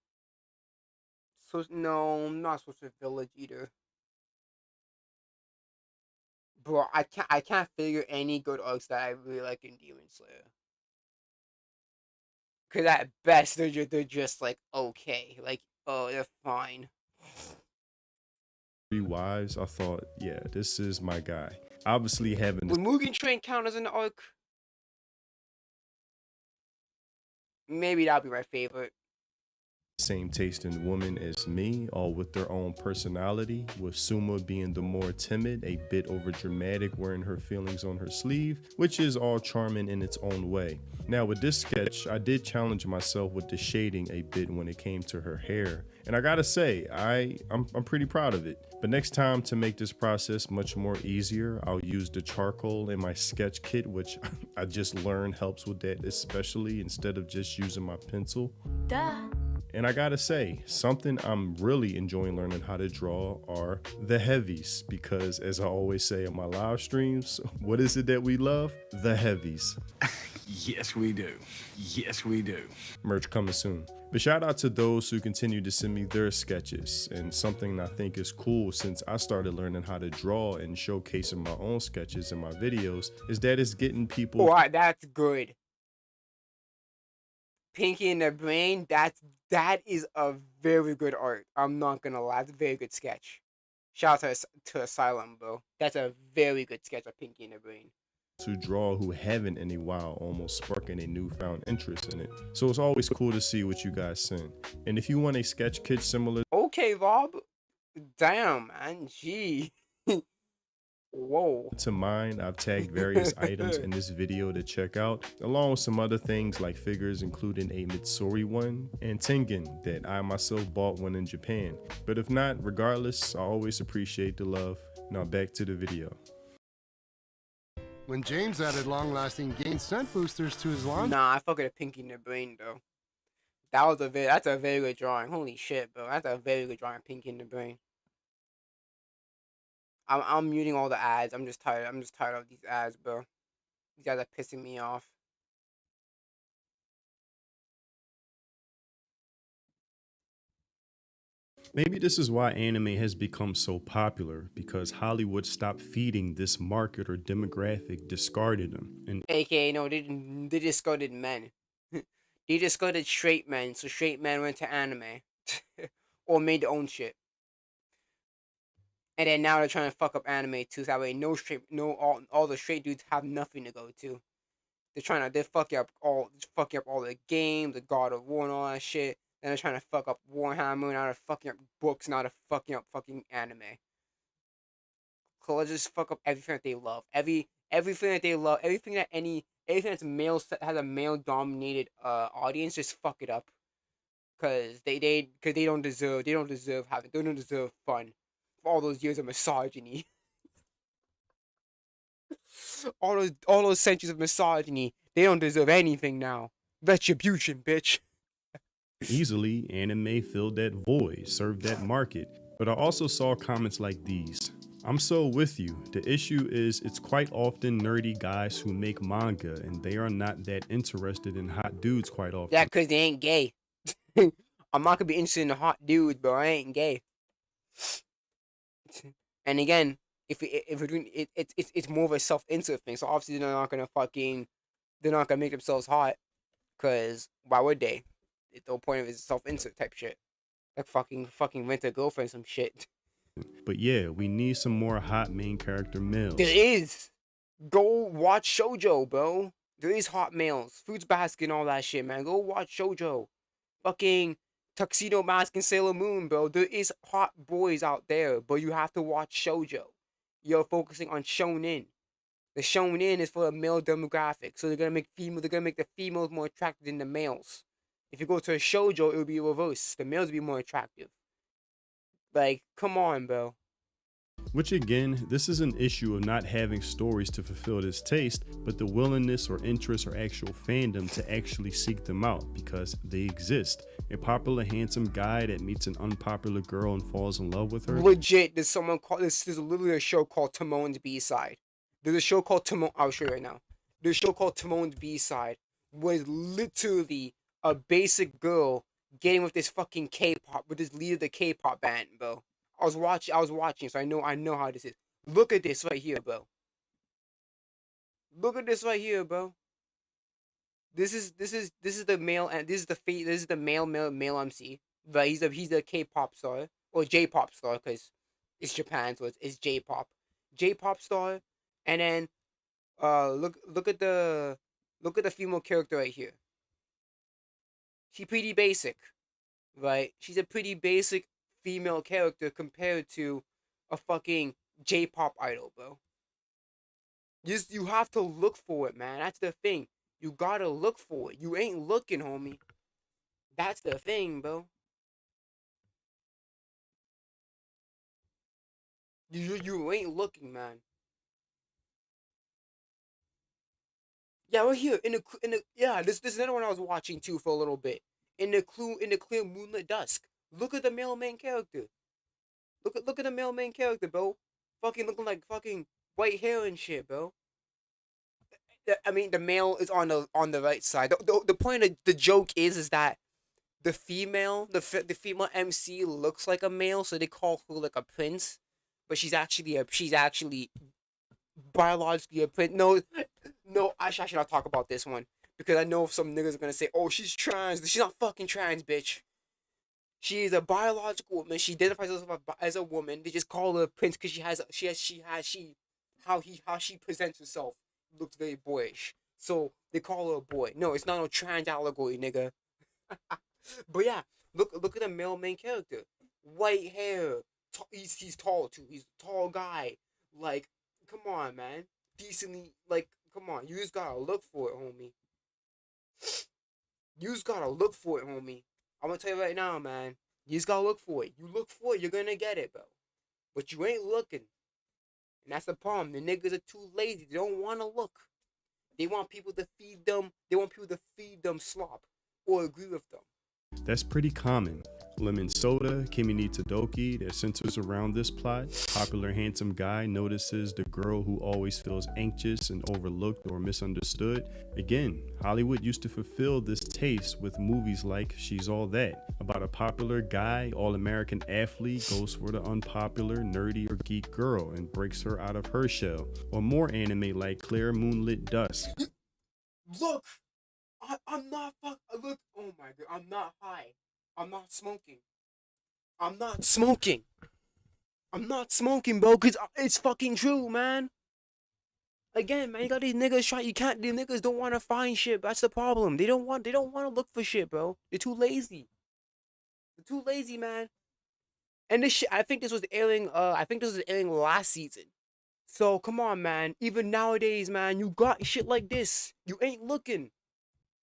Speaker 1: So no, I'm not supposed to Village either. Bro, I can't figure any good arcs that I really like in Demon Slayer. Cause at best they're just like okay, like oh they're fine.
Speaker 25: 3 wives, I thought, yeah, this is my guy. Obviously having
Speaker 1: Would Mugen Train count as an arc? Maybe that'll be my favorite.
Speaker 25: Same taste in women as me, all with their own personality, with Suma being the more timid, a bit over dramatic, wearing her feelings on her sleeve, which is all charming in its own way. Now with this sketch, I did challenge myself with the shading a bit when it came to her hair, and I gotta say, I'm pretty proud of it. But next time, to make this process much more easier, I'll use the charcoal in my sketch kit, which I just learned helps with that, especially instead of just using my pencil.
Speaker 12: Duh.
Speaker 25: And I gotta say, something I'm really enjoying learning how to draw are the heavies, because as I always say on my live streams, what is it that we love? The heavies.
Speaker 2: Yes, we do. Yes, we do.
Speaker 25: Merch coming soon. But shout out to those who continue to send me their sketches, and something I think is cool since I started learning how to draw and showcasing my own sketches in my videos is that it's getting people...
Speaker 1: Oh, that's good. Pinky in the Brain, that is a very good art. I'm not gonna lie, it's a very good sketch. Shout out to Asylum, bro. That's a very good sketch of Pinky in the Brain.
Speaker 25: To draw who haven't in a while, almost sparking a newfound interest in it. So it's always cool to see what you guys send. And if you want a sketch kit similar...
Speaker 1: Okay, Rob. Damn, man. Gee. Whoa.
Speaker 25: To mine, I've tagged various items in this video to check out, along with some other things like figures, including a Mitsuri one and Tengen that I myself bought one in Japan. But if not, regardless, I always appreciate the love. Now back to the video.
Speaker 15: When James added long-lasting gain scent boosters to his lawn.
Speaker 1: Nah, I fuck with a Pinky in the Brain though. That's a very good drawing. Holy shit, bro. That's a very good drawing, Pinky in the Brain. I'm muting all the ads. I'm just tired of these ads, bro. These guys are pissing me off.
Speaker 25: Maybe this is why anime has become so popular, because Hollywood stopped feeding this market or demographic, discarded them. And
Speaker 1: AKA, no, they discarded men. They discarded straight men, so straight men went to anime. Or made their own shit. And then now they're trying to fuck up anime too, so that way all the straight dudes have nothing to go to. They're fucking up all the games, the God of War and all that shit. Then they're trying to fuck up Warhammer, now they're fucking up books, now they're fucking up fucking anime. So let's just fuck up everything that they love. Everything that they love, everything that's male has a male dominated audience, just fuck it up. Cause they don't deserve fun. For all those years of misogyny. all those centuries of misogyny, they don't deserve anything now. Retribution, bitch.
Speaker 25: Easily, anime filled that void, served that market. But I also saw comments like these. I'm so with you. The issue is it's quite often nerdy guys who make manga and they are not that interested in hot dudes quite often.
Speaker 1: Yeah, because they ain't gay. I'm not gonna be interested in hot dudes, but I ain't gay. And again, if we're doing it, it's more of a self-insert thing. So obviously they're not gonna make themselves hot, cause why would they? The whole point of it is self-insert type shit, like fucking rent a girlfriend some shit.
Speaker 25: But yeah, we need some more hot main character males.
Speaker 1: There is. Go watch shoujo, bro. There is hot males, Fruits Basket and all that shit, man. Go watch shoujo. Fucking Tuxedo Mask and Sailor Moon, bro. There is hot boys out there, but you have to watch shoujo. You're focusing on shonen. The shonen is for a male demographic, so they're gonna make the females more attractive than the males. If you go to a shoujo, it would be reverse. The males would be more attractive. Like, come on, bro.
Speaker 25: Which again, this is an issue of not having stories to fulfill this taste, but the willingness or interest or actual fandom to actually seek them out because they exist. A popular handsome guy that meets an unpopular girl and falls in love with her.
Speaker 1: Legit, there's literally a show called Timon's B-Side. There's a show called Timon. I'll show you right now. There's a show called Timon's B-Side, where it's literally a basic girl getting with this fucking K-pop, with this leader of the K-pop band, bro. I was watching, so I know how this is. Look at this right here, bro. Look at this right here, bro. This is the male, and this is the male MC. But he's a K-pop star or J-pop star because it's Japan, so it's J-pop. J-pop star, and then look at the female character right here. She's pretty basic, right? She's a pretty basic female character compared to a fucking J-pop idol, bro. You have to look for it, man. That's the thing. You gotta look for it. You ain't looking, homie. That's the thing, bro. You ain't looking, man. Yeah, we're here in the yeah. This is another one I was watching too for a little bit. In the clear moonlit dusk. Look at the male main character. Look at the male main character, bro. Fucking looking like fucking white hair and shit, bro. I mean, the male is on the right side. The point of the joke is that the female MC looks like a male, so they call her like a prince, but she's actually biologically a prince. No, I should not talk about this one because I know some niggas are gonna say, "Oh, she's trans." She's not fucking trans, bitch. She is a biological woman. She identifies herself as a woman. They just call her a prince because how she presents herself looks very boyish. So they call her a boy. No, it's not no trans allegory, nigga. But yeah, look at the male main character. White hair. He's tall too. He's a tall guy. Like, come on, man. Decently, like, come on. You just gotta look for it, homie. You just gotta look for it, homie. I'm gonna tell you right now, man. You just gotta look for it. You look for it, you're gonna get it, bro. But you ain't looking. And that's the problem. The niggas are too lazy. They don't wanna look. They want people to feed them slop or agree with them.
Speaker 25: That's pretty common. Lemon Soda, Kimi ni Todoki, that centers around this plot. Popular handsome guy notices the girl who always feels anxious and overlooked or misunderstood. Again, Hollywood used to fulfill this taste with movies like She's All That, about a popular guy, all-American athlete goes for the unpopular, nerdy, or geek girl and breaks her out of her shell. Or more anime like Clear Moonlit Dusk.
Speaker 1: Look! I'm not look, oh my god, I'm not high. I'm not smoking. I'm not smoking, bro, because it's fucking true, man. Again, man, you got these niggas these niggas don't want to find shit. That's the problem. They don't want to look for shit, bro. They're too lazy. Man. And this shit, I think this was airing last season. So, come on, man. Even nowadays, man, you got shit like this. You ain't looking.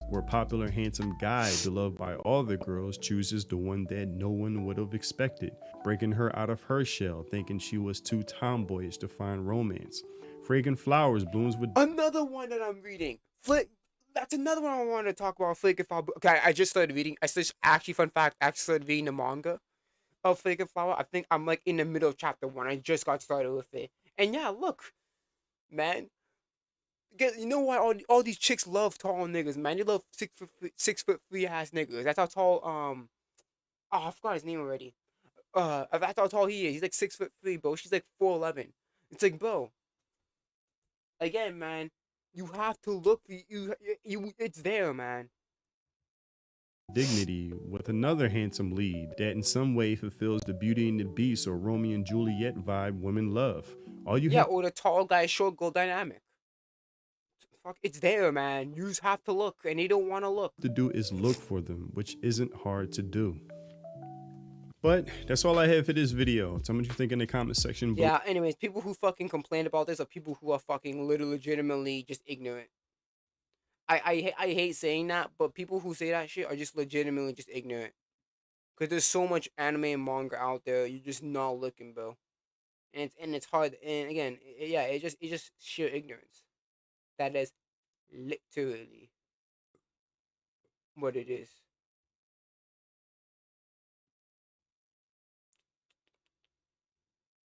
Speaker 25: Where popular handsome guy beloved by all the girls chooses the one that no one would have expected, breaking her out of her shell, thinking she was too tomboyish to find romance. Fragrant flowers blooms with
Speaker 1: another one that I'm reading. Flick. That's another one I wanted to talk about. Flick. Okay, I just started reading. Actually, fun fact, I actually started reading the manga. of Flaky Flower. I think I'm like in the middle of chapter 1. I just got started with it. And yeah, look, man. You know why all these chicks love tall niggas, man? They love 6'3" ass niggas. That's how tall oh, I forgot his name already. That's how tall he is. He's like 6'3", bro. She's like 4'11". It's like, bro. Again, man, you have to look. It's there, man.
Speaker 25: Dignity with another handsome lead that in some way fulfills the Beauty and the Beast or Romeo and Juliet vibe women love. All you have
Speaker 1: or the tall guy, short girl dynamic. Fuck, it's there, man. You just have to look, and they don't want to look.
Speaker 25: to do is look for them, which isn't hard to do. But that's all I have for this video. Tell me what you think in the comment section below.
Speaker 1: Yeah, anyways, people who fucking complain about this are people who are fucking legitimately just ignorant. I hate saying that, but people who say that shit are just legitimately just ignorant. Because there's so much anime and manga out there, you're just not looking, bro. And it's hard. And again, it's just sheer ignorance. That is literally what it is.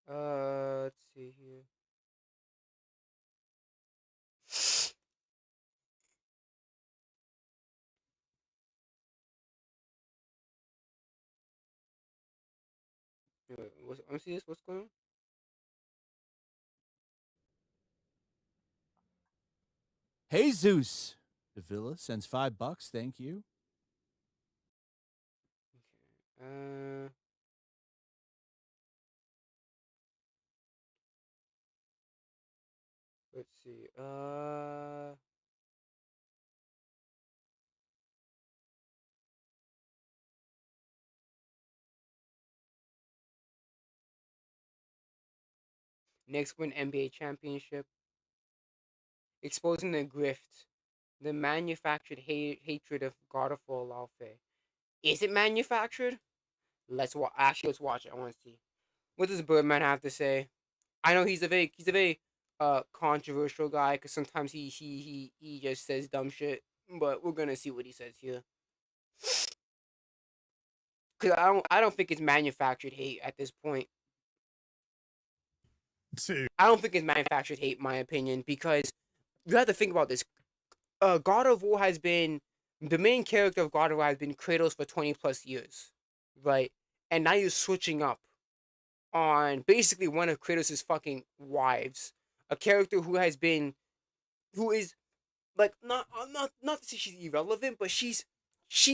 Speaker 1: Let's see here. Let me see this. What's going on?
Speaker 3: Hey Zeus, the villa sends $5. Thank you.
Speaker 1: Uh, let's see. Next win NBA championship. Exposing the grift, the manufactured hatred of God of War Laufey. Is it manufactured? Actually, let's watch it. I want to see. What does Birdman have to say? I know he's a very controversial guy because sometimes he just says dumb shit. But we're gonna see what he says here. Cause I don't think it's manufactured hate at this point. I don't think it's manufactured hate, in my opinion, because you have to think about this. God of War has been the main character of God of War has been Kratos for 20+ years, right? And now you're switching up on basically one of Kratos' fucking wives, a character who is like not to say she's irrelevant, but she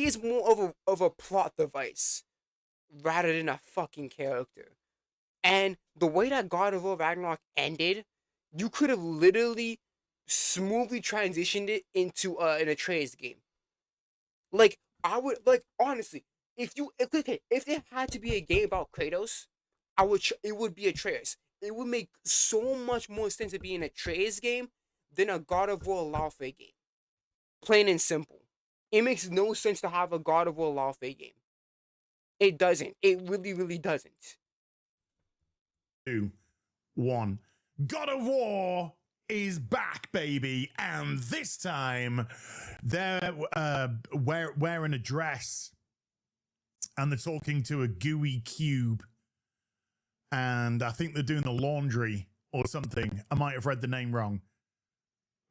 Speaker 1: is more of a plot device rather than a fucking character. And the way that God of War Ragnarok ended, you could have literally smoothly transitioned it into an Atreus game. Like, I would, like, honestly, if there had to be a game about Kratos, it would be Atreus. It would make so much more sense to be an Atreus game than a God of War Laufey game. Plain and simple. It makes no sense to have a God of War Laufey game. It doesn't. It really, really doesn't.
Speaker 16: 2, 1. God of War is back, baby, and this time they're wearing a dress and they're talking to a gooey cube, and I think they're doing the laundry or something. I might have read the name wrong,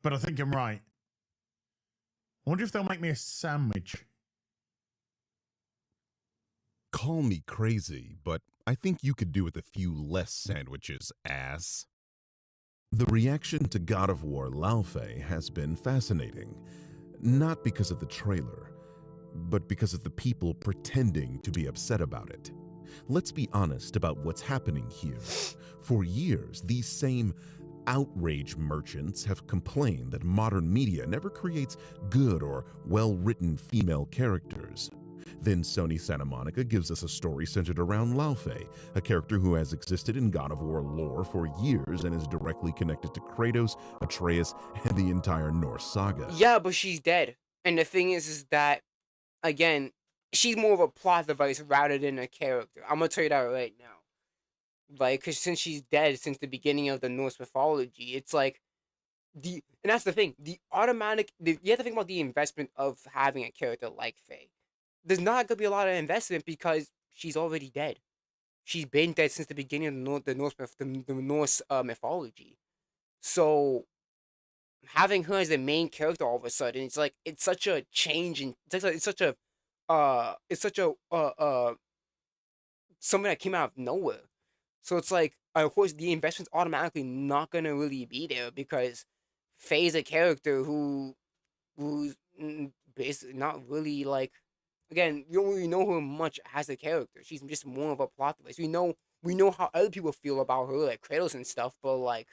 Speaker 16: but I think I'm right. I wonder if they'll make me a sandwich.
Speaker 8: Call me crazy, but I think you could do with a few less sandwiches, ass. The reaction to God of War Laufey has been fascinating, not because of the trailer, but because of the people pretending to be upset about it. Let's be honest about what's happening here. For years, these same outrage merchants have complained that modern media never creates good or well-written female characters. Then Sony Santa Monica gives us a story centered around Laufey, a character who has existed in God of War lore for years and is directly connected to Kratos, Atreus, and the entire Norse saga.
Speaker 1: Yeah, but she's dead. And the thing is that, again, she's more of a plot device rather than a character. I'm gonna tell you that right now. Like, because since she's dead since the beginning of the Norse mythology, it's like, and that's the thing, you have to think about the investment of having a character like Faye. There's not gonna be a lot of investment because she's already dead. She's been dead since the beginning of the Norse mythology. So having her as the main character all of a sudden, it's like it's such a change and it's such a something that came out of nowhere. So it's like, of course, the investment's automatically not gonna really be there because Faye's a character who's basically not really like. Again, you don't really know her much as a character. She's just more of a plot device. We know how other people feel about her, like Kratos and stuff, but like,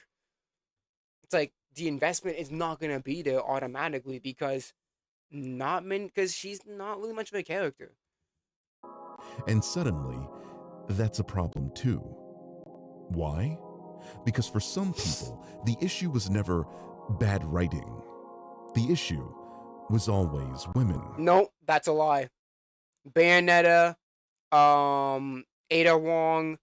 Speaker 1: it's like the investment is not gonna be there automatically because she's not really much of a character.
Speaker 6: And suddenly, that's a problem too. Why? Because for some people, the issue was never bad writing. The issue was always women.
Speaker 1: No, that's a lie. Bayonetta, Ada Wong,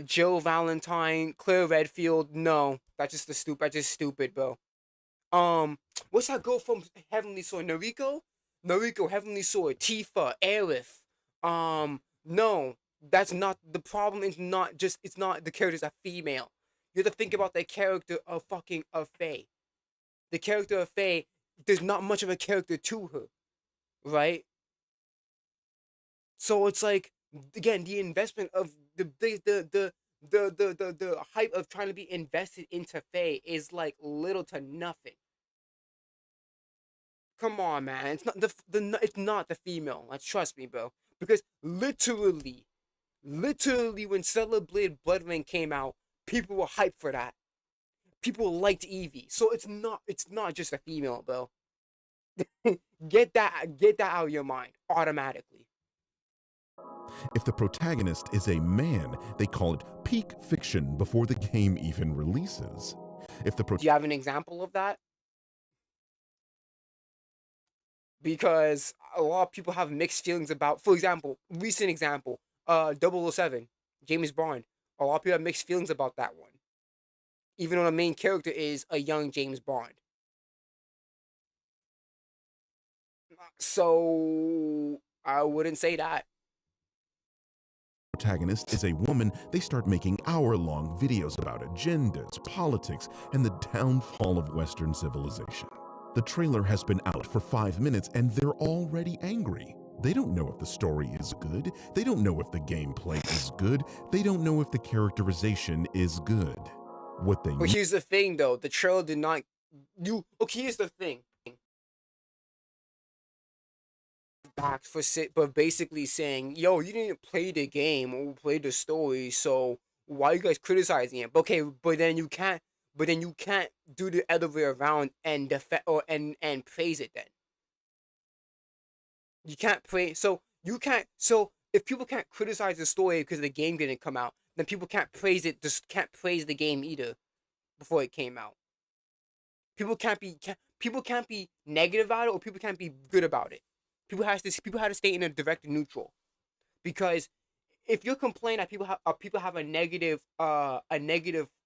Speaker 1: Jill Valentine, Claire Redfield. No, that's just stupid, bro. What's that girl from Heavenly Sword? Nariko, Heavenly Sword, Tifa, Aerith. No, that's not the problem. It's not the character's a female. You have to think about the character of Faye. The character of Faye, there's not much of a character to her, right? So it's like, again, the investment of the hype of trying to be invested into Faye is like little to nothing. Come on, man. It's not it's not the female. Like, trust me, bro. Because literally when Stellar Blade Bloodring came out, people were hyped for that. People liked Eevee. So it's not just a female, bro. Get that out of your mind automatically.
Speaker 6: If the protagonist is a man, they call it peak fiction before the game even releases.
Speaker 1: Do you have an example of that? Because a lot of people have mixed feelings about, for example, recent example, 007, James Bond. A lot of people have mixed feelings about that one. Even though the main character is a young James Bond. So I wouldn't say that.
Speaker 6: Protagonist is a woman, they start making hour-long videos about agendas, politics, and the downfall of Western civilization. The trailer has been out for 5 minutes and they're already angry. They don't know if the story is good. They don't know if the gameplay is good. They don't know if the characterization is good.
Speaker 1: But here's the thing, though. The trailer did not. Here's the thing. But basically saying, yo, you didn't play the game or play the story, so why are you guys criticizing it? Okay, but then you can't do the other way around and and praise it then. You can't praise, so if people can't criticize the story because the game didn't come out, then people can't praise it, just can't praise the game either before it came out. People can't be negative about it, or people can't be good about it. People have to stay in a direct neutral, because if you're complaining that people have a negative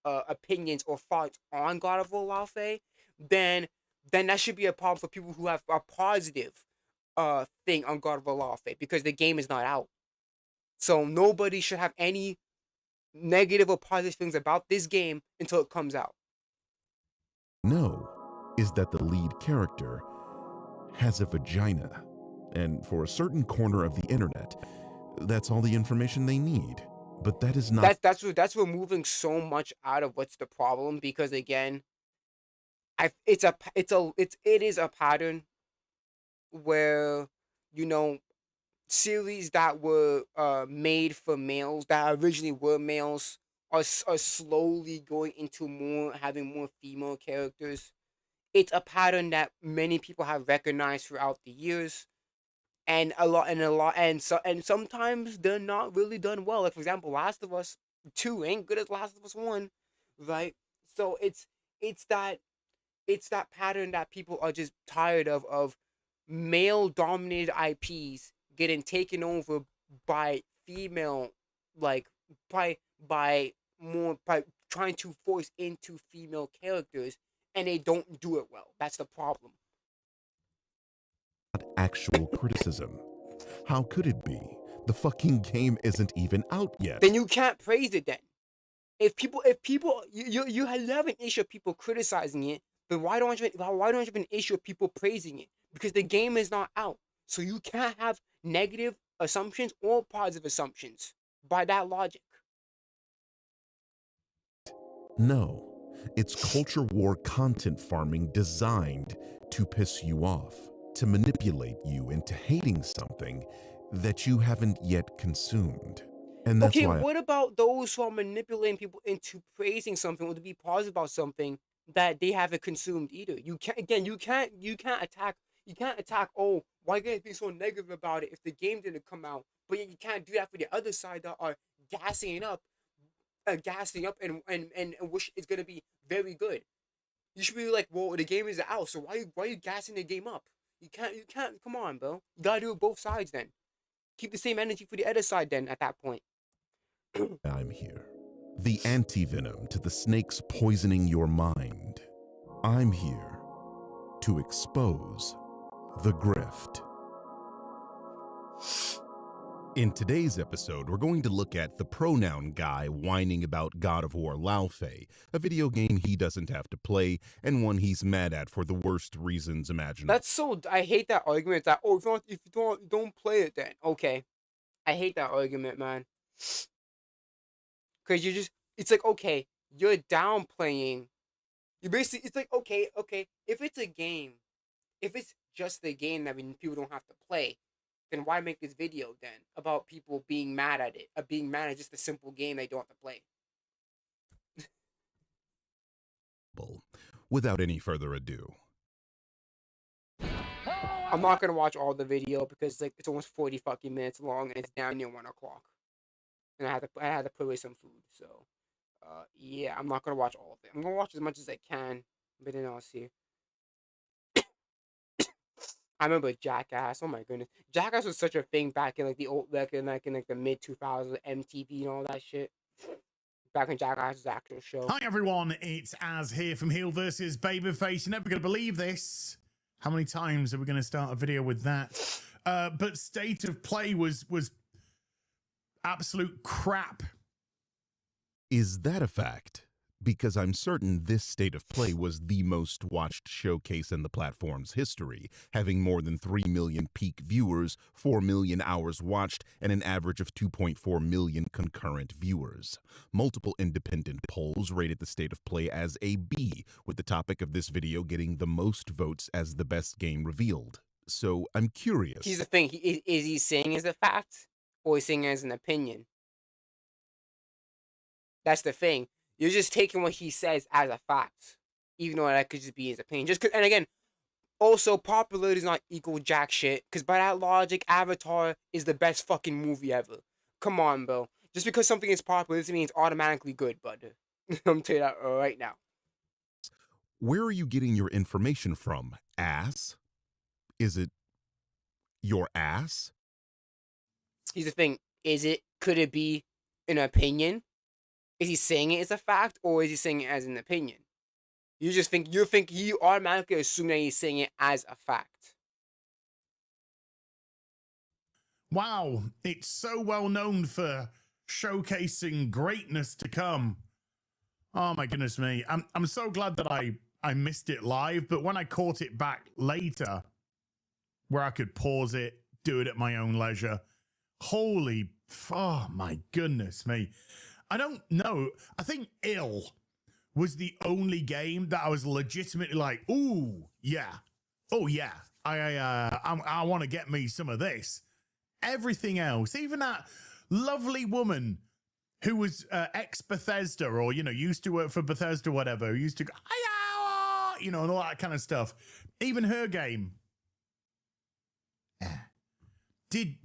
Speaker 1: opinions or thoughts on God of War Warfare, then that should be a problem for people who have a positive thing on God of War Warfare, because the game is not out. So nobody should have any negative or positive things about this game until it comes out.
Speaker 6: No, is that the lead character has a vagina. And for a certain corner of the internet, that's all the information they need. But that is not.
Speaker 1: That's removing so much out of what's the problem, because again, it is a pattern where, series that were made for males, that originally were males, are slowly going into having more female characters. It's a pattern that many people have recognized throughout the years. And sometimes they're not really done well. Like, for example, Last of Us 2 ain't good as Last of Us 1, right? So it's that pattern that people are just tired of male dominated IPs getting taken over by female, like by trying to force into female characters, and they don't do it well. That's the problem.
Speaker 6: Actual criticism. How could it be? The fucking game isn't even out yet.
Speaker 1: Then you can't praise it then. If people, you have an issue of people criticizing it, but why don't you have an issue of people praising it? Because the game is not out. So you can't have negative assumptions or positive assumptions by that logic.
Speaker 6: No, it's culture war content farming designed to piss you off, to manipulate you into hating something that you haven't yet consumed. And that's
Speaker 1: Okay,
Speaker 6: why
Speaker 1: what about those who are manipulating people into praising something or to be positive about something that they haven't consumed either? You can't attack, oh, why can't you be so negative about it if the game didn't come out? But you can't do that for the other side that are gassing up and wish it's gonna be very good. You should be like, well, the game is out, so why are you gassing the game up? You can't come on, bro. You gotta do it both sides then. Keep the same energy for the other side then at that point.
Speaker 6: I'm here. The antivenom to the snakes poisoning your mind. I'm here to expose the grift. In today's episode, we're going to look at the pronoun guy whining about God of War Laufey, a video game he doesn't have to play, and one he's mad at for the worst reasons imaginable.
Speaker 1: That's so. I hate that argument. That if you don't play it, then okay. I hate that argument, man. Cause it's like, okay, you're downplaying. You basically, it's like, okay, if it's a game, if it's just a game that people don't have to play, then why make this video then about people being mad at it, being mad at just a simple game they don't have to play?
Speaker 6: Without any further ado,
Speaker 1: I'm not gonna watch all the video because it's almost 40 fucking minutes long and it's down near 1 o'clock, and I had to put away some food. So, yeah, I'm not gonna watch all of it. I'm gonna watch as much as I can, but then I'll see. I remember Jackass. Oh my goodness, Jackass was such a thing back in the mid 2000s, MTV and all that shit. Back when Jackass was an actual show.
Speaker 16: Hi everyone, it's Az here from Heel versus Babyface. You're never going to believe this. How many times are we going to start a video with that? But State of Play was absolute crap.
Speaker 6: is that a fact? Because I'm certain this State of Play was the most watched showcase in the platform's history, having more than 3 million peak viewers, 4 million hours watched, and an average of 2.4 million concurrent viewers. Multiple independent polls rated the State of Play as a B, with the topic of this video getting the most votes as the best game revealed. So I'm curious.
Speaker 1: Here's the thing, is he saying as a fact, or is he saying as an opinion? That's the thing. You're just taking what he says as a fact, even though that could just be his opinion. And again, also popularity is not equal jack shit. Because by that logic, Avatar is the best fucking movie ever. Come on, bro. Just because something is popular doesn't mean it's automatically good, bud. I'm telling you that right now.
Speaker 6: Where are you getting your information from, ass? Is it your ass?
Speaker 1: Here's the thing. Could it be an opinion? Is he saying it as a fact, or is he saying it as an opinion? You automatically assume that he's saying it as a fact.
Speaker 16: Wow, it's so well known for showcasing greatness to come. Oh my goodness me. I'm so glad that I missed it live, but when I caught it back later, where I could pause it, do it at my own leisure, oh my goodness me. I don't know. I think Ill was the only game that I was legitimately like, ooh, yeah. Oh, yeah. I want to get me some of this. Everything else, even that lovely woman who was ex-Bethesda or, used to work for Bethesda, whatever, used to go, and all that kind of stuff. Even her game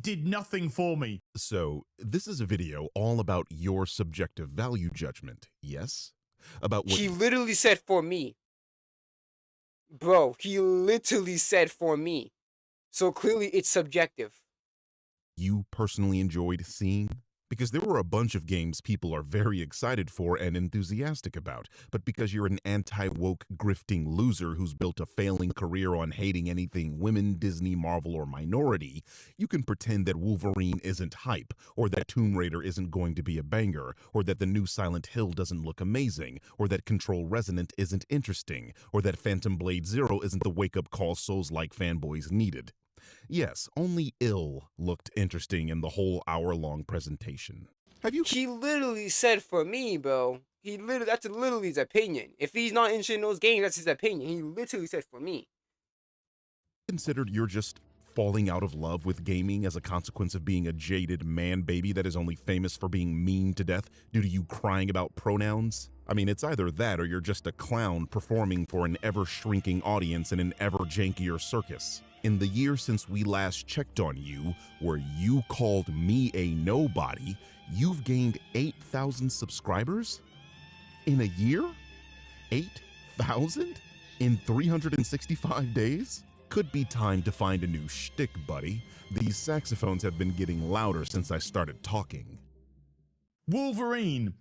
Speaker 16: did nothing for me.
Speaker 6: So, this is a video all about your subjective value judgment, yes? About what
Speaker 1: he literally said for me. Bro, he literally said for me. So clearly it's subjective.
Speaker 6: You personally enjoyed seeing? Because there were a bunch of games people are very excited for and enthusiastic about, but because you're an anti-woke grifting loser who's built a failing career on hating anything women, Disney, Marvel, or minority, you can pretend that Wolverine isn't hype, or that Tomb Raider isn't going to be a banger, or that the new Silent Hill doesn't look amazing, or that Control Resonant isn't interesting, or that Phantom Blade Zero isn't the wake-up call Souls-like fanboys needed. Yes, only Ill looked interesting in the whole hour-long presentation.
Speaker 1: He literally said for me, bro. That's literally his opinion. If he's not interested in those games, that's his opinion. He literally said for me.
Speaker 6: Considered you're just falling out of love with gaming as a consequence of being a jaded man baby that is only famous for being mean to death due to you crying about pronouns? I mean, it's either that or you're just a clown performing for an ever-shrinking audience in an ever-jankier circus. In the year since we last checked on you, where you called me a nobody, you've gained 8,000 subscribers? In a year? 8,000? In 365 days? Could be time to find a new shtick, buddy. These saxophones have been getting louder since I started talking.
Speaker 16: Wolverine.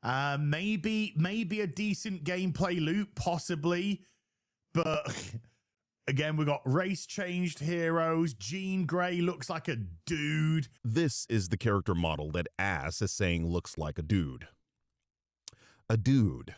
Speaker 16: Maybe a decent gameplay loop, possibly. But again, we got race-changed heroes. Jean Grey looks like a dude.
Speaker 6: This is the character model that Ass is saying looks like a dude. A dude.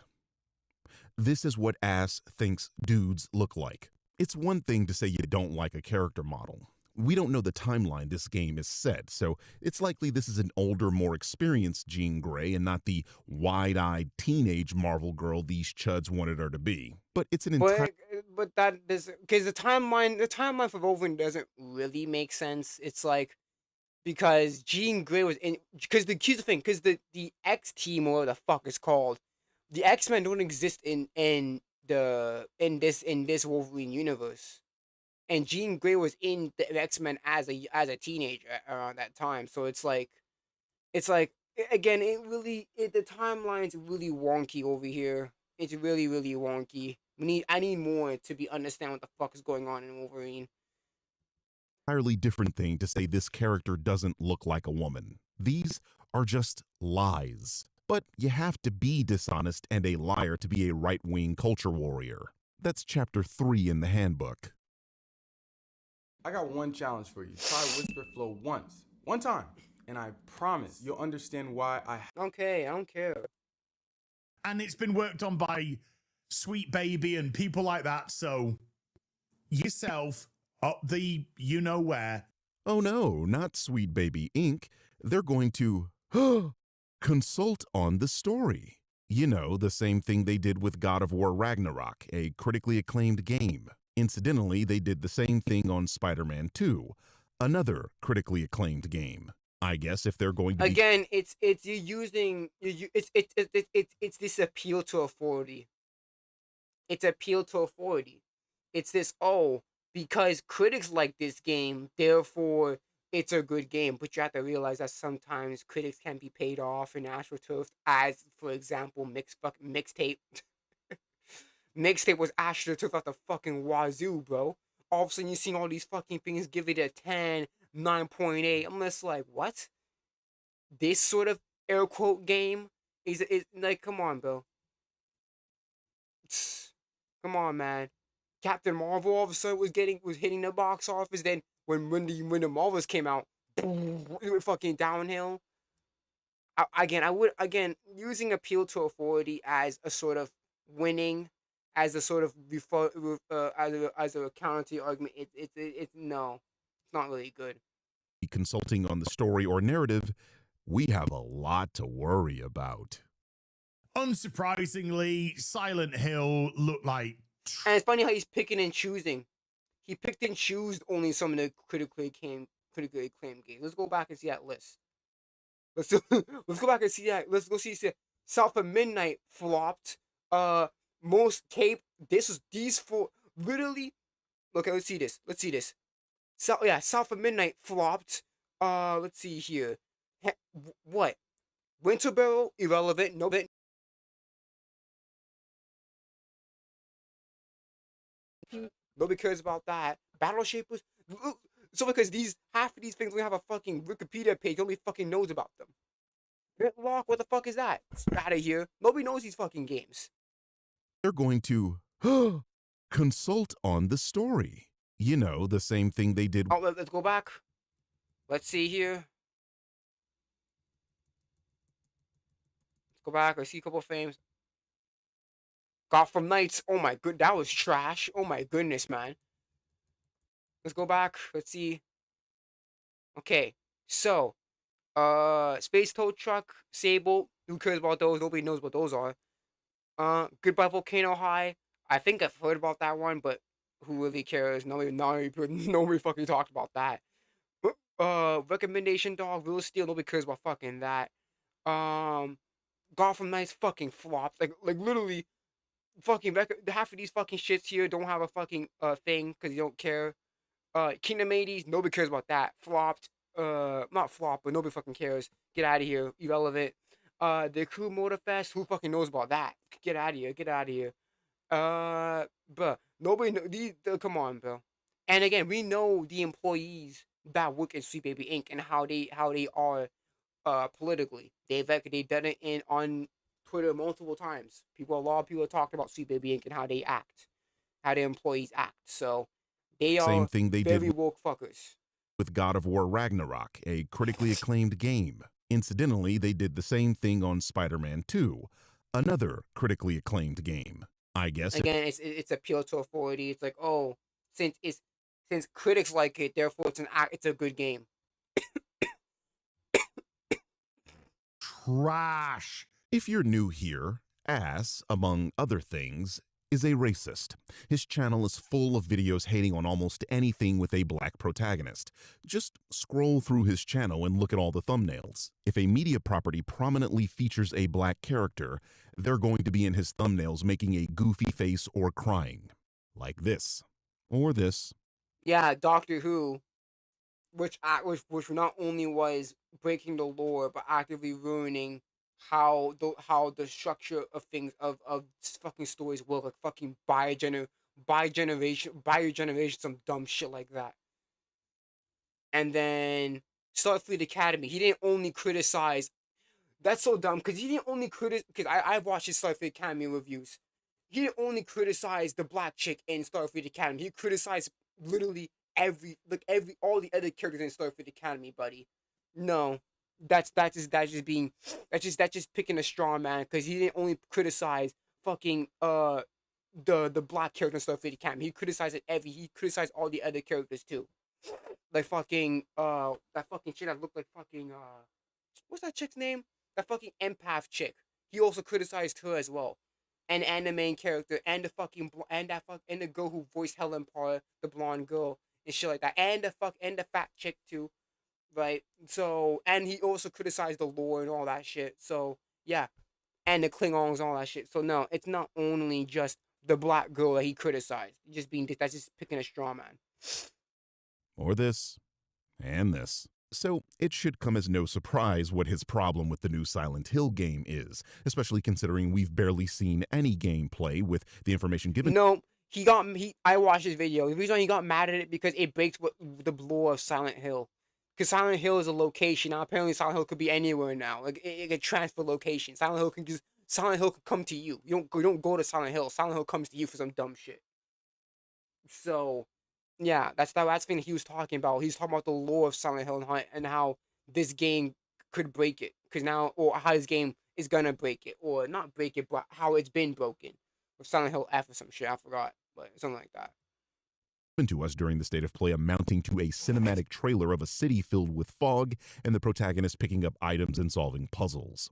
Speaker 6: This is what Ass thinks dudes look like. It's one thing to say you don't like a character model. We don't know the timeline this game is set, so it's likely this is an older, more experienced Jean Grey and not the wide-eyed teenage Marvel girl these chuds wanted her to be. But it's an entire...
Speaker 1: But that is because the timeline for Wolverine doesn't really make sense. It's like because Jean Grey was in because here's the thing, because the X team or whatever the fuck it's called, the X-Men don't exist in this Wolverine universe. And Jean Grey was in the X-Men as a teenager around that time. So it's like again, the timeline's really wonky over here. It's really, really wonky. I need more to understand what the fuck is going on in Wolverine.
Speaker 6: Entirely different thing to say this character doesn't look like a woman. These are just lies. But you have to be dishonest and a liar to be a right-wing culture warrior. That's chapter 3 in the handbook.
Speaker 10: I got one challenge for you. Try Whisper Flow once. One time. And I promise you'll understand why I
Speaker 1: don't care.
Speaker 16: And it's been worked on by Sweet Baby and people like that, so yourself up the you-know-where.
Speaker 6: Oh no, not Sweet Baby Inc. They're going to consult on the story. You know, the same thing they did with God of War Ragnarok, a critically acclaimed game. Incidentally, they did the same thing on Spider-Man 2, another critically acclaimed game. I guess if they're going to
Speaker 1: again, it's this appeal to authority. It's appeal to authority. It's this because critics like this game, therefore it's a good game. But you have to realize that sometimes critics can be paid off in AstroTurf, as for example, Mixtape. Mixtape was AstroTurf out the fucking wazoo, bro. All of a sudden, you're seeing all these fucking things give it a 10, 9.8. I'm just like, what? This sort of air quote game is like, come on, bro. Come on, man. Captain Marvel all of a sudden was hitting the box office. Then when the Marvels came out, boom, it went fucking downhill. Using appeal to authority as a sort of winning, as a sort of as a counter to the argument, it's not really good.
Speaker 6: Consulting on the story or narrative, we have a lot to worry about.
Speaker 16: Unsurprisingly, Silent Hill looked like...
Speaker 1: And it's funny how he's picking and choosing. He picked and chose only some of the critically acclaimed games. Let's go back and see that list. Let's go back and see that. Let's go see. South of Midnight flopped. Most Cape. These four literally. Okay, let's see this. South of Midnight flopped. Let's see here. What? Winter Barrel irrelevant. Nobody cares about that. Battle Shapers. So because half of these things we have a fucking Wikipedia page, nobody fucking knows about them. Bitlock, what the fuck is that? Out of here. Nobody knows these fucking games.
Speaker 6: They're going to consult on the story. You know, the same thing they did.
Speaker 1: Oh, let's go back. Let's see here. Let's go back. I see a couple of frames. Gotham Knights. Oh my good, that was trash. Oh my goodness, man. Let's go back. Let's see. Okay, so Space Tow Truck, Sable. Who cares about those? Nobody knows what those are. Goodbye Volcano High. I think I've heard about that one, but who really cares? Nobody fucking talked about that. Recommendation Dog, Real Steel. Nobody cares about fucking that. Gotham Knights fucking flops. Like literally, fucking half of these fucking shits here don't have a fucking thing because you don't care. Kingdom 80s, nobody cares about that. Flopped. Not flopped, but nobody fucking cares. Get out of here. Irrelevant. The Crew Motorfest, who fucking knows about that? Get out of here. Get out of here. Bruh, nobody know these. Come on, bro. And again, we know the employees that work at Sweet Baby Inc. and how they are politically. They've done it on Twitter multiple times. A lot of people are talking about Sweet Baby Inc. and how they act, how their employees act. So they
Speaker 6: Same
Speaker 1: are
Speaker 6: thing they
Speaker 1: very
Speaker 6: did
Speaker 1: woke fuckers.
Speaker 6: with God of War Ragnarok, a critically acclaimed game. Incidentally, they did the same thing on Spider-Man 2, another critically acclaimed game. I guess
Speaker 1: Again, it's appeal to authority. It's like, oh, since critics like it, therefore it's a good game.
Speaker 6: trash. If you're new here, Ass, among other things, is a racist. His channel is full of videos hating on almost anything with a black protagonist. Just scroll through his channel and look at all the thumbnails. If a media property prominently features a black character, they're going to be in his thumbnails making a goofy face or crying. Like this. Or this.
Speaker 1: Yeah, Doctor Who, which not only was breaking the lore, but actively ruining how the structure of things of fucking stories work, like fucking biogeneration, some dumb shit like that. And then Starfleet Academy, he didn't only criticize. That's so dumb because he didn't only criticize. Because I've watched his Starfleet Academy reviews. He didn't only criticize the black chick in Starfleet Academy. He criticized literally all the other characters in Starfleet Academy, buddy. No, that's just picking a straw man because he didn't only criticize fucking the black character in Starfleet Academy. He criticized all the other characters too. Like fucking that fucking shit that looked like fucking what's that chick's name? That fucking empath chick. He also criticized her as well. And the main character and the fucking and the girl who voiced Helen Parr, the blonde girl and shit like that. And the fat chick too. Right? So and he also criticized the lore and all that shit. So yeah. And the Klingons and all that shit. So no, it's not only just the black girl that he criticized. That's just picking a straw man.
Speaker 6: Or this. And this. So it should come as no surprise what his problem with the new Silent Hill game is, especially considering we've barely seen any gameplay with the information given.
Speaker 1: No, I watched his video. The reason he got mad at it because it breaks the lore of Silent Hill. Because Silent Hill is a location. Now apparently Silent Hill could be anywhere now. Like it can transfer location. Silent Hill could come to you. You don't go to Silent Hill. Silent Hill comes to you for some dumb shit. So yeah, that's the thing he was talking about. He's talking about the lore of Silent Hill and how this game could break it. Or how this game is gonna break it. Or not break it, but how it's been broken. With Silent Hill F or some shit, I forgot. But something like that.
Speaker 6: To us during the state of play amounting to a cinematic trailer of a city filled with fog and the protagonist picking up items and solving puzzles.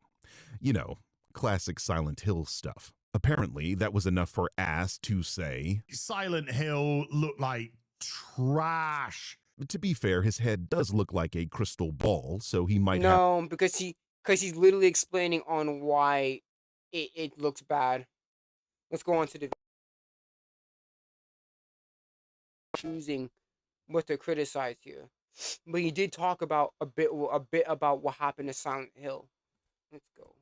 Speaker 6: You know, classic Silent Hill stuff. Apparently, that was enough for Ass to say,
Speaker 16: Silent Hill looked like trash.
Speaker 6: To be fair, his head does look like a crystal ball, so he might have...
Speaker 1: No, because he's literally explaining on why it looks bad. Let's go on to the choosing what to criticize here. But he did talk about a bit about what happened to Silent Hill. Let's go.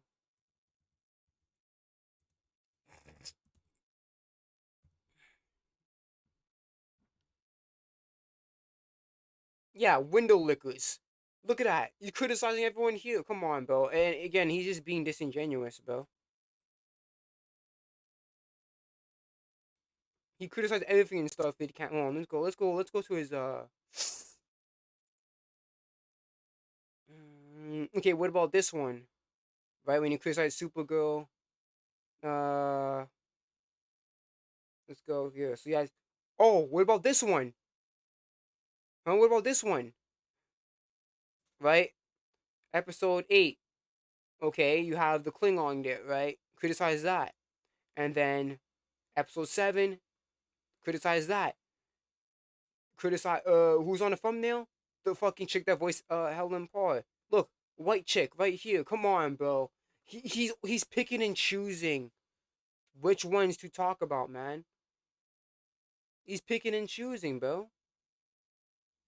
Speaker 1: Yeah, window lickers. Look at that. You're criticizing everyone here. Come on, bro. And again, he's just being disingenuous, bro. He criticized everything and stuff, but he can't. Hold on, let's go to his okay, what about this one? Right when he criticized Supergirl. Let's go here. So you guys. Oh, what about this one? What about this one? Right, episode 8. Okay, you have the Klingon there, right? Criticize that, and then episode 7. Criticize that. Criticize who's on the thumbnail? The fucking chick that voiced Helen Parr. Look, white chick right here. Come on, bro. He's picking and choosing which ones to talk about, man. He's picking and choosing, bro.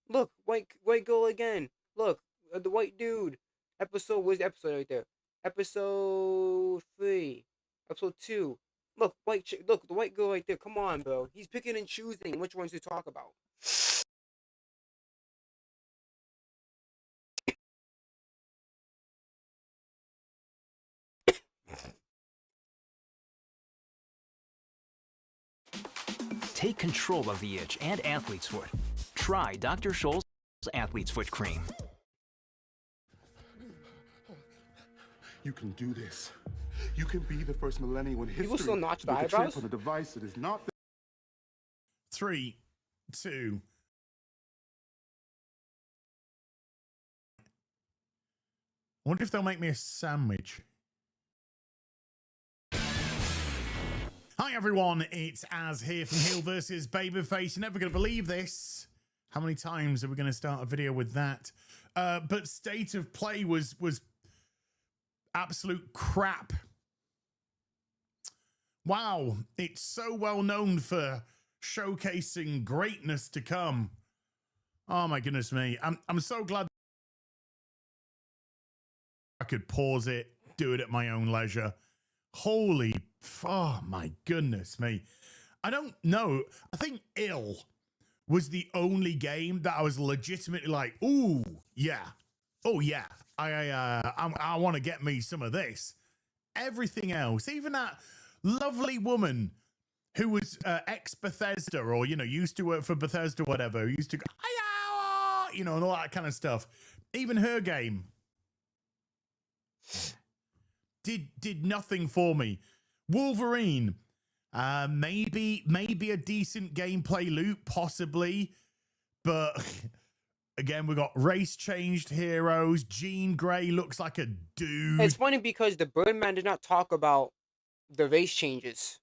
Speaker 1: Look, white girl again. Look, the white dude. Where's the episode right there? Episode 3. Episode 2. Look, white chick. Look, the white girl right there. Come on, bro. He's picking and choosing which ones to talk about.
Speaker 17: Take control of the itch and athlete's foot. Try Dr. Scholl's Athlete's Foot Cream.
Speaker 15: You can do this. You can be the first millennial in history.
Speaker 1: People still notch the
Speaker 15: with a
Speaker 1: eyebrows?
Speaker 15: chip on a device that is not.
Speaker 16: 3, 2. I wonder if they'll make me a sandwich. Hi everyone, it's Az here from Heel vs. Babyface. You're never going to believe this. How many times are we going to start a video with that? But State of Play was absolute crap. Wow, it's so well known for showcasing greatness to come. Oh my goodness me. I'm so glad I could pause it, do it at my own leisure. Holy, oh my goodness me. I don't know. I think Ill was the only game that I was legitimately like, ooh, yeah. Oh yeah. I want to get me some of this. Everything else, even that lovely woman who was ex-Bethesda or, you know, used to work for Bethesda, whatever, used to go, you know, and all that kind of stuff. Even her game did nothing for me. Wolverine, maybe a decent gameplay loop, possibly, but again, we got race changed heroes. Jean Grey looks like a dude.
Speaker 1: It's funny because the Birdman did not talk about the race changes.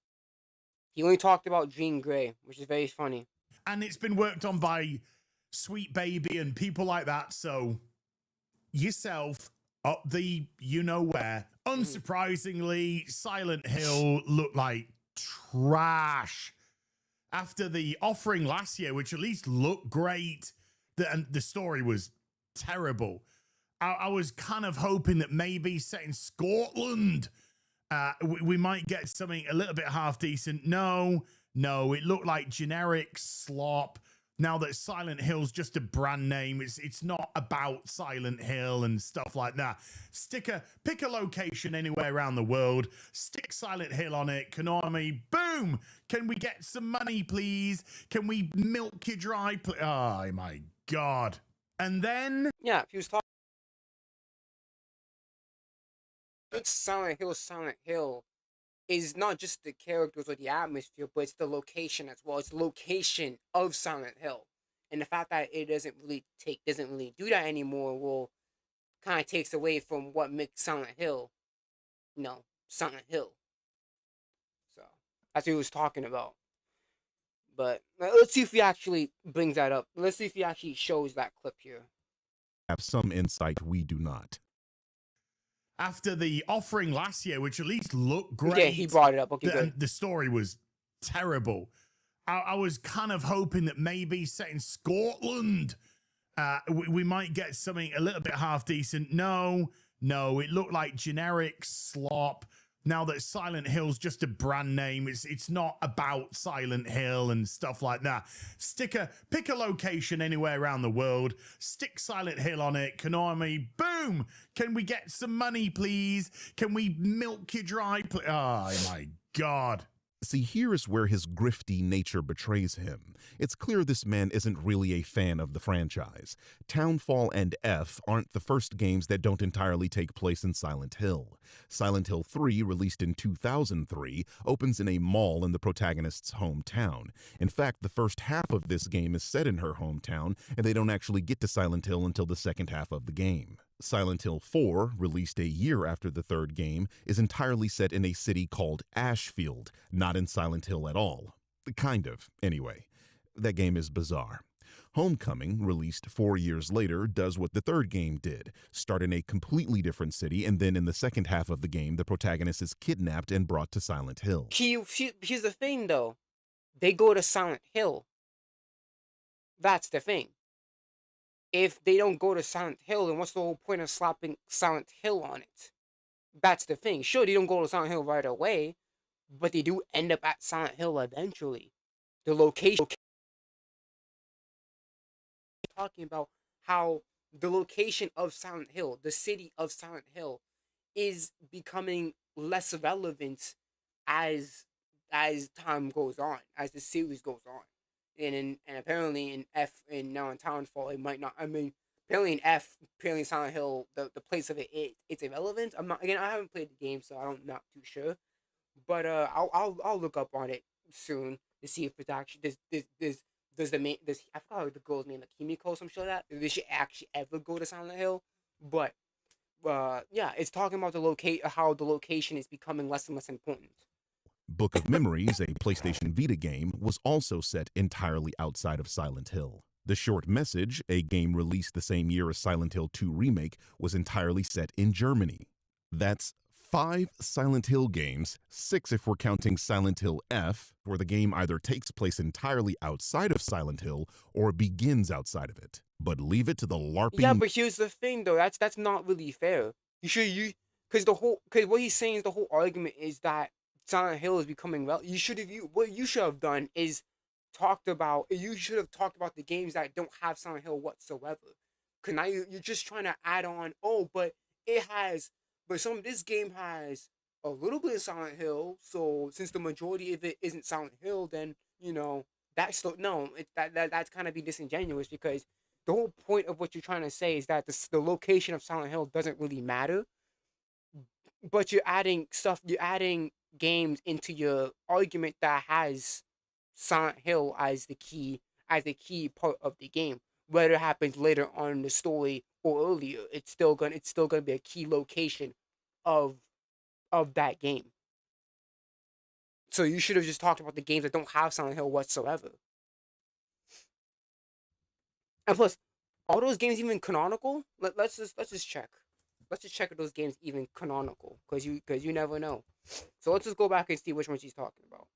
Speaker 1: He only talked about Jean Grey, which is very funny.
Speaker 16: And it's been worked on by Sweet Baby and people like that. So yourself up the you-know-where. Unsurprisingly, Silent Hill looked like trash. After the offering last year, which at least looked great, and the story was terrible. I was kind of hoping that maybe set in Scotland, we might get something a little bit half decent. No, it looked like generic slop. Now that Silent Hill's just a brand name, it's not about Silent Hill and stuff like that. Pick a location anywhere around the world, stick Silent Hill on it, Konami, boom! Can we get some money, please? Can we milk you dry, please? Oh my God. And then...
Speaker 1: Yeah, he was talking... Silent Hill is not just the characters or the atmosphere, but it's the location as well. It's the location of Silent Hill. And the fact that it doesn't really do that anymore will kind of takes away from what makes Silent Hill, Silent Hill. So that's what he was talking about. But let's see if he actually brings that up. Let's see if he actually shows that clip here.
Speaker 6: Have some insight we do not.
Speaker 16: After the offering last year, which at least looked great.
Speaker 1: Yeah, he brought it up. Okay, good.
Speaker 16: The story was terrible. I was kind of hoping that maybe set in Scotland, we might get something a little bit half decent. No, it looked like generic slop. now that Silent Hill's just a brand name. It's not about Silent Hill and stuff like that. Pick a location anywhere around the world, stick Silent Hill on it. Konami, boom! Can we get some money, please? Can we milk you dry? Oh my God.
Speaker 6: See, here is where his grifty nature betrays him. It's clear this man isn't really a fan of the franchise. Townfall and F aren't the first games that don't entirely take place in Silent Hill. Silent Hill 3, released in 2003, opens in a mall in the protagonist's hometown. In fact, the first half of this game is set in her hometown, and they don't actually get to Silent Hill until the second half of the game. Silent Hill 4, released a year after the third game, is entirely set in a city called Ashfield, not in Silent Hill at all. Kind of, anyway. That game is bizarre. Homecoming, released 4 years later, does what the third game did, start in a completely different city, and then in the second half of the game, the protagonist is kidnapped and brought to Silent Hill.
Speaker 1: Here's the thing, though. They go to Silent Hill. That's the thing. If they don't go to Silent Hill, then what's the whole point of slapping Silent Hill on it? That's the thing. Sure, they don't go to Silent Hill right away, but they do end up at Silent Hill eventually. The location... Talking about how the location of Silent Hill, the city of Silent Hill, is becoming less relevant as time goes on, as the series goes on. And apparently in F and now in Townfall it might not. I mean, apparently in F, apparently in Silent Hill, the place of it's irrelevant. I'm not, again, I haven't played the game, so I'm not too sure. But I'll look up on it soon to see if it's actually does the main does I forgot the girl's name, like Kimiko or some shit like that. Does she actually ever go to Silent Hill? But yeah, it's talking about how the location is becoming less and less important.
Speaker 6: Book of Memories, a PlayStation Vita game, was also set entirely outside of Silent Hill. The Short Message, a game released the same year as Silent Hill 2 Remake, was entirely set in Germany. That's 5 Silent Hill games, 6 if we're counting Silent Hill F, where the game either takes place entirely outside of Silent Hill or begins outside of it. But leave it to the LARPing...
Speaker 1: Yeah, but here's the thing, though. That's not really fair. Because what he's saying is the whole argument is that Silent Hill is becoming what you should have done is you should have talked about the games that don't have Silent Hill whatsoever. Cause now you're just trying to add on, but this game has a little bit of Silent Hill, so since the majority of it isn't Silent Hill, then that's kind of be disingenuous, because the whole point of what you're trying to say is that the location of Silent Hill doesn't really matter, but you're adding games into your argument that has Silent Hill as the key part of the game. Whether it happens later on in the story or earlier, it's still gonna be a key location of that game. So you should have just talked about the games that don't have Silent Hill whatsoever. And plus, are those games even canonical? Let's just check. Let's just check if those games even canonical, because you never know. So let's just go back and see which ones he's talking about.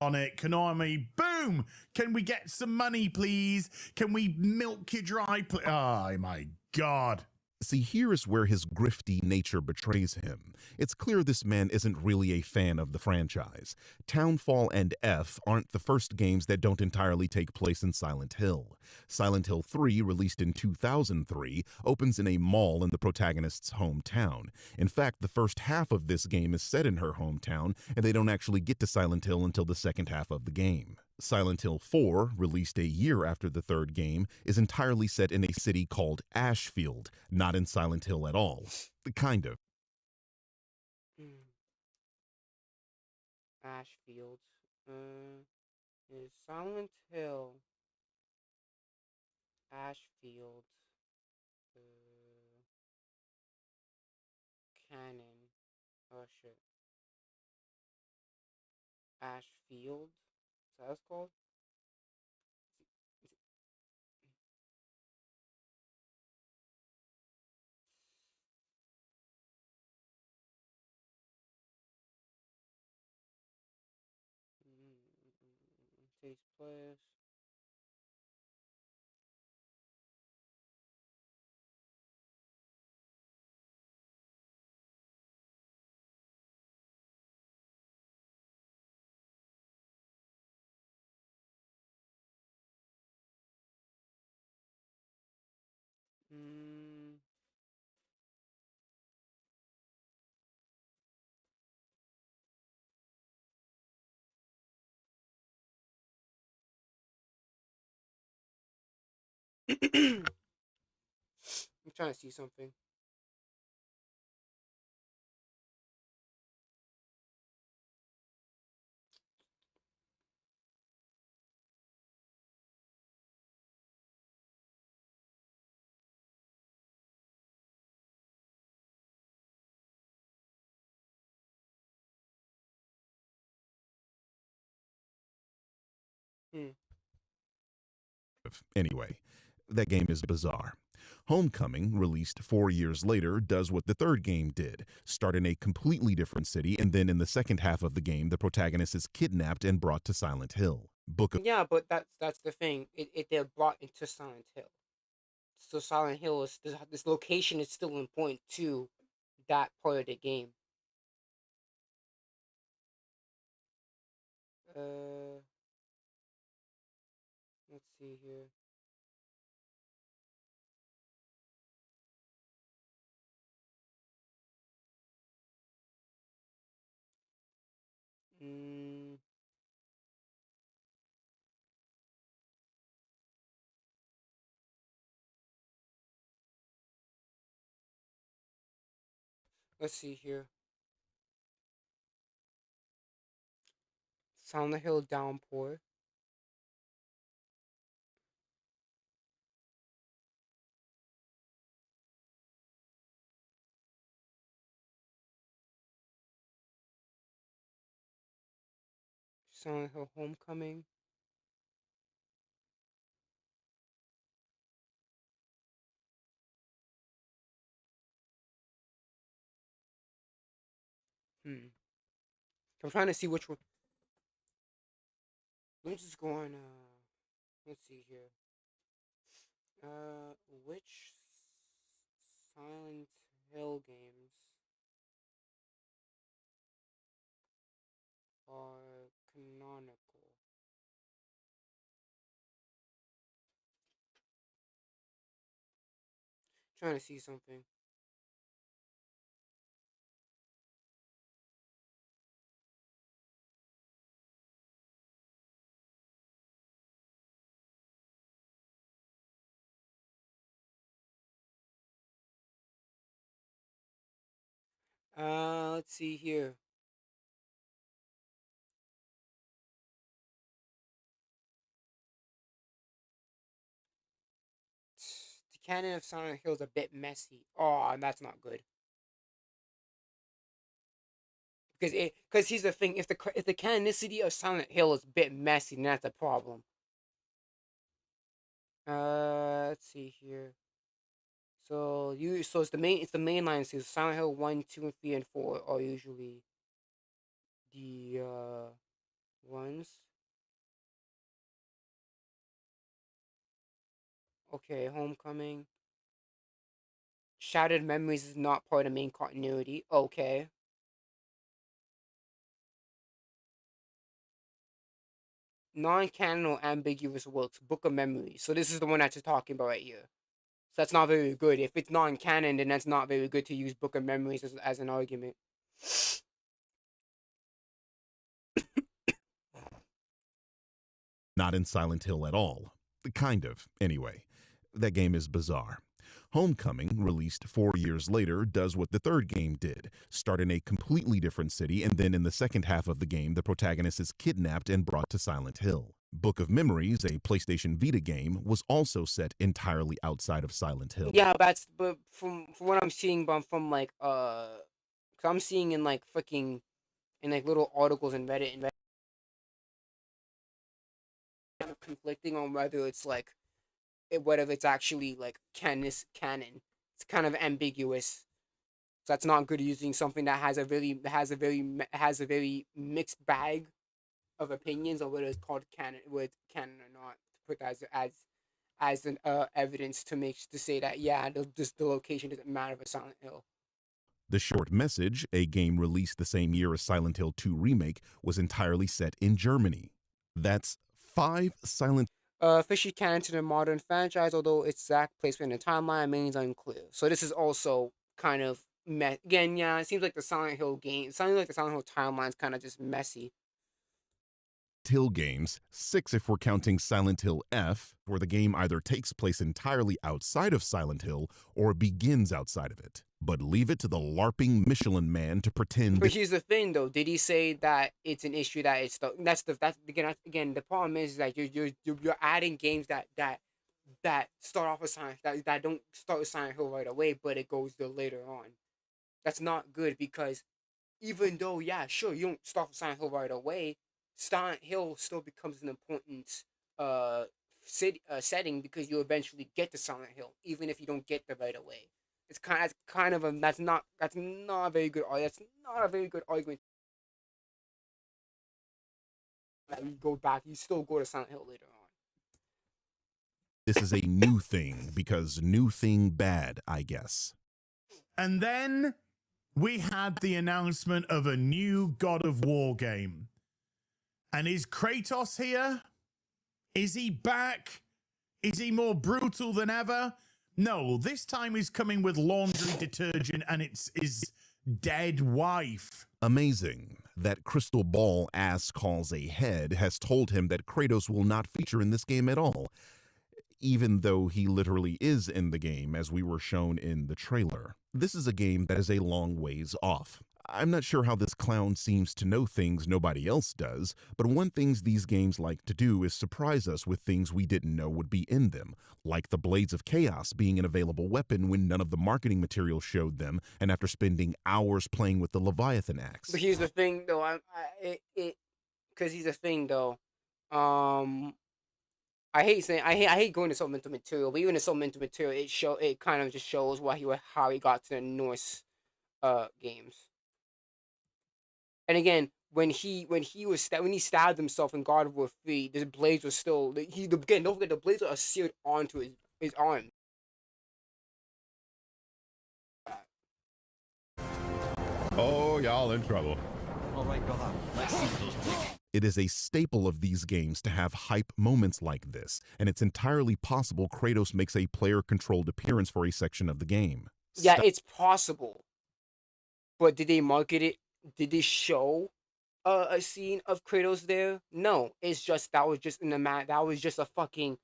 Speaker 16: On it, Konami, boom! Can we get some money, please? Can we milk you dry? Oh my God.
Speaker 6: See, here is where his grifty nature betrays him. It's clear this man isn't really a fan of the franchise. Townfall and F aren't the first games that don't entirely take place in Silent Hill. Silent Hill 3, released in 2003, opens in a mall in the protagonist's hometown. In fact, the first half of this game is set in her hometown, and they don't actually get to Silent Hill until the second half of the game. Silent Hill 4, released a year after the third game, is entirely set in a city called Ashfield, not in Silent Hill at all. Kind of.
Speaker 1: Ashfield. Is Silent Hill Ashfield canon? Oh shit. Ashfield? Is that what it's called? Takes place. Mm. I'm trying to see something. Hmm.
Speaker 6: Anyway, that game is bizarre. Homecoming, released 4 years later, does what the third game did, start in a completely different city, and then in the second half of the game, the protagonist is kidnapped and brought to Silent Hill. Book of
Speaker 1: Yeah, but that's the thing. They're brought into Silent Hill. So Silent Hill is this location is still important to that part of the game. Uh, let's see here. Mm, let's see here. Silent Hill Downpour. Silent Hill Homecoming. Hmm. I'm trying to see which one. Let me just go on. Let's see here. Which Silent Hill games are canonical? Trying to see something. Let's see here. The canon of Silent Hill is a bit messy. Oh, and that's not good. Because here's the thing: if the canonicity of Silent Hill is a bit messy, then that's a problem. Let's see here. So it's the mainline series. Silent Hill 1, 2, and 3, and 4 are usually the ones. Okay, Homecoming. Shattered Memories is not part of the main continuity. Okay. Non-canon or ambiguous works. Book of Memories. So this is the one that you're talking about right here. So that's not very good. If it's non-canon, then that's not very good to use Book of Memories as an argument.
Speaker 6: not in Silent Hill at all. Kind of, anyway. That game is bizarre. Homecoming, released 4 years later, does what the third game did, start in a completely different city, and then in the second half of the game, the protagonist is kidnapped and brought to Silent Hill. Book of Memories, a PlayStation Vita game, was also set entirely outside of Silent Hill.
Speaker 1: Yeah, but from what I'm seeing, but from like cause I'm seeing in like freaking in like little articles in Reddit and kind of conflicting on whether it's like whether it's actually like canon. It's kind of ambiguous. So that's not good using something that has a very mixed bag of opinions on whether it's called canon with canon or not. To put that as an evidence to say that yeah, the location doesn't matter for Silent Hill.
Speaker 6: The Short Message, a game released the same year as Silent Hill 2 Remake, was entirely set in Germany. That's 5 Silent
Speaker 1: Officially canon to the modern franchise, although its exact placement in the timeline remains unclear. So this is also kind of again, yeah. It seems like the Silent Hill game. It sounds like the Silent Hill timeline is kind of just messy.
Speaker 6: Hill games, 6 if we're counting Silent Hill F, where the game either takes place entirely outside of Silent Hill or begins outside of it. But leave it to the LARPing Michelin Man to pretend.
Speaker 1: But here's the thing, though. Did he say that it's an issue that it's that's again the problem is that you're adding games that start off with Silent that don't start with Silent Hill right away, but it goes there later on. That's not good because even though yeah, sure you don't start with Silent Hill right away, Silent Hill still becomes an important setting because you eventually get to Silent Hill, even if you don't get there right away. It's kind of a that's not a very good argument. That you go back, you still go to Silent Hill later on.
Speaker 6: This is a new thing because new thing bad, I guess.
Speaker 16: And then we had the announcement of a new God of War game. And is Kratos here? Is he back? Is he more brutal than ever? No, this time he's coming with laundry detergent and it's his dead wife.
Speaker 6: Amazing. That crystal ball ass calls a head has told him that Kratos will not feature in this game at all, even though he literally is in the game as we were shown in the trailer. This is a game that is a long ways off. I'm not sure how this clown seems to know things nobody else does, but one thing these games like to do is surprise us with things we didn't know would be in them, like the Blades of Chaos being an available weapon when none of the marketing material showed them, and after spending hours playing with the Leviathan axe.
Speaker 1: But here's the thing, though. Because he's a thing, though. I hate going to supplemental material, but even in supplemental material, it kind of just shows how he got to the Norse games. And again, when he stabbed himself in God of War 3, the blades were still again. Don't forget the blades are seared onto his arm.
Speaker 15: Oh, y'all in trouble.
Speaker 14: All right, brother. Let's see those pictures.
Speaker 6: It is a staple of these games to have hype moments like this, and it's entirely possible Kratos makes a player-controlled appearance for a section of the game.
Speaker 1: Yeah, it's possible. But did they market it? Did they show a scene of Kratos there? No, it's just that was just a fucking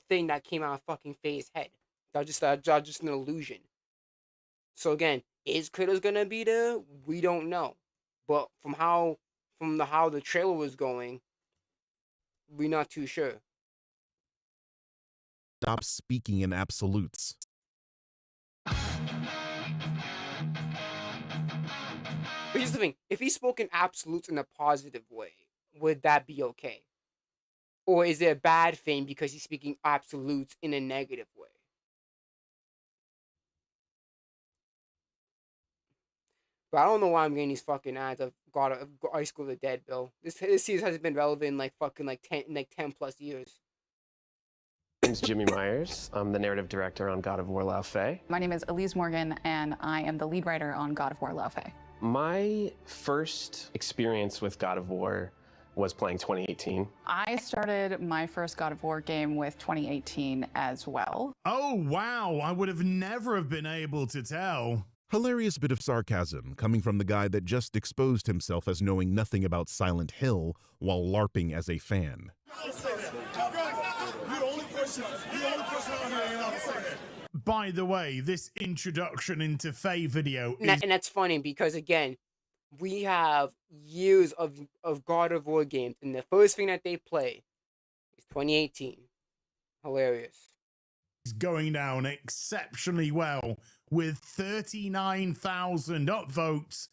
Speaker 1: thing that came out of fucking Faye's head. That was just an illusion. So again, is Kratos gonna be there? We don't know. But from how the trailer was going, we're not too sure.
Speaker 6: Stop speaking in absolutes.
Speaker 1: But here's the thing: if he spoke in absolutes in a positive way, would that be okay? Or is it a bad thing because he's speaking absolutes in a negative way? But I don't know why I'm getting these fucking ads of High School of the Dead, Bill. This series hasn't been relevant in like 10 plus years.
Speaker 18: My name's Jimmy Myers. I'm the narrative director on God of War Lao Fei.
Speaker 19: My name is Elise Morgan, and I am the lead writer on God of War Lao Fei.
Speaker 18: My first experience with God of War was playing 2018.
Speaker 19: I started my first God of War game with 2018 as well.
Speaker 16: Oh, wow. I would have never have been able to tell.
Speaker 6: Hilarious bit of sarcasm coming from the guy that just exposed himself as knowing nothing about Silent Hill while LARPing as a fan.
Speaker 16: By the way, this introduction into Faye video is...
Speaker 1: And that's funny because, again, we have years of God of War games, and the first thing that they play is 2018. Hilarious.
Speaker 16: It's going down exceptionally well with 39,000 upvotes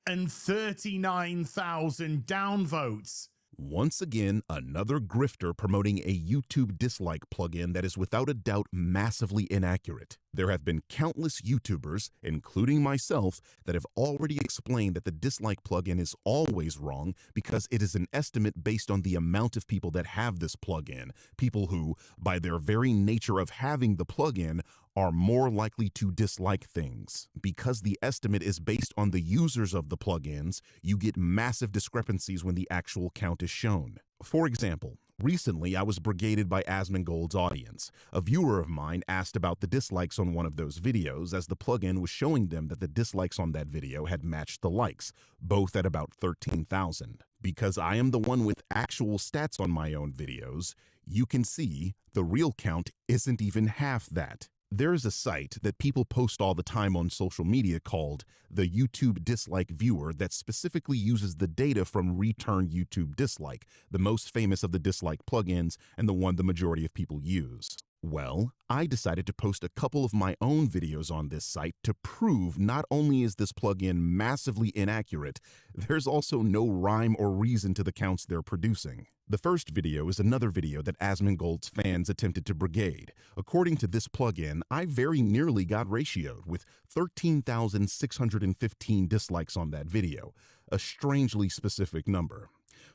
Speaker 16: and 39,000 downvotes.
Speaker 6: Once again, another grifter promoting a YouTube dislike plugin that is without a doubt massively inaccurate. There have been countless YouTubers, including myself, that have already explained that the dislike plugin is always wrong because it is an estimate based on the amount of people that have this plugin. People who, by their very nature of having the plugin, are more likely to dislike things. Because the estimate is based on the users of the plugins, you get massive discrepancies when the actual count is shown. For example, Recently, I was brigaded by Asmongold's audience. A viewer of mine asked about the dislikes on one of those videos, as the plugin was showing them that the dislikes on that video had matched the likes, both at about 13,000. Because I am the one with actual stats on my own videos, you can see the real count isn't even half that. There's a site that people post all the time on social media called the YouTube Dislike Viewer that specifically uses the data from Return YouTube Dislike, the most famous of the dislike plugins and the one the majority of people use. Well, I decided to post a couple of my own videos on this site to prove not only is this plugin massively inaccurate, there's also no rhyme or reason to the counts they're producing. The first video is another video that Asmongold's fans attempted to brigade. According to this plugin, I very nearly got ratioed with 13,615 dislikes on that video, a strangely specific number.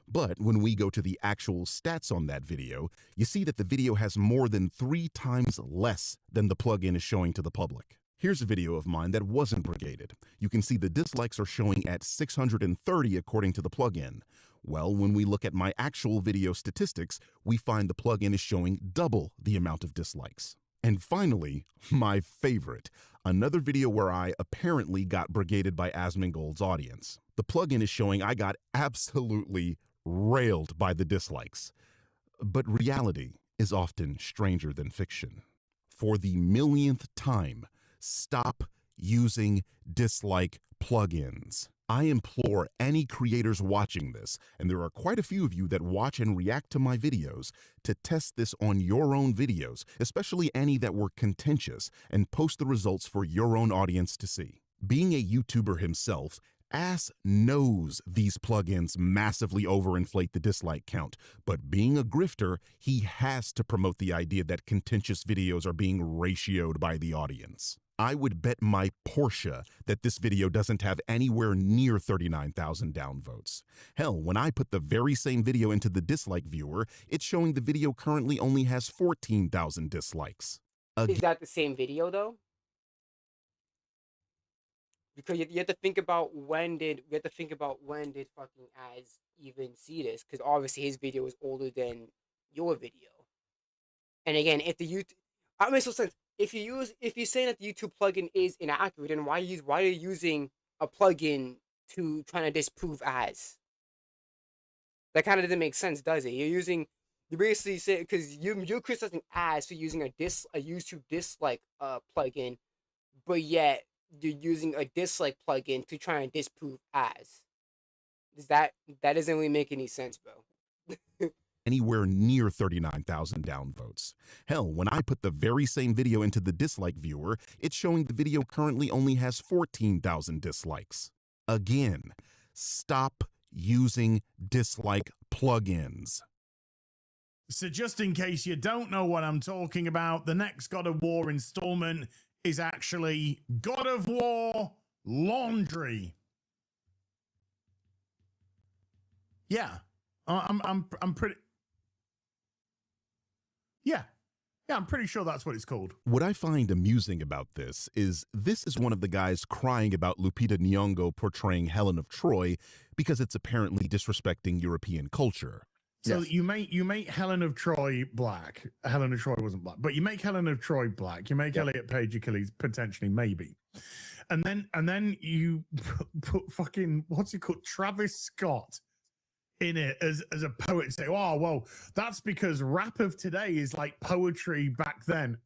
Speaker 6: But when we go to the actual stats on that video, you see that the video has more than 3 times less than the plugin is showing to the public. Here's a video of mine that wasn't brigaded. You can see the dislikes are showing at 630 according to the plugin. Well, when we look at my actual video statistics, we find the plugin is showing double the amount of dislikes. And finally, my favorite, another video where I apparently got brigaded by Asmongold's audience. The plugin is showing I got absolutely railed by the dislikes. But reality is often stranger than fiction. For the millionth time, stop using dislike plugins. I implore any creators watching this, and there are quite a few of you that watch and react to my videos, to test this on your own videos, especially any that were contentious, and post the results for your own audience to see. Being a YouTuber himself, Ass knows these plugins massively overinflate the dislike count, but being a grifter, he has to promote the idea that contentious videos are being ratioed by the audience. I would bet my Porsche that this video doesn't have anywhere near 39,000 downvotes. Hell, when I put the very same video into the dislike viewer, it's showing the video currently only has 14,000 dislikes.
Speaker 1: Is that the same video though? Because you have to think about when did fucking Az even see this? Because obviously his video is older than your video. And again, if the YouTube, that makes no sense. If you're saying that the YouTube plugin is inaccurate, then why are you using a plugin to trying to disprove Az? That kind of doesn't make sense, does it? You basically say, because you're criticizing Az for using a YouTube dislike plugin, but yet you're using a dislike plugin to try and disprove Az. That doesn't really make any sense, bro.
Speaker 6: Anywhere near 39,000 downvotes. Hell, when I put the very same video into the dislike viewer, it's showing the video currently only has 14,000 dislikes. Again, stop using dislike plugins.
Speaker 16: So just in case you don't know what I'm talking about, the next God of War installment is actually God of War Laundry. Yeah, I'm pretty. Yeah, I'm pretty sure that's what it's called.
Speaker 6: What I find amusing about this is one of the guys crying about Lupita Nyong'o portraying Helen of Troy because it's apparently disrespecting European culture.
Speaker 16: So you make Helen of Troy black. Helen of Troy wasn't black, but you make Helen of Troy black. You make Elliot Page Achilles potentially maybe, and then you put fucking what's he called, Travis Scott in it as a poet and say, oh well, that's because rap of today is like poetry back then.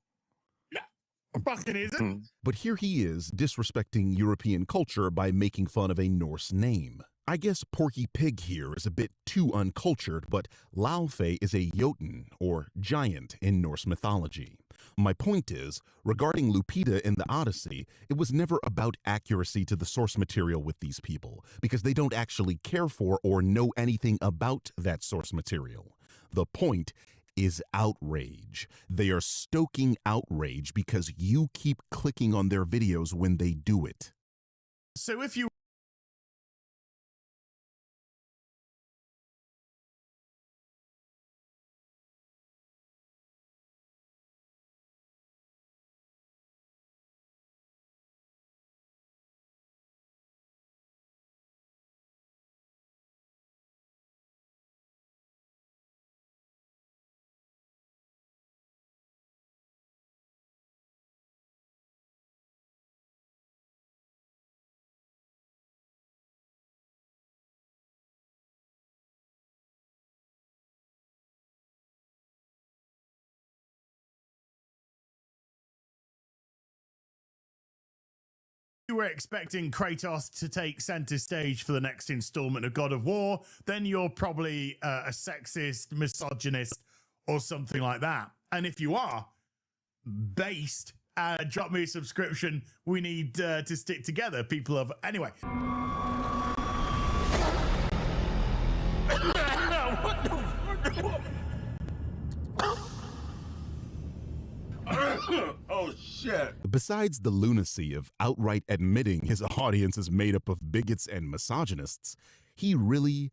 Speaker 16: No, fucking isn't.
Speaker 6: But here he is disrespecting European culture by making fun of a Norse name. I guess Porky Pig here is a bit too uncultured, but Laufey is a Jotun, or giant, in Norse mythology. My point is, regarding Lupita in the Odyssey, it was never about accuracy to the source material with these people, because they don't actually care for or know anything about that source material. The point is outrage. They are stoking outrage because you keep clicking on their videos when they do it.
Speaker 16: So if you you were expecting Kratos to take center stage for the next installment of God of War, then you're probably a sexist, misogynist, or something like that. And if you are, based, drop me a subscription. We need to stick together, people of... Anyway. What the...
Speaker 15: Oh, shit.
Speaker 6: Besides the lunacy of outright admitting his audience is made up of bigots and misogynists, he really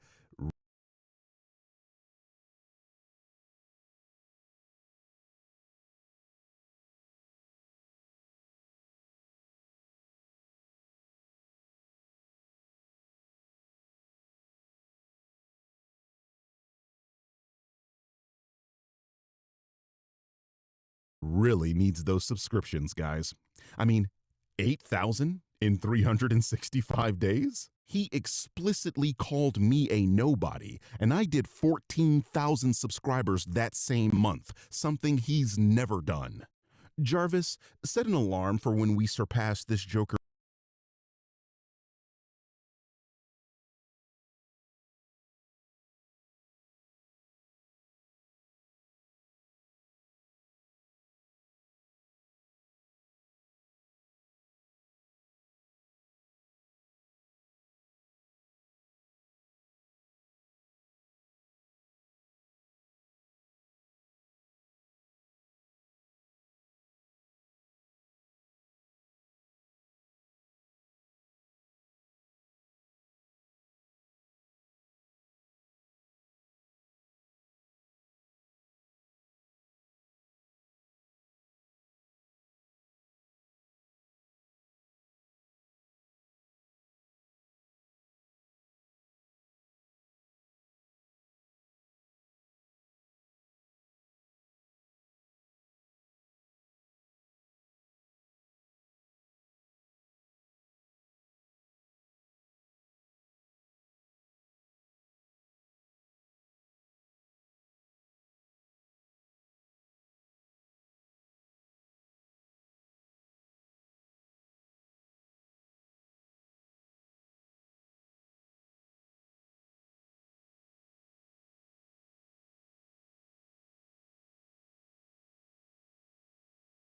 Speaker 6: needs those subscriptions, guys. I mean, 8,000 in 365 days? He explicitly called me a nobody, and I did 14,000 subscribers that same month, something he's never done. Jarvis, set an alarm for when we surpass this Joker.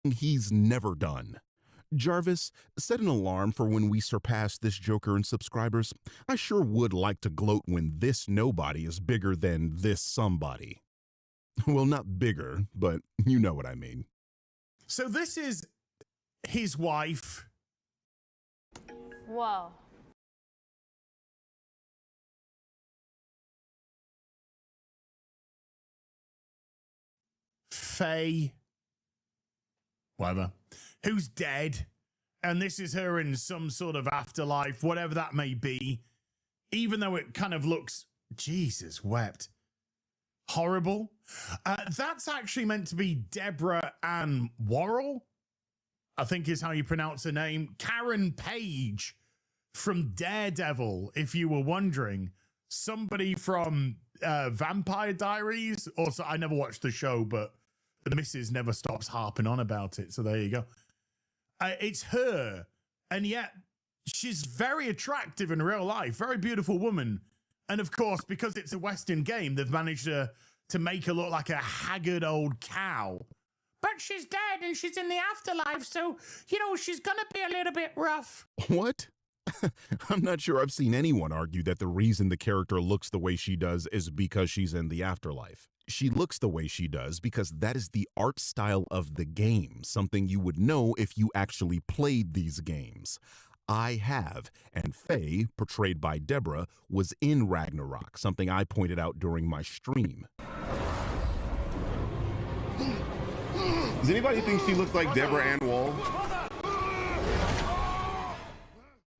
Speaker 6: He's never done. Jarvis, set an alarm for when we surpass this Joker in subscribers. I sure would like to gloat when this nobody is bigger than this somebody. Well, not bigger, but you know what I mean.
Speaker 16: So this is his wife.
Speaker 5: Whoa.
Speaker 16: Faye. Whatever. Who's dead. And this is her in some sort of afterlife, whatever that may be. Even though it kind of looks, Jesus wept, horrible. That's actually meant to be Deborah Ann Worrell, I think is how you pronounce her name. Karen Page from Daredevil, if you were wondering. Somebody from Vampire Diaries. Also, I never watched the show, but the missus never stops harping on about it. So there you go. It's her. And yet she's very attractive in real life. Very beautiful woman. And of course, because it's a Western game, they've managed to make her look like a haggard old cow. But she's dead and she's in the afterlife. So, you know, she's going to be a little bit rough.
Speaker 6: What? I'm not sure I've seen anyone argue that the reason the character looks the way she does is because she's in the afterlife. She looks the way she does because that is the art style of the game, something you would know if you actually played these games. I have, and Faye, portrayed by Deborah, was in Ragnarok, something I pointed out during my stream.
Speaker 15: Does anybody think she looks like Deborah Ann Wall?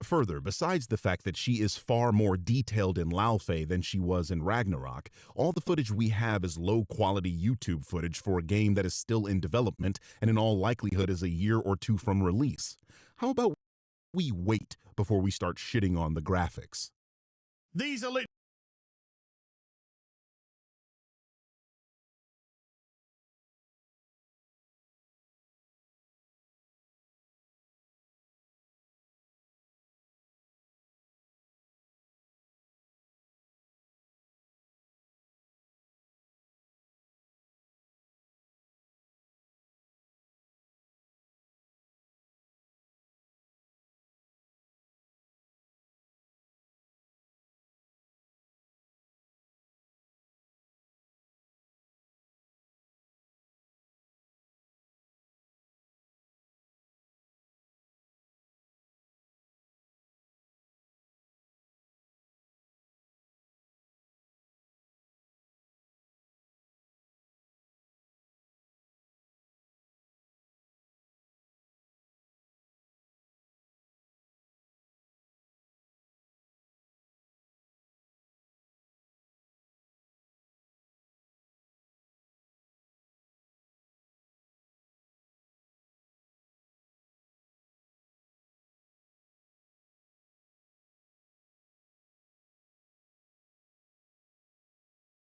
Speaker 6: Further, besides the fact that she is far more detailed in Laufey than she was in Ragnarok, all the footage we have is low-quality YouTube footage for a game that is still in development and in all likelihood is a year or two from release. How about we wait before we start shitting on the graphics?
Speaker 16: These are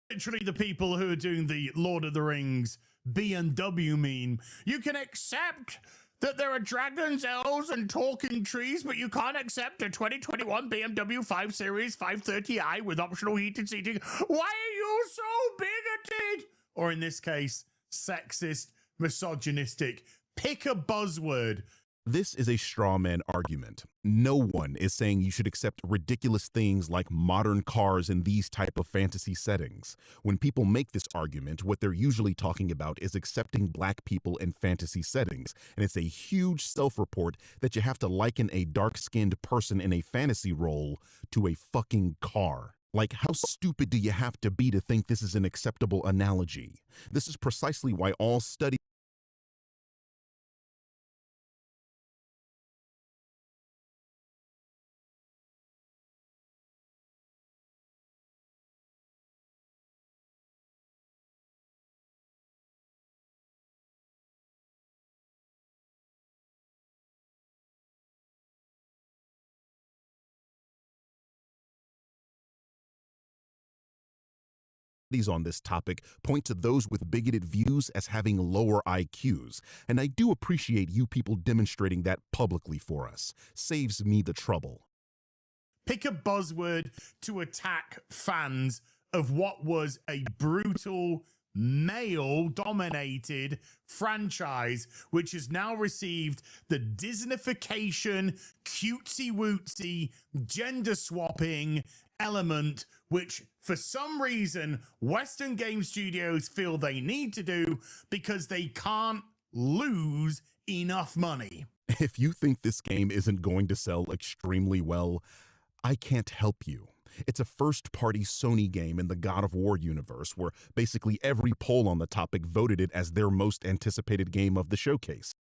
Speaker 16: literally the people who are doing the Lord of the Rings B&W meme. You can accept that there are dragons, elves, and talking trees, but you can't accept a 2021 BMW 5 Series 530i with optional heated seating. Why are you so bigoted? Or in this case, sexist, misogynistic. Pick a buzzword.
Speaker 6: This is a straw man argument. No one is saying you should accept ridiculous things like modern cars in these type of fantasy settings. When people make this argument, what they're usually talking about is accepting black people in fantasy settings. And it's a huge self-report that you have to liken a dark-skinned person in a fantasy role to a fucking car. Like, how stupid do you have to be to think this is an acceptable analogy? This is precisely why all studies on this topic point to those with bigoted views as having lower IQs, and I do appreciate you people demonstrating that publicly for us. Saves me the trouble.
Speaker 16: Pick a buzzword to attack fans of what was a brutal, male-dominated franchise, which has now received the Disneyfication, cutesy-wootsy, gender-swapping element, which for some reason Western game studios feel they need to do because they can't lose enough money.
Speaker 6: If you think this game isn't going to sell extremely well, I can't help you. It's a first-party Sony game in the God of War universe where basically every poll on the topic voted it as their most anticipated game of the showcase.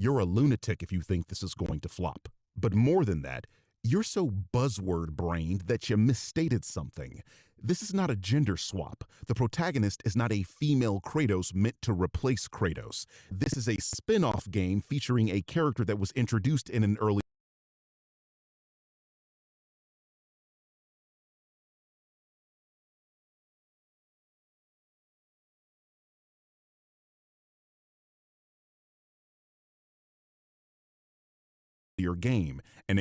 Speaker 6: You're a lunatic if you think this is going to flop. But more than that, you're so buzzword-brained that you misstated something. This is not a gender swap. The protagonist is not a female Kratos meant to replace Kratos. This is a spin-off game featuring a character that was introduced in an early your game, an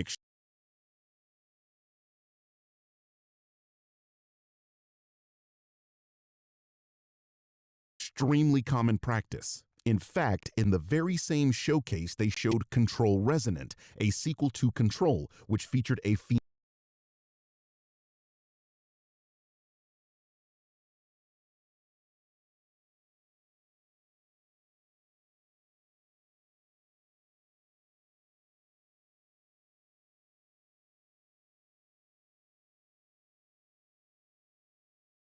Speaker 6: extremely common practice. In fact, in the very same showcase, they showed Control Resonant, a sequel to Control, which featured a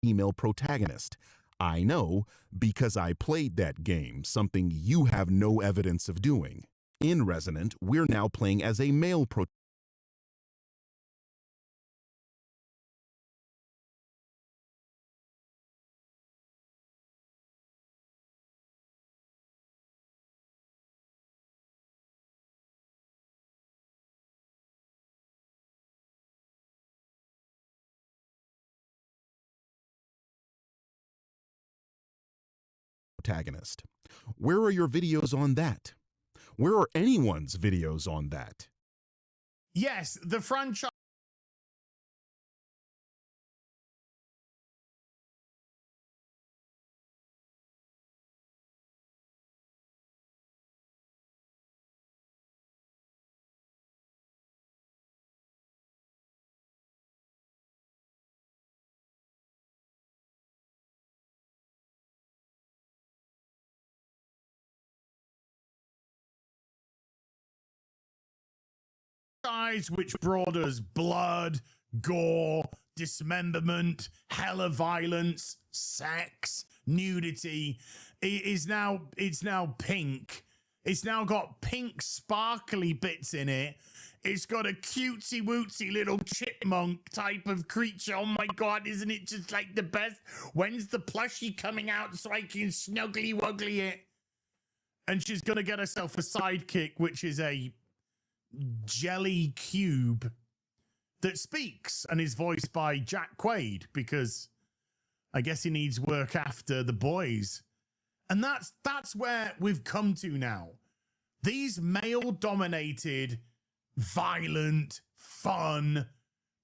Speaker 6: female protagonist. I know because I played that game, something you have no evidence of doing. In Resonant, we're now playing as a male protagonist. Where are your videos on that? Where are anyone's videos on that?
Speaker 16: Yes, the franchise franchise which brought us blood, gore, dismemberment, hella violence, sex, nudity, it's now pink. It's now got pink sparkly bits in it. It's got a cutesy wootsy little chipmunk type of creature. Oh my god, isn't it just like the best? When's the plushie coming out so I can snuggly wuggly it? And she's gonna get herself a sidekick, which is a jelly cube that speaks and is voiced by Jack Quaid, because I guess he needs work after the boys. And that's where we've come to now. These male-dominated, violent, fun,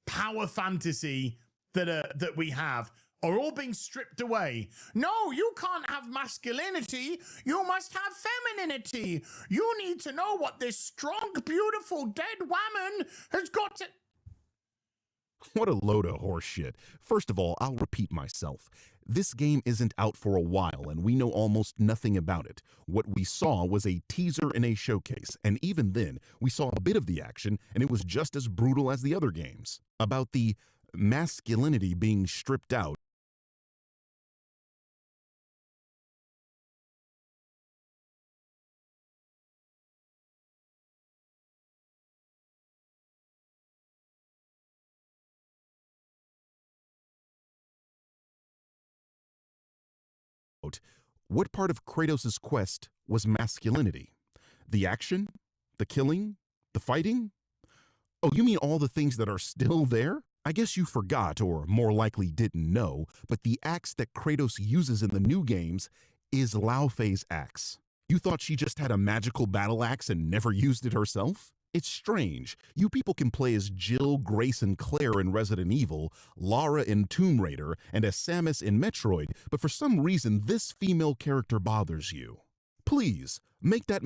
Speaker 16: power fantasy that we have are all being stripped away. No, you can't have masculinity. You must have femininity. You need to know what this strong, beautiful, dead woman has got to...
Speaker 6: What a load of horse shit. First of all, I'll repeat myself. This game isn't out for a while, and we know almost nothing about it. What we saw was a teaser and a showcase, and even then, we saw a bit of the action, and it was just as brutal as the other games. About the masculinity being stripped out, what part of Kratos' quest was masculinity? The action? The killing? The fighting? Oh, you mean all the things that are still there? I guess you forgot, or more likely didn't know, but the axe that Kratos uses in the new games is Lao Fei's axe. You thought she just had a magical battle axe and never used it herself? It's strange. You people can play as Jill, Grace, and Claire in Resident Evil, Lara in Tomb Raider, and as Samus in Metroid, but for some reason this female character bothers you. Please, make that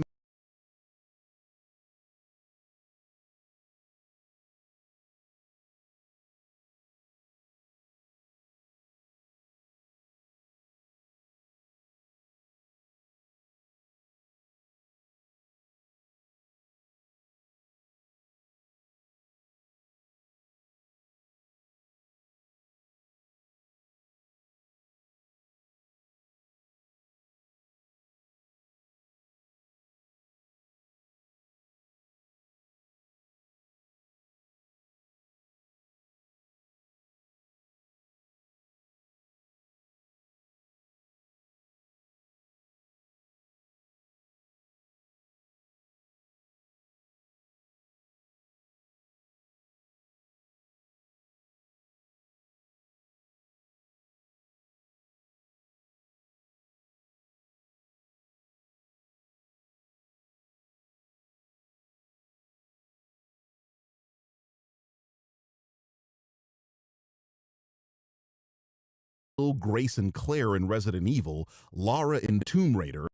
Speaker 6: Grace and Claire in Resident Evil, Lara in Tomb Raider,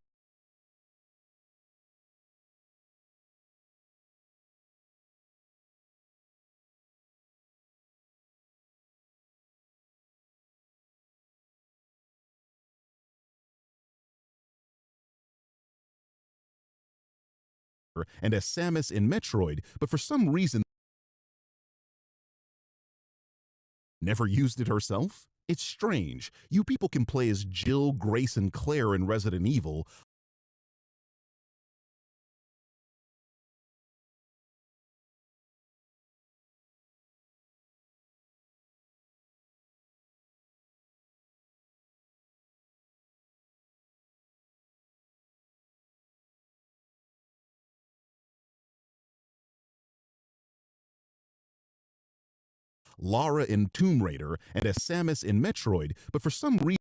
Speaker 6: and as Samus in Metroid, but for some reason never used it herself? It's strange. You people can play as Jill, Grace, and Claire in Resident Evil, Lara in Tomb Raider, and as Samus in Metroid, but for some reason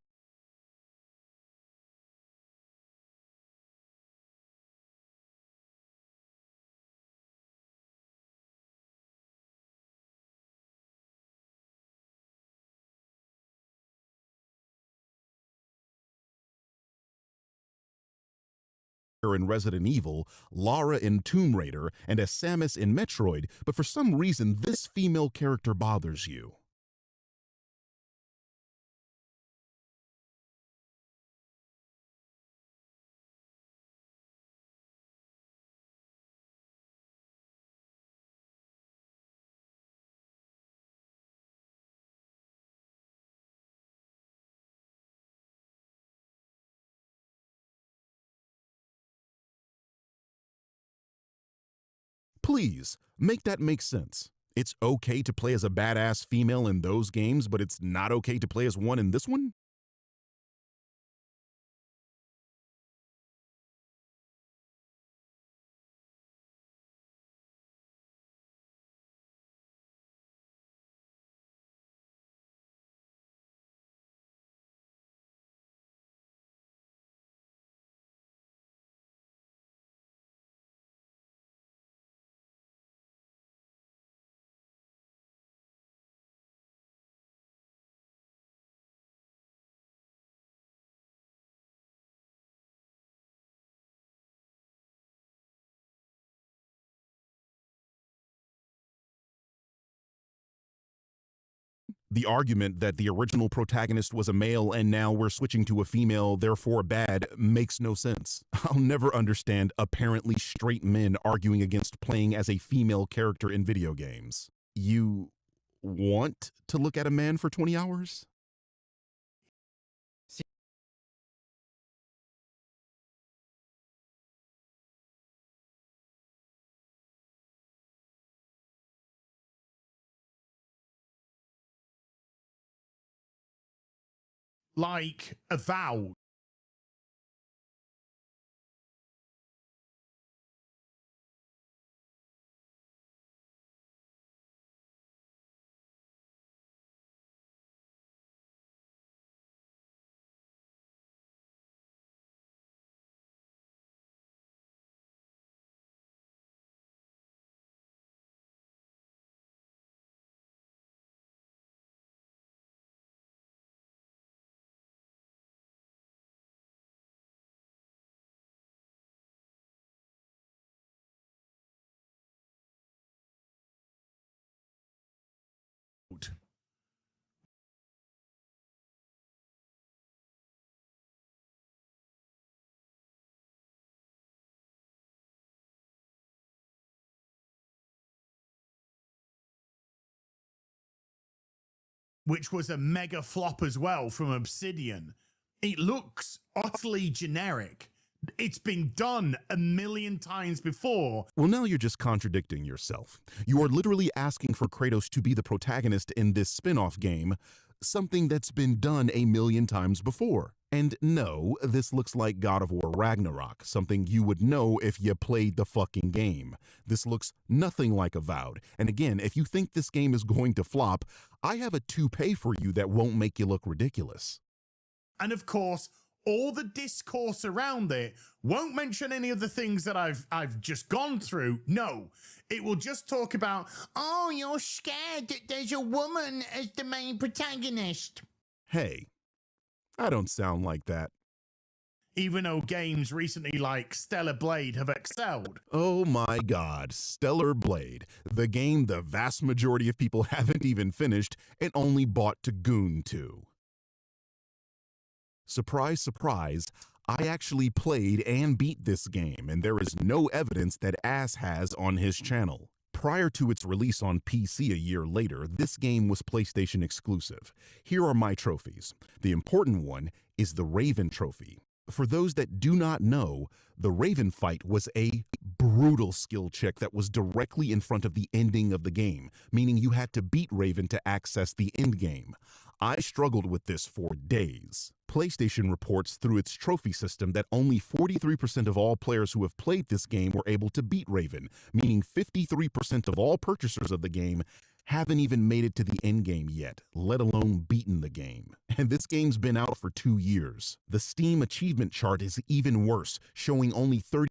Speaker 6: in Resident Evil, Lara in Tomb Raider, and as Samus in Metroid, but for some reason this female character bothers you. Please, make that make sense. It's okay to play as a badass female in those games, but it's not okay to play as one in this one? The argument that the original protagonist was a male and now we're switching to a female, therefore bad, makes no sense. I'll never understand apparently straight men arguing against playing as a female character in video games. You want to look at a man for 20 hours?
Speaker 16: Like Avowed. Which was a mega flop as well from Obsidian. It looks utterly generic. It's been done a million times before.
Speaker 6: Well, now you're just contradicting yourself. You are literally asking for Kratos to be the protagonist in this spin-off game, something that's been done a million times before. And no, this looks like God of War Ragnarok, something you would know if you played the fucking game. This looks nothing like Avowed. And again, if you think this game is going to flop, I have a toupee for you that won't make you look ridiculous.
Speaker 16: And of course, all the discourse around it won't mention any of the things that I've just gone through. No, it will just talk about, oh, you're scared that there's a woman as the main protagonist.
Speaker 6: Hey, I don't sound like that.
Speaker 16: Even though games recently like Stellar Blade have excelled.
Speaker 6: Oh my god, Stellar Blade, the game the vast majority of people haven't even finished and only bought to goon to. Surprise, surprise, I actually played and beat this game, and there is no evidence that Ass has on his channel. Prior to its release on PC a year later, this game was PlayStation exclusive. Here are my trophies. The important one is the Raven Trophy. For those that do not know, the Raven fight was a brutal skill check that was directly in front of the ending of the game, meaning you had to beat Raven to access the end game. I struggled with this for days. PlayStation reports through its trophy system that only 43% of all players who have played this game were able to beat Raven, meaning 53% of all purchasers of the game haven't even made it to the end game yet, let alone beaten the game. And this game's been out for 2 years. The Steam achievement chart is even worse, showing only 30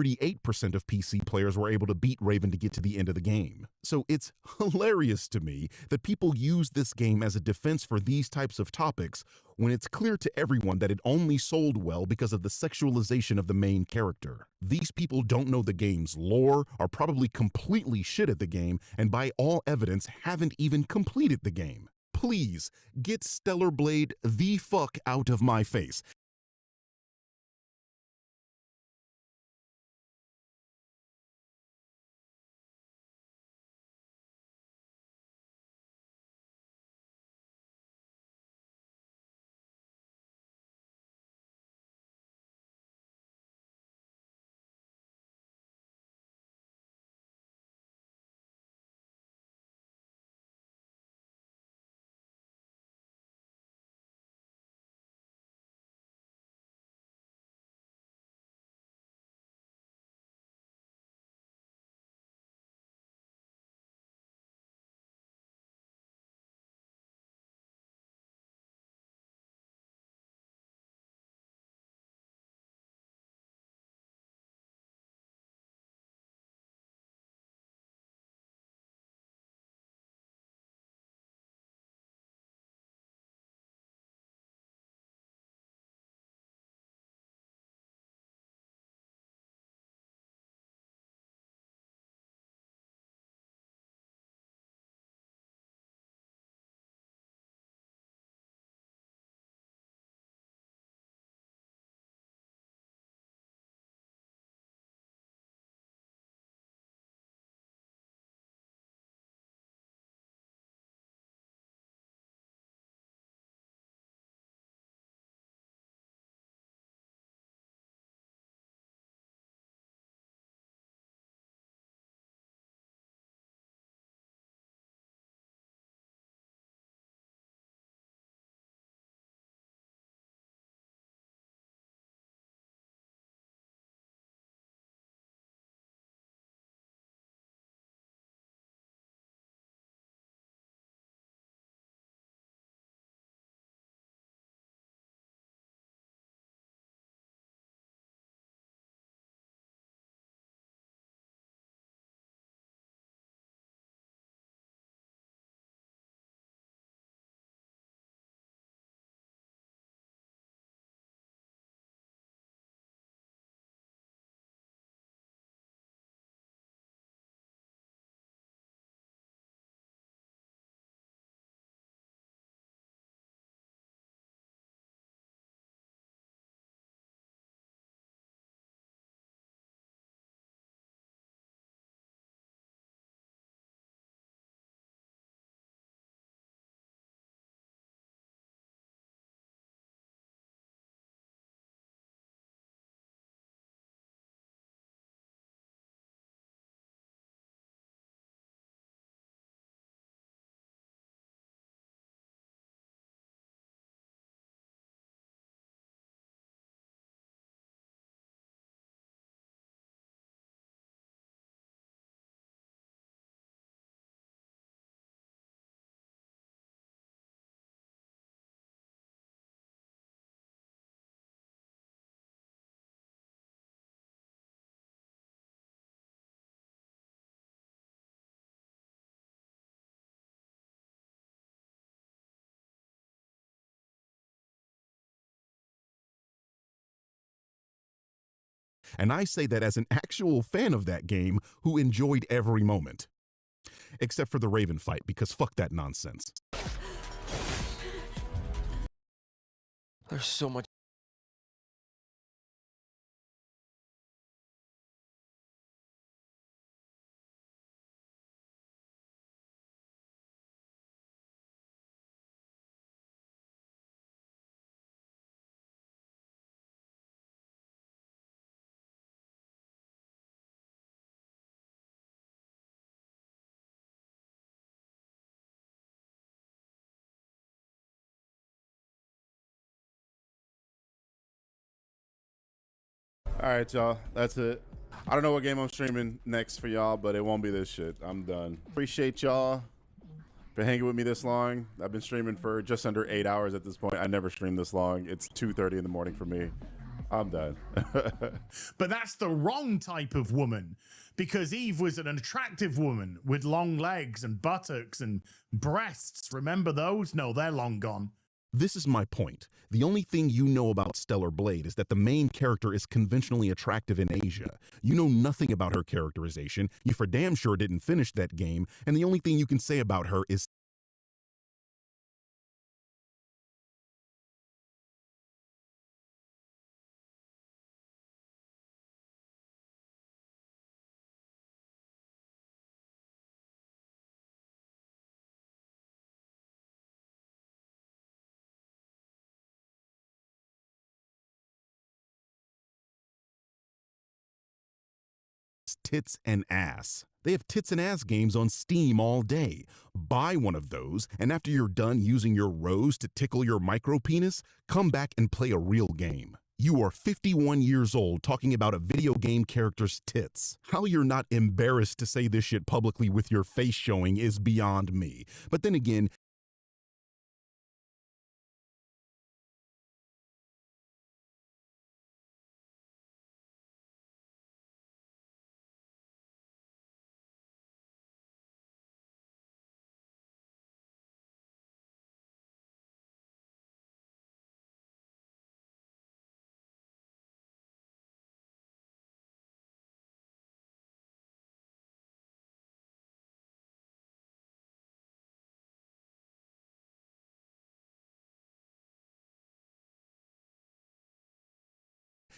Speaker 6: 38% of PC players were able to beat Raven to get to the end of the game. So it's hilarious to me that people use this game as a defense for these types of topics when it's clear to everyone that it only sold well because of the sexualization of the main character. These people don't know the game's lore, are probably completely shit at the game, and by all evidence haven't even completed the game. Please, get Stellar Blade the fuck out of my face. And I say that as an actual fan of that game who enjoyed every moment. Except for the Raven fight, because fuck that nonsense.
Speaker 5: There's so much.
Speaker 20: All right, y'all. That's it. I don't know what game I'm streaming next for y'all, but it won't be this shit. I'm done. Appreciate y'all for hanging with me this long. I've been streaming for just under 8 hours at this point. I never streamed this long. It's 2:30 in the morning for me. I'm done.
Speaker 16: But that's the wrong type of woman, because Eve was an attractive woman with long legs and buttocks and breasts. Remember those? No, they're long gone.
Speaker 6: This is my point. The only thing you know about Stellar Blade is that the main character is conventionally attractive in Asia. You know nothing about her characterization. You for damn sure didn't finish that game, and the only thing you can say about her is tits and ass. They have tits and ass games on Steam all day. Buy one of those, and after you're done using your rose to tickle your micro penis, come back and play a real game. You are 51 years old talking about a video game character's tits. How you're not embarrassed to say this shit publicly with your face showing is beyond me. But then again,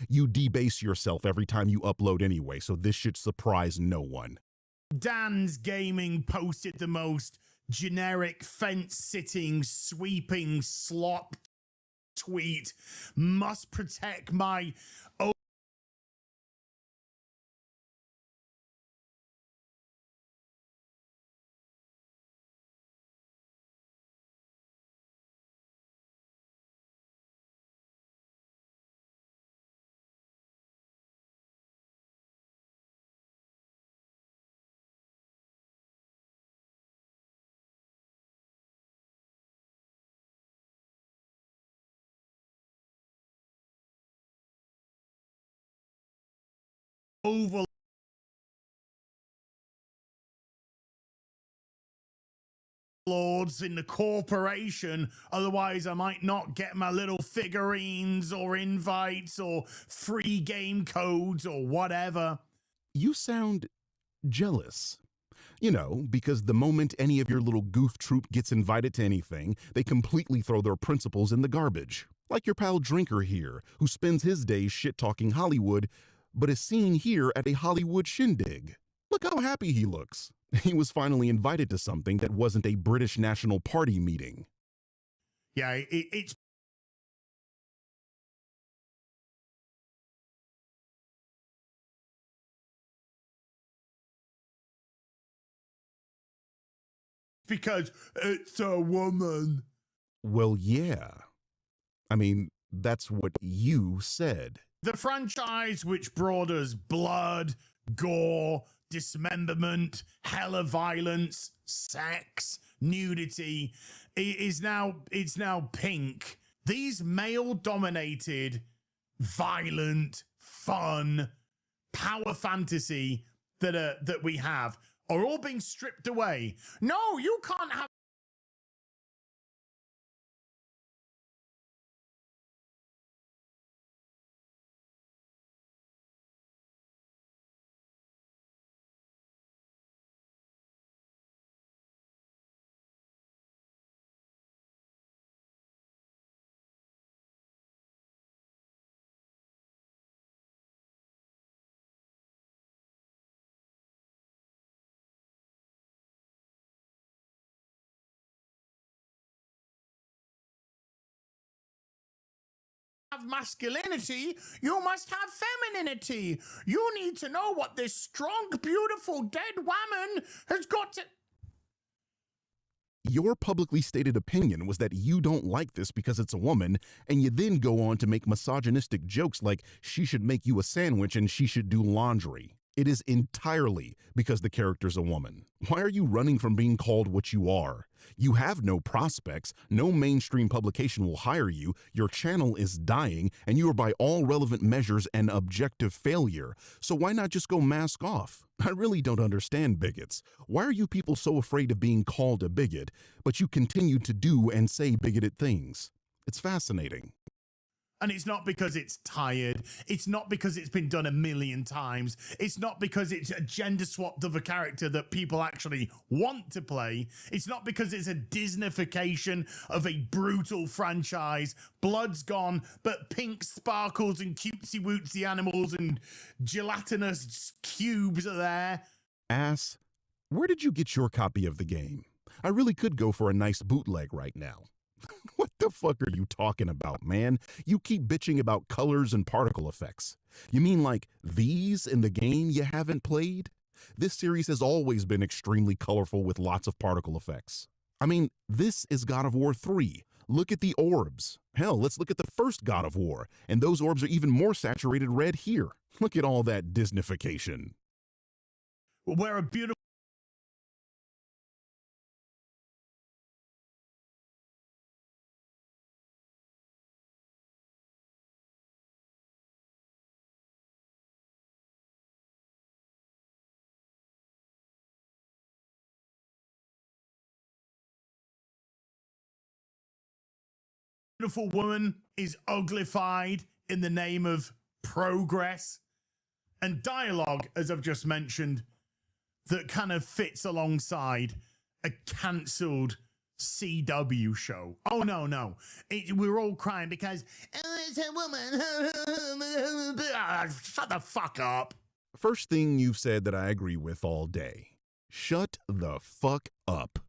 Speaker 6: you debase yourself every time you upload anyway, so this should surprise no one.
Speaker 16: Dan's Gaming posted the most generic, fence-sitting, sweeping slop tweet. Must protect my overlords in the corporation, otherwise I might not get my little figurines or invites or free game codes or whatever.
Speaker 6: You sound jealous. You know, because the moment any of your little goof troop gets invited to anything, they completely throw their principles in the garbage. Like your pal Drinker here, who spends his days shit-talking Hollywood, but is seen here at a Hollywood shindig. Look how happy he looks. He was finally invited to something that wasn't a British National Party meeting.
Speaker 16: Yeah, it's because it's a woman.
Speaker 6: Well, yeah. I mean, that's what you said.
Speaker 16: The franchise which brought us blood, gore, dismemberment, hella violence, sex, nudity, it's now pink. These male-dominated, violent, fun, power fantasy that we have are all being stripped away. No, you can't have masculinity, you must have femininity. You need to know what this strong, beautiful, dead woman has got to...
Speaker 6: Your publicly stated opinion was that you don't like this because it's a woman, and you then go on to make misogynistic jokes like she should make you a sandwich and she should do laundry. It is entirely because the character's a woman. Why are you running from being called what you are? You have no prospects, no mainstream publication will hire you, your channel is dying, and you are by all relevant measures an objective failure. So why not just go mask off? I really don't understand bigots. Why are you people so afraid of being called a bigot, but you continue to do and say bigoted things? It's fascinating.
Speaker 16: And it's not because it's tired. It's not because it's been done a million times. It's not because it's a gender swapped of a character that people actually want to play. It's not because it's a Disneyfication of a brutal franchise. Blood's gone, but pink sparkles and cutesy wootsy animals and gelatinous cubes are there.
Speaker 6: Ass, where did you get your copy of the game? I really could go for a nice bootleg right now. What the fuck are you talking about, man? You keep bitching about colors and particle effects. You mean like these in the game you haven't played? This series has always been extremely colorful with lots of particle effects. I mean, this is God of War 3. Look at the orbs. Hell, let's look at the first God of War, and those orbs are even more saturated red here. Look at all that Disneyfication.
Speaker 16: Where a beautiful woman is uglified in the name of progress, and dialogue, as I've just mentioned, that kind of fits alongside a cancelled CW show. Oh, no. We're all crying because, oh, it's a woman. Shut the fuck up.
Speaker 6: First thing you've said that I agree with all day. Shut the fuck up.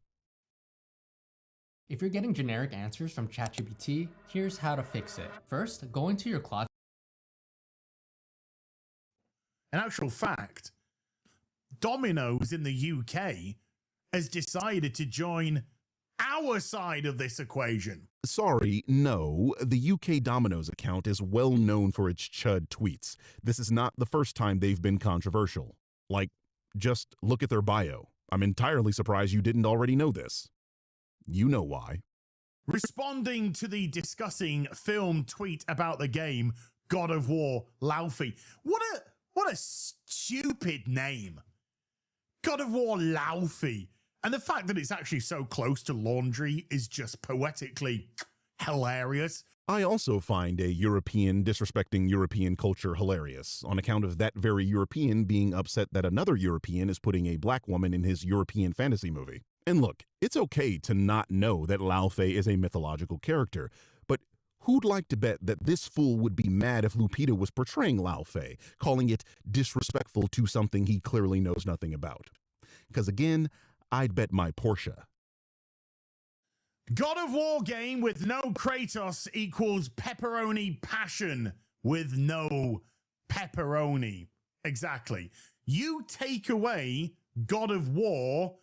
Speaker 13: If you're getting generic answers from ChatGPT, here's how to fix it. First, go into your Claude.
Speaker 16: In actual fact, Domino's in the UK has decided to join our side of this equation.
Speaker 6: Sorry, no. The UK Domino's account is well known for its chud tweets. This is not the first time they've been controversial. Like, just look at their bio. I'm entirely surprised you didn't already know this. You know why.
Speaker 16: Responding to the discussing film tweet about the game, God of War Laufey. What a stupid name. God of War Laufey. And the fact that it's actually so close to laundry is just poetically hilarious.
Speaker 6: I also find a European disrespecting European culture hilarious, on account of that very European being upset that another European is putting a black woman in his European fantasy movie. And look, it's okay to not know that Laufey is a mythological character, but who'd like to bet that this fool would be mad if Lupita was portraying Laufey, calling it disrespectful to something he clearly knows nothing about? Because again, I'd bet my Porsche.
Speaker 16: God of War game with no Kratos equals pepperoni passion with no pepperoni. Exactly. You take away God of War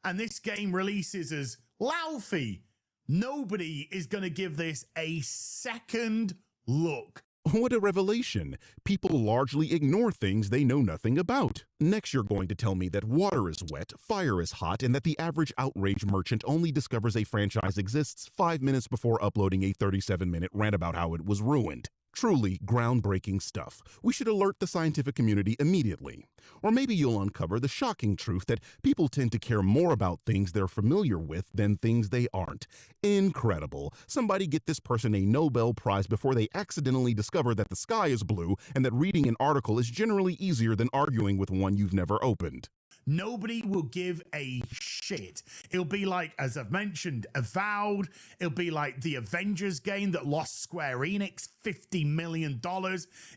Speaker 16: and this game releases as Laufey. Nobody is going to give this a second look.
Speaker 6: What a revelation. People largely ignore things they know nothing about. Next, you're going to tell me that water is wet, fire is hot, and that the average outrage merchant only discovers a franchise exists 5 minutes before uploading a 37-minute rant about how it was ruined. Truly groundbreaking stuff. We should alert the scientific community immediately. Or maybe you'll uncover the shocking truth that people tend to care more about things they're familiar with than things they aren't. Incredible. Somebody get this person a Nobel Prize before they accidentally discover that the sky is blue and that reading an article is generally easier than arguing with one you've never opened.
Speaker 16: Nobody will give a shit. It'll be like, as I've mentioned, Avowed. It'll be like the Avengers game that lost Square Enix $50 million.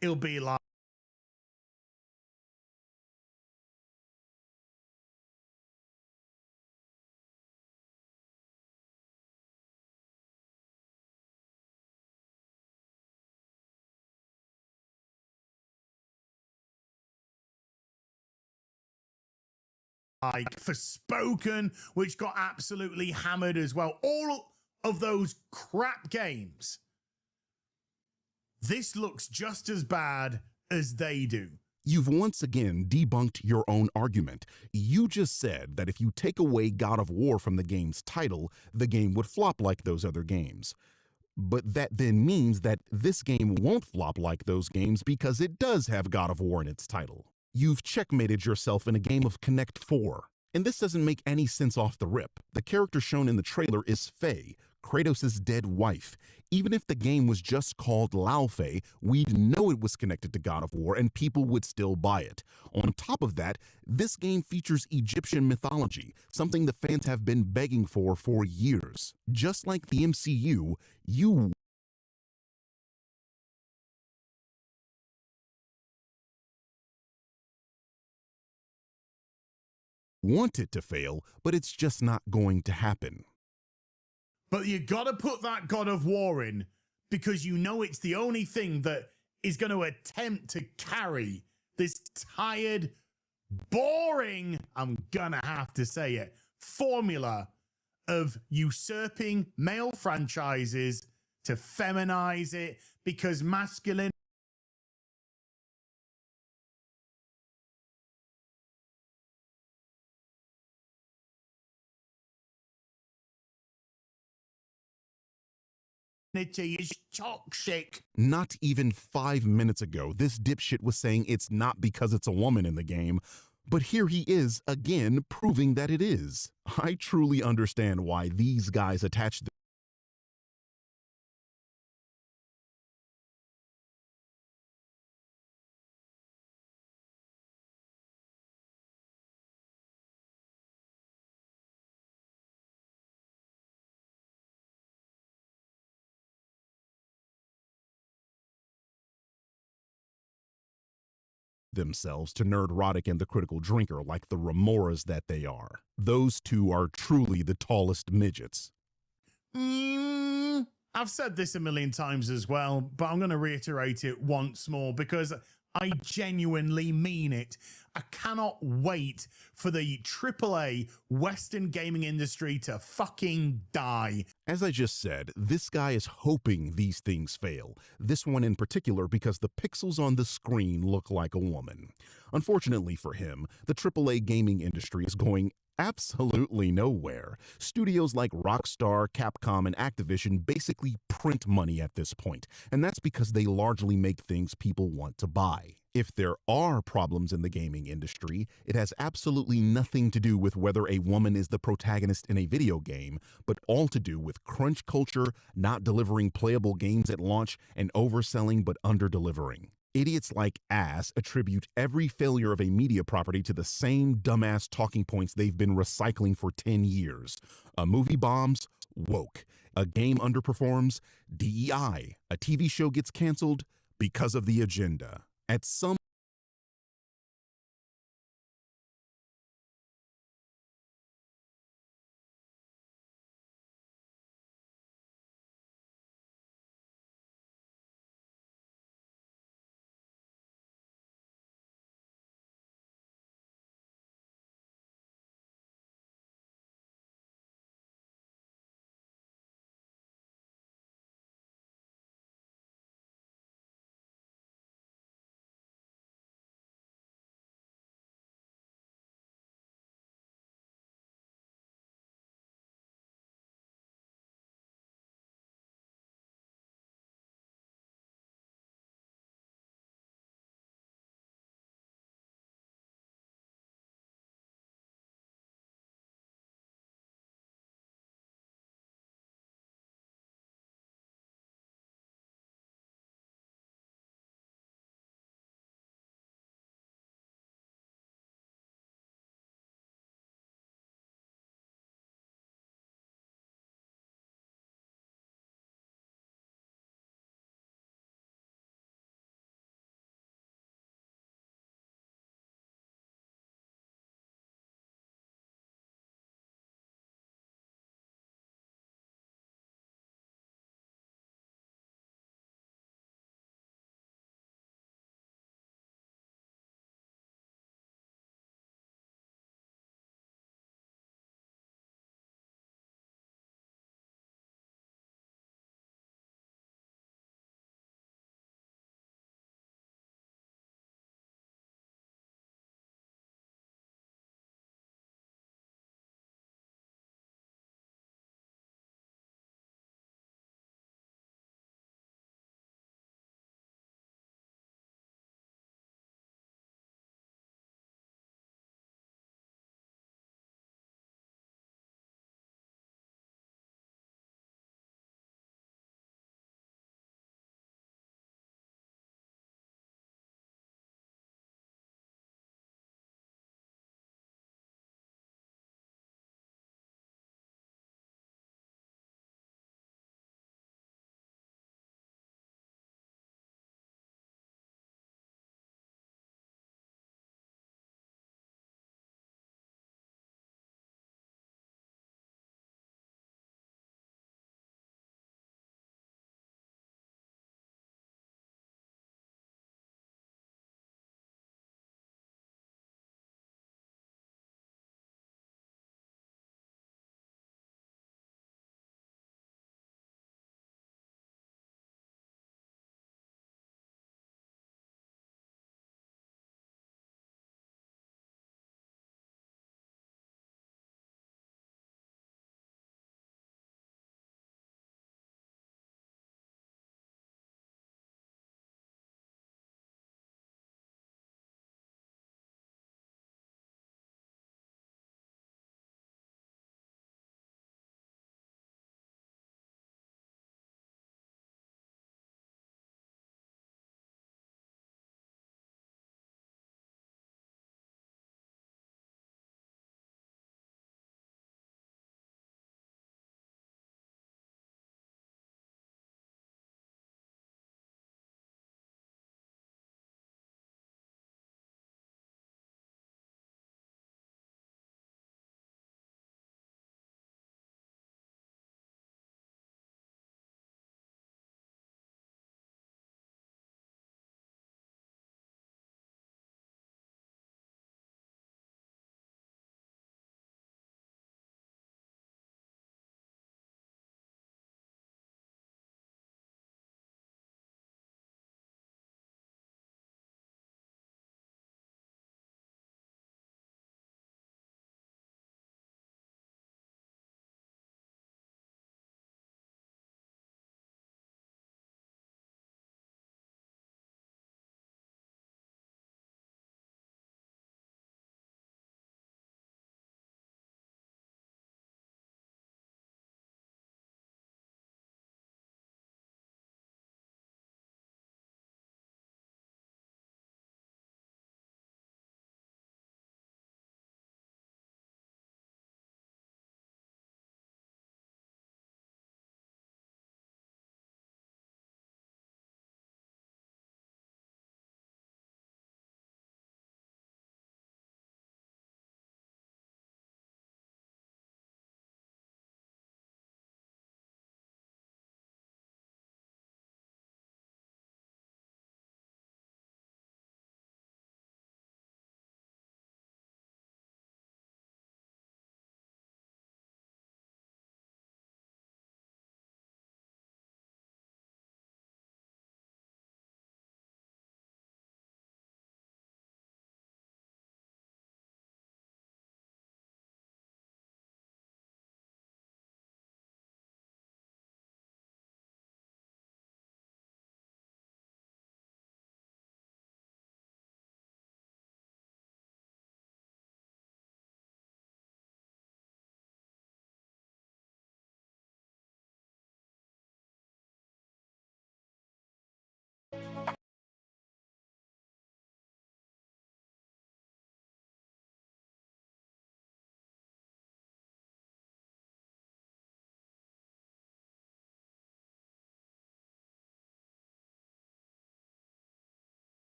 Speaker 16: It'll be like Forspoken, which got absolutely hammered as well. All of those crap games. This looks just as bad as they do.
Speaker 6: You've once again debunked your own argument. You just said that if you take away God of War from the game's title, the game would flop like those other games. But that then means that this game won't flop like those games because it does have God of War in its title. You've checkmated yourself in a game of Connect 4. And this doesn't make any sense off the rip. The character shown in the trailer is Faye, Kratos' dead wife. Even if the game was just called Laufey, we'd know it was connected to God of War and people would still buy it. On top of that, this game features Egyptian mythology, something the fans have been begging for years. Just like the MCU, you want it to fail, but it's just not going to happen.
Speaker 16: But you gotta put that God of War in because you know it's the only thing that is going to attempt to carry this tired, boring, I'm gonna have to say it, formula of usurping male franchises to feminize it because masculine is toxic.
Speaker 6: Not even 5 minutes ago, this dipshit was saying it's not because it's a woman in the game, but here he is again proving that it is. I truly understand why these guys attach themselves to Nerdrotic and the Critical Drinker like the remoras that they are. Those two are truly the tallest midgets.
Speaker 16: I've said this a million times as well, but I'm going to reiterate it once more because I genuinely mean it. I cannot wait for the AAA Western gaming industry to fucking die.
Speaker 6: As I just said, this guy is hoping these things fail. This one in particular because the pixels on the screen look like a woman. Unfortunately for him, the AAA gaming industry is going absolutely nowhere. Studios like Rockstar, Capcom, and Activision basically print money at this point, and that's because they largely make things people want to buy. If there are problems in the gaming industry, it has absolutely nothing to do with whether a woman is the protagonist in a video game, but all to do with crunch culture, not delivering playable games at launch, and overselling but under-delivering. Idiots like Ass attribute every failure of a media property to the same dumbass talking points they've been recycling for 10 years. A movie bombs, woke. A game underperforms, DEI. A TV show gets canceled because of the agenda. At some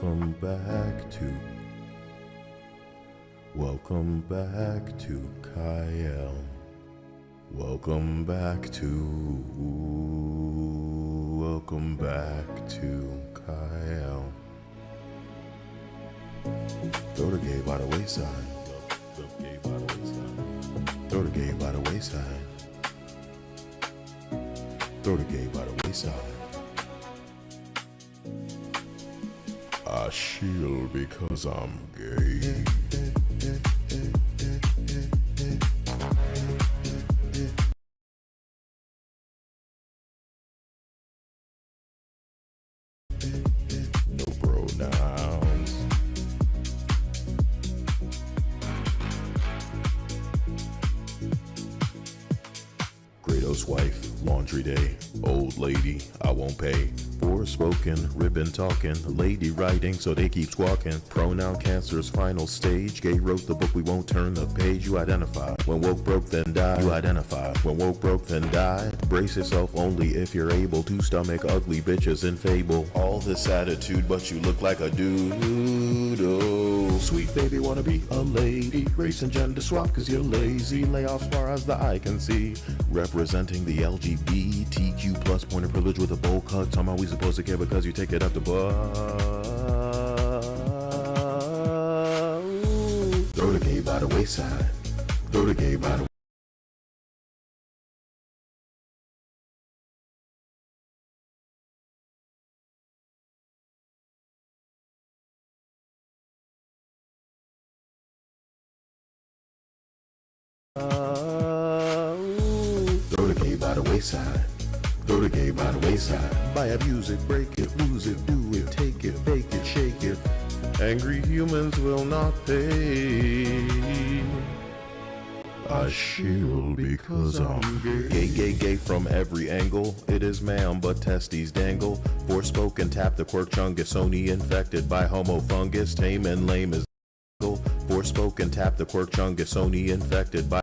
Speaker 6: Welcome back to Kyle. Welcome back to Kyle. Throw the gay by the wayside. Throw the gay by the wayside. Throw the gay by the wayside. Throw the gay by the wayside. I shield because I'm gay. No pronouns. Kratos' wife, laundry day, old lady, I won't pay. Forspoken, ribbon talking, lady writing, so they keep squawking. Pronoun cancer's final stage. Gay wrote the book, we won't turn the page. You identify. When woke broke, then die. You identify. When woke broke, then die. Brace yourself only if you're able to stomach ugly bitches in fable. All this attitude, but you look like a dude. Oh, sweet baby, wanna be a lady. Race and gender swap, cause you're lazy. Lay off far as the eye can see. Representing the LGBTQ plus point of privilege with a bowl cut. Somehow we supposed to care because you take it up the butt. Throw the gay by the wayside. Throw the gay by the Throw the gay by the wayside. Throw the gay by the wayside. Buy abuse it, break it, lose it, do it, take it, bake it, shake it. Angry humans will not pay. I shield because I'm gay. Gay, gay, gay from every angle. It is ma'am, but testes dangle. Forspoken, tap the quirk chungus. Sony infected by homo fungus. Tame and lame as Forspoken, tap the quirk chungus. Sony infected by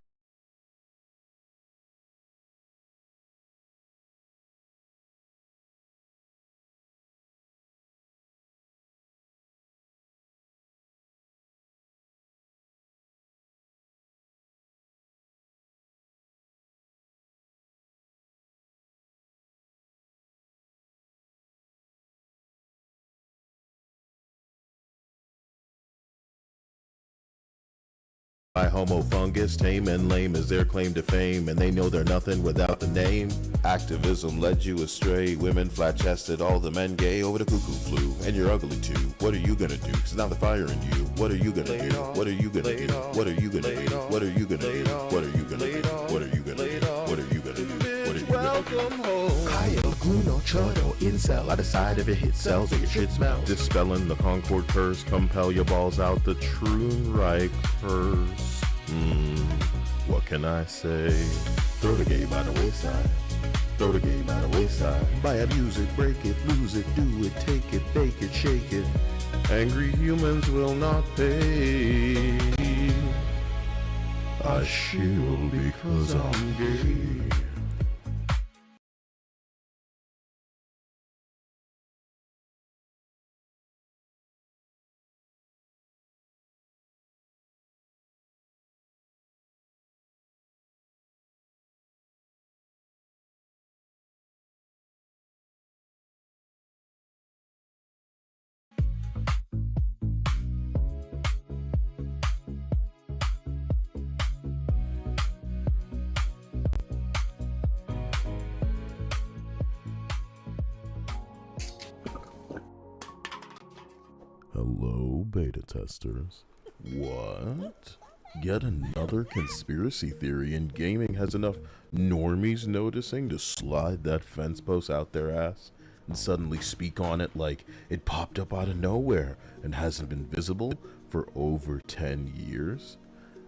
Speaker 6: homo fungus. Tame and lame is their claim to fame, and they know they're nothing without the name. Activism led you astray. Women flat-chested, all the men gay over the cuckoo flew. And you're ugly too. What are you gonna do? Cause now they're firing you. What are you gonna do? What are you gonna do? What are you gonna do? What are you gonna do? What are you gonna do? What are you gonna do? What are you gonna do? What are you gonna do? Welcome home. Kyle, Kuno, Chuddo, Incel. I decide if it hits cells or your shit smells. Dispelling the Concord curse. Compel your balls out the true right purse. What can I say? Throw the gay by the wayside. Throw the gay by the wayside. Buy abuse it, break it, lose it, do it, take it, bake it, shake it. Angry humans will not pay. I shield because I'm gay. Hello, beta testers. What? Yet another conspiracy theory in gaming has enough normies noticing to slide that fence post out their ass and suddenly speak on it like it popped up out of nowhere and hasn't been visible for over 10 years?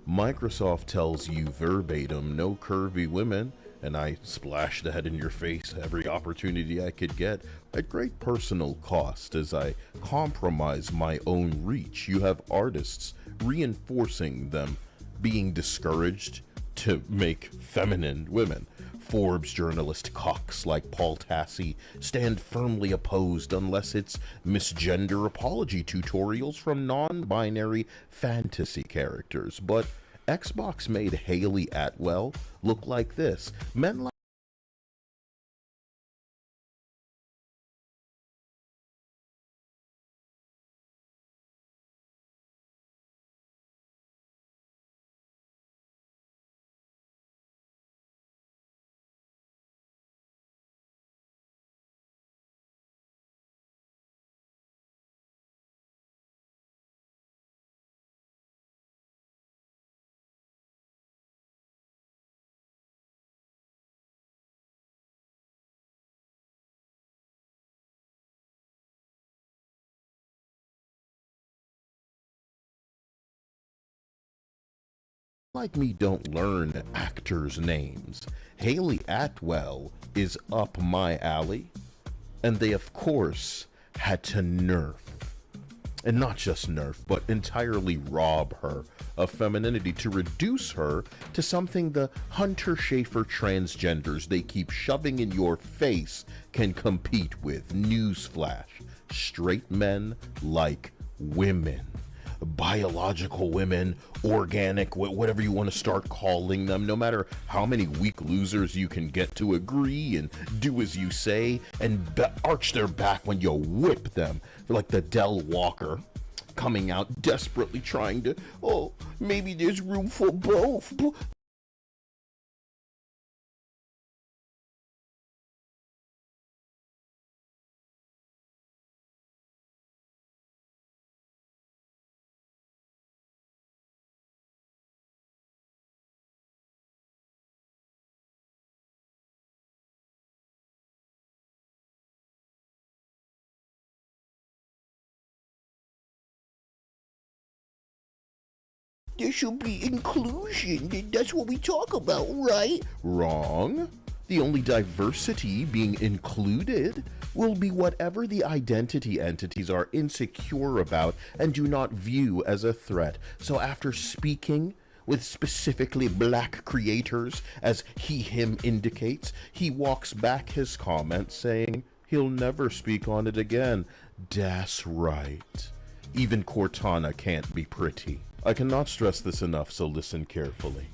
Speaker 6: Microsoft tells you verbatim no curvy women, and I splash that in your face every opportunity I could get at great personal cost as I compromise my own reach. You have artists reinforcing them being discouraged to make feminine women. Forbes journalist cocks like Paul Tassi stand firmly opposed unless it's misgender apology tutorials from non-binary fantasy characters. But Xbox made Haley Atwell look like this. Men like me don't learn actors' names. Haley Atwell is up my alley, and they of course had to nerf, and not just nerf, but entirely rob her of femininity to reduce her to something the Hunter Schafer transgenders they keep shoving in your face can compete with. Newsflash: straight men like women. Biological women, organic, whatever you want to start calling them, no matter how many weak losers you can get to agree and do as you say and arch their back when you whip them, like the Del Walker coming out desperately trying to, oh, maybe there's room for both. There should be inclusion. That's what we talk about, right? Wrong. The only diversity being included will be whatever the identity entities are insecure about and do not view as a threat. So after speaking with specifically black creators, as him indicates, he walks back his comments saying he'll never speak on it again. That's right. Even Cortana can't be pretty. I cannot stress this enough, so listen carefully.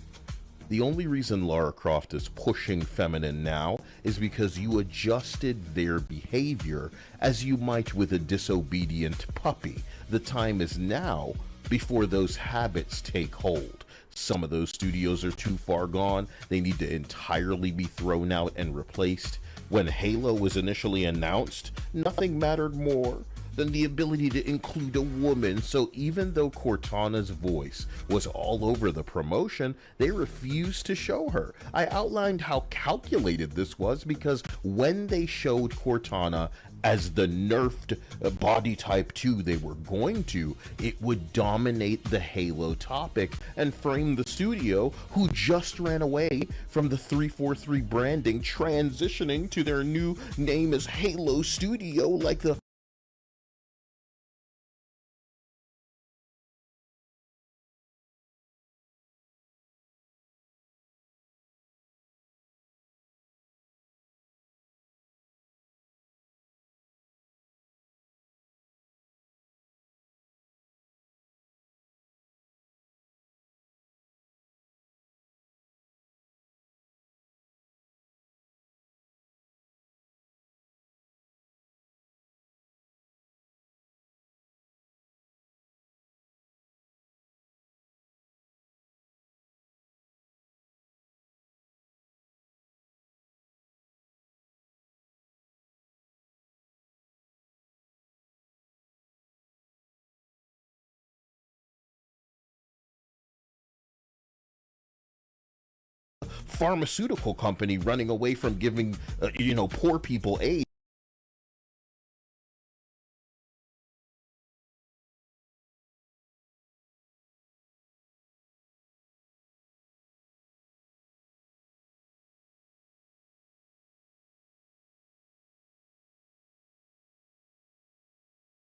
Speaker 6: The only reason Lara Croft is pushing feminine now is because you adjusted their behavior as you might with a disobedient puppy. The time is now before those habits take hold. Some of those studios are too far gone. They need to entirely be thrown out and replaced. When Halo was initially announced, nothing mattered more than the ability to include a woman, so even though Cortana's voice was all over the promotion, they refused to show her. I outlined how calculated this was because when they showed Cortana as the nerfed body type 2 they were going to, it would dominate the Halo topic and frame the studio who just ran away from the 343 branding, transitioning to their new name as Halo Studio, like the pharmaceutical company running away from giving, poor people aid.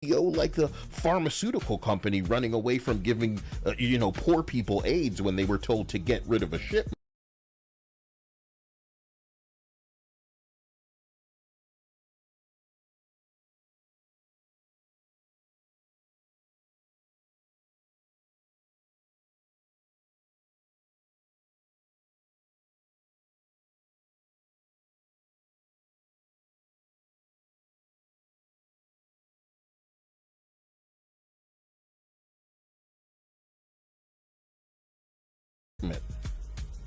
Speaker 6: Like the pharmaceutical company running away from giving, poor people AIDS when they were told to get rid of a shipment.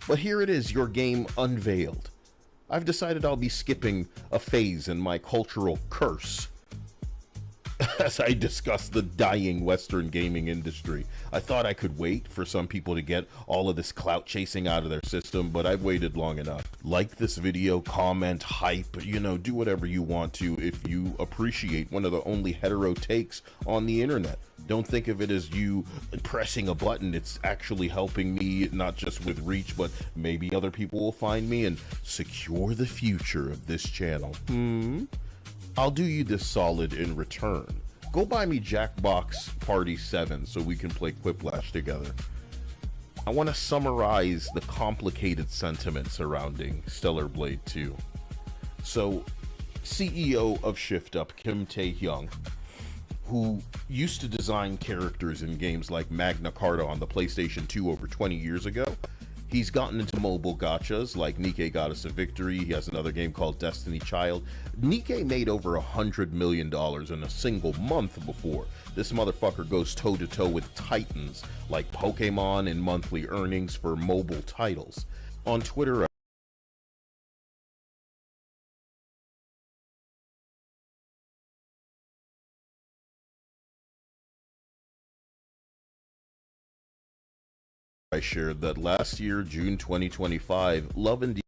Speaker 6: But here it is, your game unveiled. I've decided I'll be skipping a phase in my cultural curse as I discuss the dying Western gaming industry. I thought I could wait for some people to get all of this clout chasing out of their system, but I've waited long enough. Like this video, comment, hype, do whatever you want to if you appreciate one of the only hetero takes on the internet. Don't think of it as you pressing a button. It's actually helping me, not just with reach, but maybe other people will find me and secure the future of this channel. I'll do you this solid in return. Go buy me Jackbox Party 7 so we can play Quiplash together. I want to summarize the complicated sentiment surrounding Stellar Blade 2. So, CEO of Shift Up, Kim Tae-hyung, who used to design characters in games like Magna Carta on the PlayStation 2 over 20 years ago, he's gotten into mobile gachas like Nikke Goddess of Victory. He has another game called Destiny Child. Nikke made over $100 million in a single month before. This motherfucker goes toe-to-toe with titans like Pokemon in monthly earnings for mobile titles. On Twitter, I shared that last year, June 2025, Love and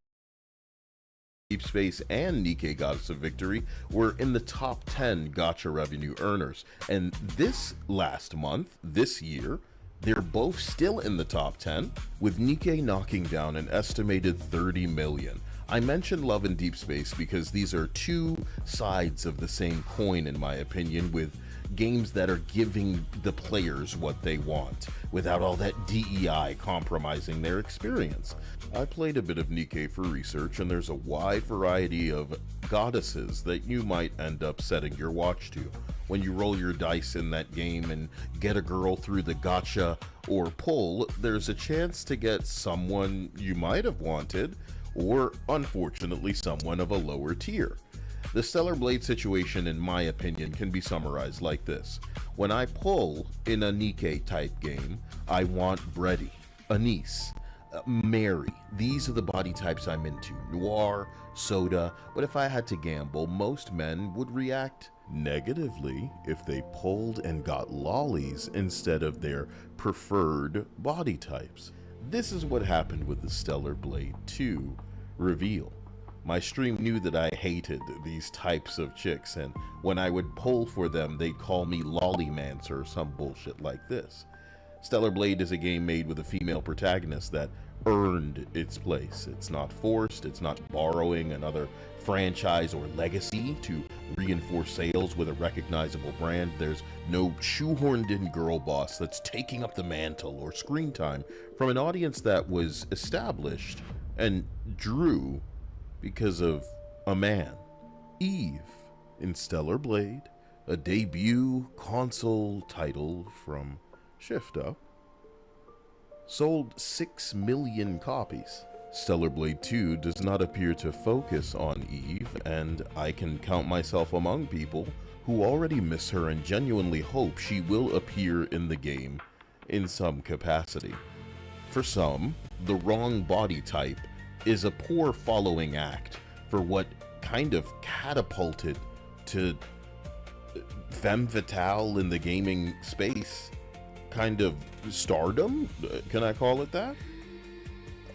Speaker 6: Deep Space and Nikke Goddess of Victory were in the top 10 gacha revenue earners. And this last month, this year, they're both still in the top 10, with Nikke knocking down an estimated 30 million. I mentioned Love and Deep Space because these are two sides of the same coin, in my opinion, with games that are giving the players what they want without all that DEI compromising their experience. I played a bit of Nikke for research, and there's a wide variety of goddesses that you might end up setting your watch to. When you roll your dice in that game and get a girl through the gacha or pull, there's a chance to get someone you might have wanted, or unfortunately someone of a lower tier. The Stellar Blade situation, in my opinion, can be summarized like this. When I pull in a Nikke type game, I want Bredy, Anise, Mary. These are the body types I'm into. Noir, Soda, but if I had to gamble, most men would react negatively if they pulled and got lollies instead of their preferred body types. This is what happened with the Stellar Blade 2 reveal. My stream knew that I hated these types of chicks, and when I would pull for them, they'd call me Lollymancer or some bullshit like this. Stellar Blade is a game made with a female protagonist that earned its place. It's not forced, it's not borrowing another franchise or legacy to reinforce sales with a recognizable brand. There's no shoehorned in girl boss that's taking up the mantle or screen time from an audience that was established and drew because of a man. Eve in Stellar Blade, a debut console title from Shift Up, sold 6 million copies. Stellar Blade 2 does not appear to focus on Eve, and I can count myself among people who already miss her and genuinely hope she will appear in the game in some capacity. For some, the wrong body type is a poor following act for what kind of catapulted to femme fatale in the gaming space kind of stardom. Can I call it that?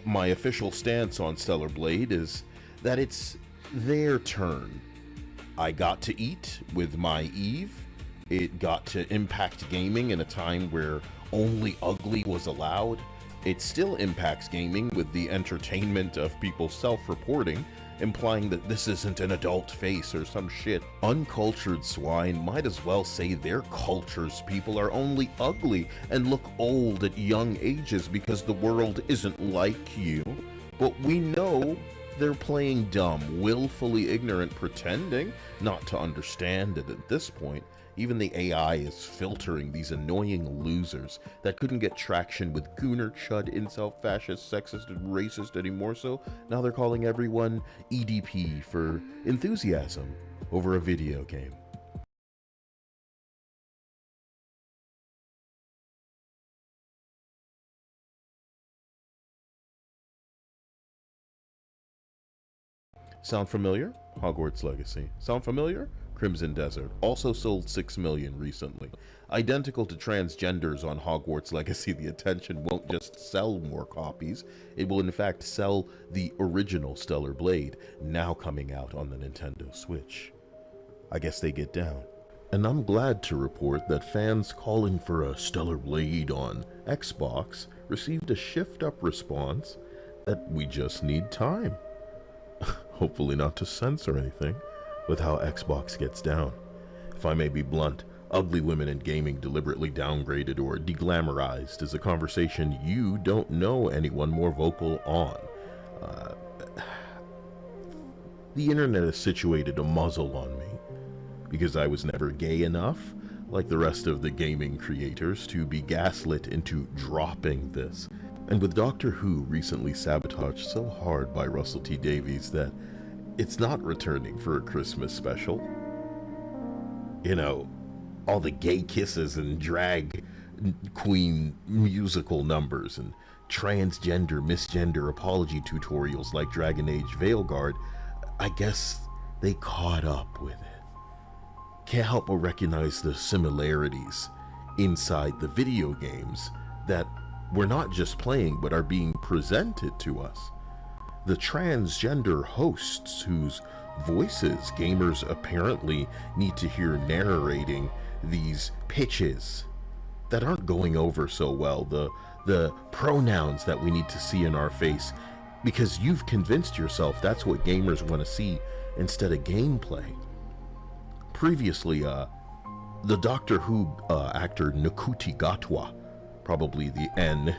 Speaker 6: My official stance on Stellar Blade is that it's their turn. I got to eat with my Eve. It got to impact gaming in a time where only ugly was allowed. It still impacts gaming with the entertainment of people self-reporting, implying that this isn't an adult face or some shit. Uncultured swine might as well say their culture's people are only ugly and look old at young ages because the world isn't like you. But we know they're playing dumb, willfully ignorant, pretending not to understand it at this point. Even the AI is filtering these annoying losers that couldn't get traction with gooner, chud, incel, fascist, sexist, and racist anymore, so now they're calling everyone EDP for enthusiasm over a video game. Sound familiar? Hogwarts Legacy. Sound familiar? Crimson Desert. Also sold 6 million recently. Identical to transgenders on Hogwarts Legacy, the attention won't just sell more copies, it will in fact sell the original Stellar Blade, now coming out on the Nintendo Switch. I guess they get down. And I'm glad to report that fans calling for a Stellar Blade on Xbox received a shift-up response that we just need time. Hopefully not to censor anything with how Xbox gets down. If I may be blunt, ugly women in gaming deliberately downgraded or deglamorized is a conversation you don't know anyone more vocal on. The internet has situated a muzzle on me because I was never gay enough, like the rest of the gaming creators, to be gaslit into dropping this. And with Doctor Who recently sabotaged so hard by Russell T Davies that it's not returning for a Christmas special. You know, all the gay kisses and drag queen musical numbers and transgender, misgender apology tutorials like Dragon Age Veilguard, I guess they caught up with it. Can't help but recognize the similarities inside the video games that we're not just playing but are being presented to us. The transgender hosts whose voices gamers apparently need to hear narrating these pitches that aren't going over so well, the pronouns that we need to see in our face because you've convinced yourself that's what gamers want to see instead of gameplay. Previously, the Doctor Who actor Nakuti Gatwa, probably the N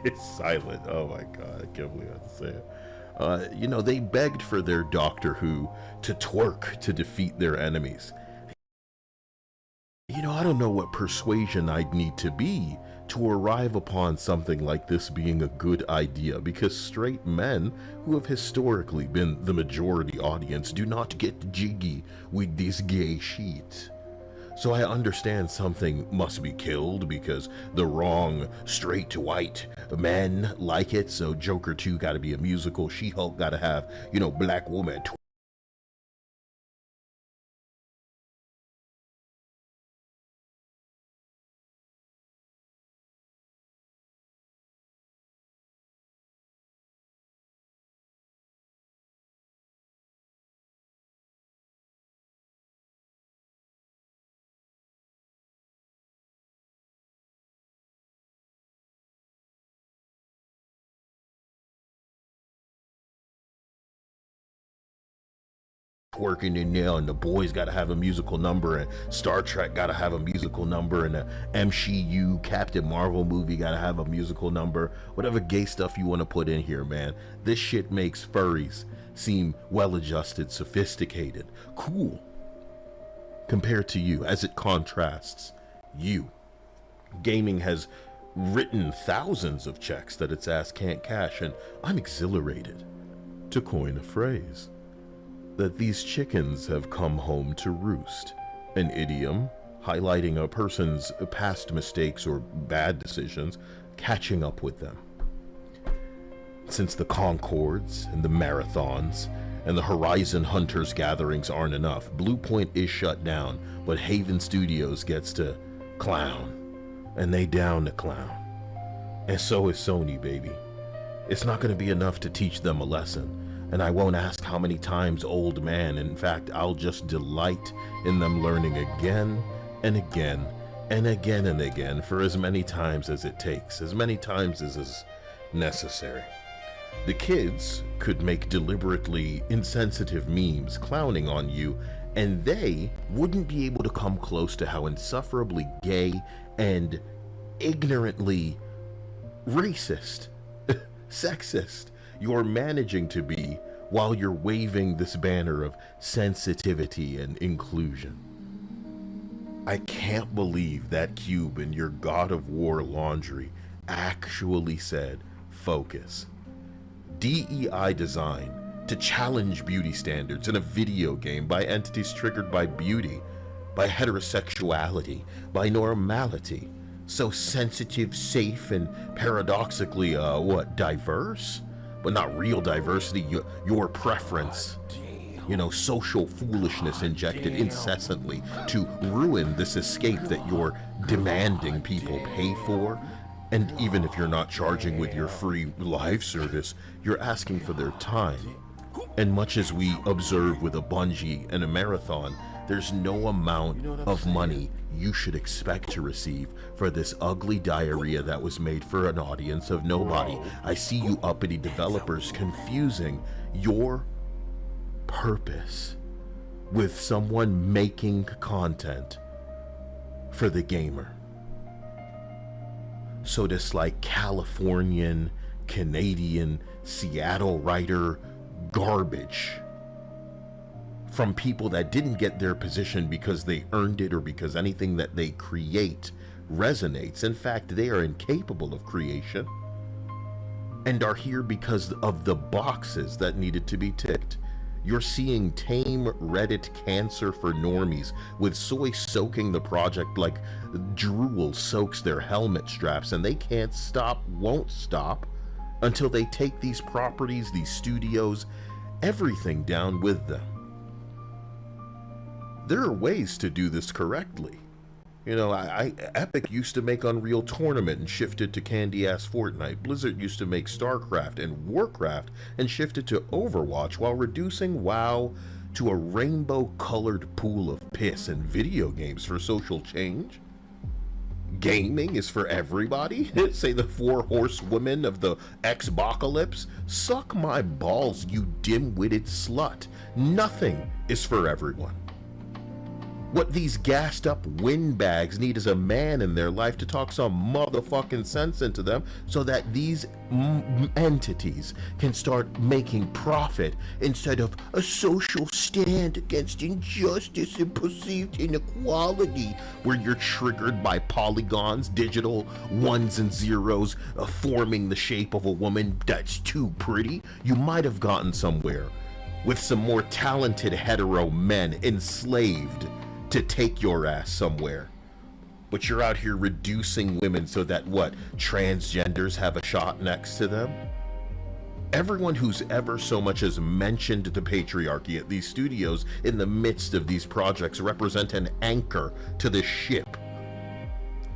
Speaker 6: is silent. Oh my god, I can't believe I have to say it. You know, they begged for their Doctor Who to twerk to defeat their enemies. You know, I don't know what persuasion I'd need to be to arrive upon something like this being a good idea, because straight men, who have historically been the majority audience, do not get jiggy with this gay shit. So I understand something must be killed because the wrong straight white men like it, so Joker 2 gotta be a musical, She-Hulk gotta have, you know, black woman twerking in there, and the boys gotta have a musical number, and Star Trek gotta have a musical number, and the MCU Captain Marvel movie gotta have a musical number. Whatever gay stuff you want to put in here, man. This shit makes furries seem well-adjusted, sophisticated, cool, compared to you, as it contrasts you. Gaming has written thousands of checks that its ass can't cash, and I'm exhilarated, to coin a phrase, that these chickens have come home to roost, an idiom highlighting a person's past mistakes or bad decisions catching up with them. Since the Concords and the Marathons and the Horizon Hunters gatherings aren't enough, Blue Point is shut down, but Haven Studios gets to clown, and they down to clown. And so is Sony, baby. It's not going to be enough to teach them a lesson. And I won't ask how many times, old man. In fact, I'll just delight in them learning again and again and again and again for as many times as it takes, as many times as is necessary. The kids could make deliberately insensitive memes clowning on you, and they wouldn't be able to come close to how insufferably gay and ignorantly racist, sexist you're managing to be while you're waving this banner of sensitivity and inclusion. I can't believe that cube in your God of War laundry actually said focus. DEI design to challenge beauty standards in a video game by entities triggered by beauty, by heterosexuality, by normality. So sensitive, safe, and paradoxically, diverse?
Speaker 7: but not real diversity, your preference. You know, social foolishness injected incessantly to ruin this escape that you're demanding people pay for. And even if you're not charging with your free live service, you're asking for their time. And much as we observe with a bungee and a marathon, there's no amount of money you should expect to receive for this ugly diarrhea that was made for an audience of nobody. I see you uppity developers confusing your purpose with someone making content for the gamer. So this like Californian, Canadian, Seattle writer garbage from people that didn't get their position because they earned it or because anything that they create resonates. In fact, they are incapable of creation and are here because of the boxes that needed to be ticked. You're seeing tame Reddit cancer for normies with soy soaking the project like drool soaks their helmet straps, and they can't stop, won't stop until they take these properties, these studios, everything down with them. There are ways to do this correctly. You know, Epic used to make Unreal Tournament and shifted to candy-ass Fortnite. Blizzard used to make StarCraft and Warcraft and shifted to Overwatch while reducing WoW to a rainbow-colored pool of piss and video games for social change. Gaming is for everybody? Say the four horsewomen of the Xbocalypse? Suck my balls, you dim-witted slut. Nothing is for everyone. What these gassed up windbags need is a man in their life to talk some motherfucking sense into them so that these entities can start making profit instead of a social stand against injustice and perceived inequality where you're triggered by polygons, digital ones and zeros forming the shape of a woman that's too pretty. You might have gotten somewhere with some more talented hetero men enslaved to take your ass somewhere. But you're out here reducing women so that what? Transgenders have a shot next to them? Everyone who's ever so much as mentioned the patriarchy at these studios in the midst of these projects represent an anchor to the ship.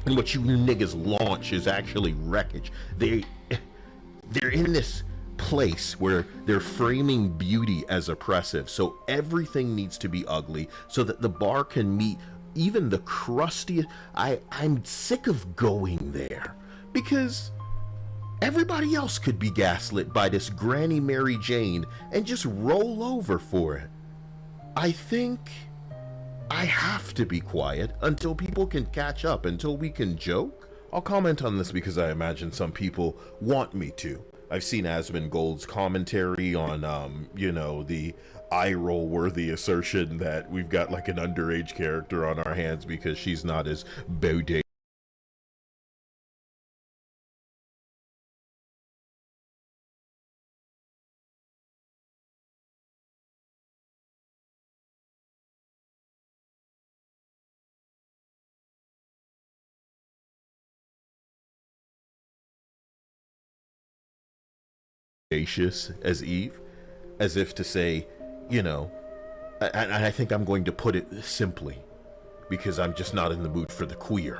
Speaker 7: And what you niggas launch is actually wreckage. They're in this place where they're framing beauty as oppressive, so everything needs to be ugly so that the bar can meet even the crustiest. I'm sick of going there because everybody else could be gaslit by this Granny Mary Jane and just roll over for it. I think I have to be quiet until people can catch up, until we can joke. I'll comment on this because I imagine some people want me to. I've seen Asmongold's commentary on, you know, the eye-roll worthy assertion that we've got like an underage character on our hands because she's not as bodacious. As Eve, as if to say, you know, and I think I'm going to put it simply because I'm just not in the mood for the queer.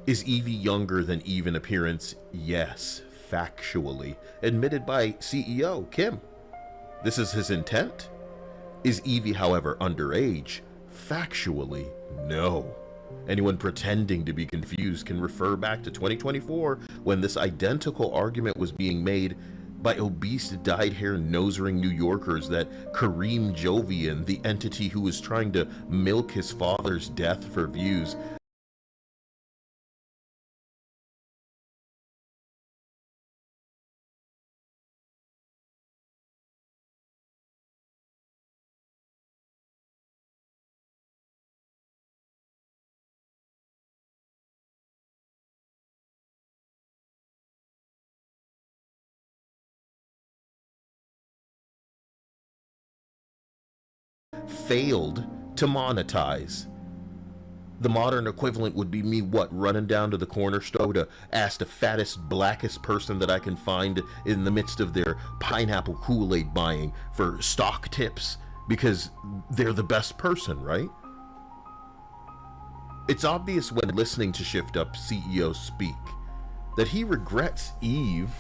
Speaker 7: Is Evie younger than Eve in appearance? Yes, factually. Admitted by CEO Kim. This is his intent. Is Evie, however, underage? Factually, no. Anyone pretending to be confused can refer back to 2024 when this identical argument was being made by obese, dyed-hair, nose-ring New Yorkers that Kareem Jovian, the entity who was trying to milk his father's death for views, failed to monetize. The modern equivalent would be me, what, running down to the corner store to ask the fattest, blackest person that I can find in the midst of their pineapple Kool-Aid buying for stock tips because they're the best person, right? It's obvious when listening to Shift Up CEO speak that he regrets Eve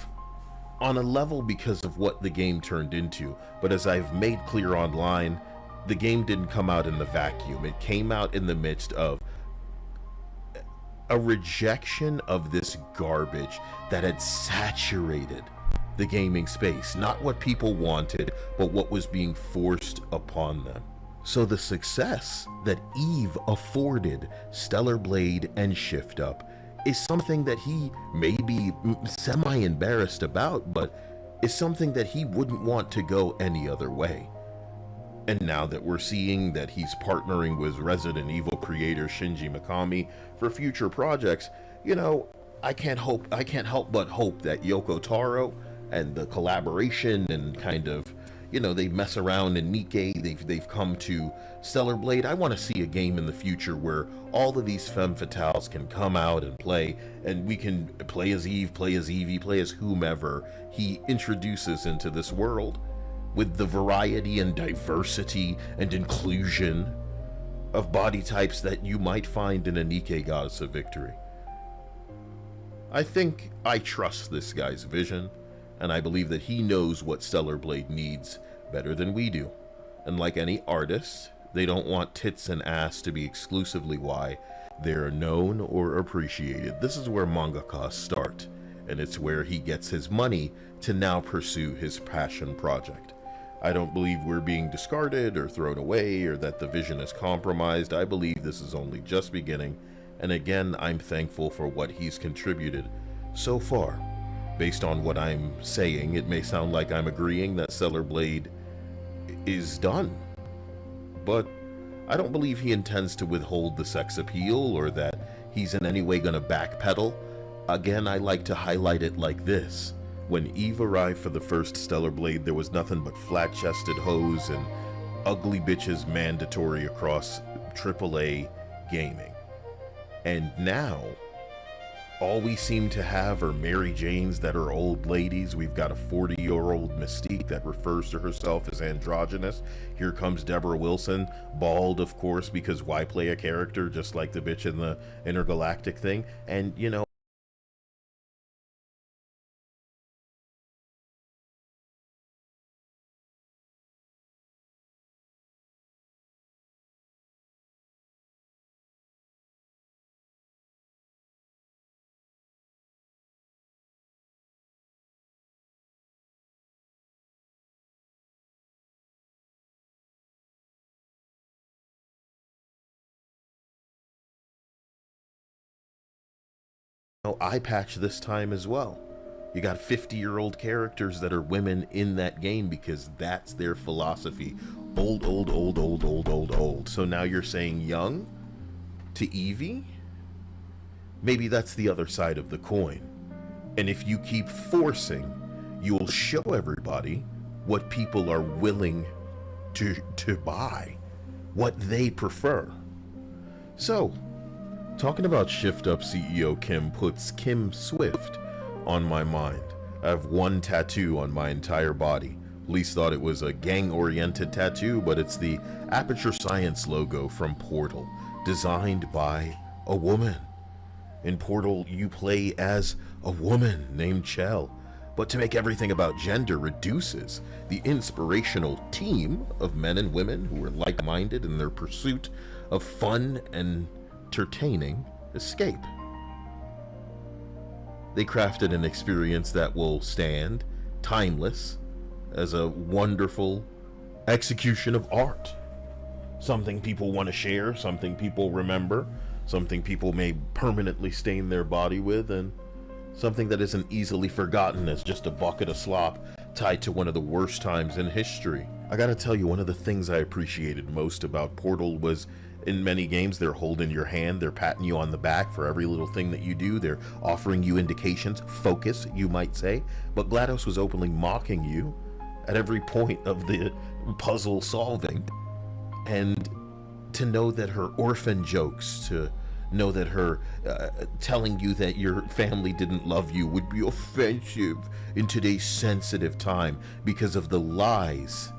Speaker 7: on a level because of what the game turned into. But as I've made clear online, the game didn't come out in the vacuum. It came out in the midst of a rejection of this garbage that had saturated the gaming space. Not what people wanted, but what was being forced upon them. So the success that Eve afforded Stellar Blade and Shift Up is something that he may be semi-embarrassed about, but is something that he wouldn't want to go any other way. And now that we're seeing that he's partnering with Resident Evil creator Shinji Mikami for future projects, you know, I can't help but hope that Yoko Taro and the collaboration and kind of, you know, they mess around in Nikkei, they've come to Stellar Blade. I want to see a game in the future where all of these femme fatales can come out and play, and we can play as Eve, play as Evie, play as whomever he introduces into this world, with the variety and diversity and inclusion of body types that you might find in a Nikkei Goddess of Victory. I think I trust this guy's vision, and I believe that he knows what Stellar Blade needs better than we do. And like any artist, they don't want tits and ass to be exclusively why they're known or appreciated. This is where mangakas start, and it's where he gets his money to now pursue his passion project. I don't believe we're being discarded or thrown away or that the vision is compromised. I believe this is only just beginning, and again, I'm thankful for what he's contributed so far. Based on what I'm saying, it may sound like I'm agreeing that Stellar Blade is done, but I don't believe he intends to withhold the sex appeal or that he's in any way going to backpedal. Again, I like to highlight it like this. When Eve arrived for the first Stellar Blade, there was nothing but flat-chested hoes and ugly bitches mandatory across AAA gaming. And now, all we seem to have are Mary Janes that are old ladies. We've got a 40-year-old Mystique that refers to herself as androgynous. Here comes Deborah Wilson, bald, of course, because why play a character just like the bitch in the intergalactic thing? And, you know, eye patch this time as well. You got 50-year-old characters that are women in that game because that's their philosophy. Old, old, old, old, old, old, old. So now you're saying young to Evie? Maybe that's the other side of the coin. And if you keep forcing, you'll show everybody what people are willing to buy, what they prefer. So, talking about Shift Up CEO Kim puts Kim Swift on my mind. I have one tattoo on my entire body. Police thought it was a gang-oriented tattoo, but it's the Aperture Science logo from Portal, designed by a woman. In Portal, you play as a woman named Chell, but to make everything about gender reduces the inspirational team of men and women who are like-minded in their pursuit of fun and entertaining escape. They crafted an experience that will stand timeless as a wonderful execution of art. Something people want to share, something people remember, something people may permanently stain their body with, and something that isn't easily forgotten as just a bucket of slop tied to one of the worst times in history. I gotta tell you, one of the things I appreciated most about Portal was in many games, they're holding your hand, they're patting you on the back for every little thing that you do, they're offering you indications, focus, you might say, but GLaDOS was openly mocking you at every point of the puzzle solving. And to know that her orphan jokes, to know that her telling you that your family didn't love you would be offensive in today's sensitive time because of the lies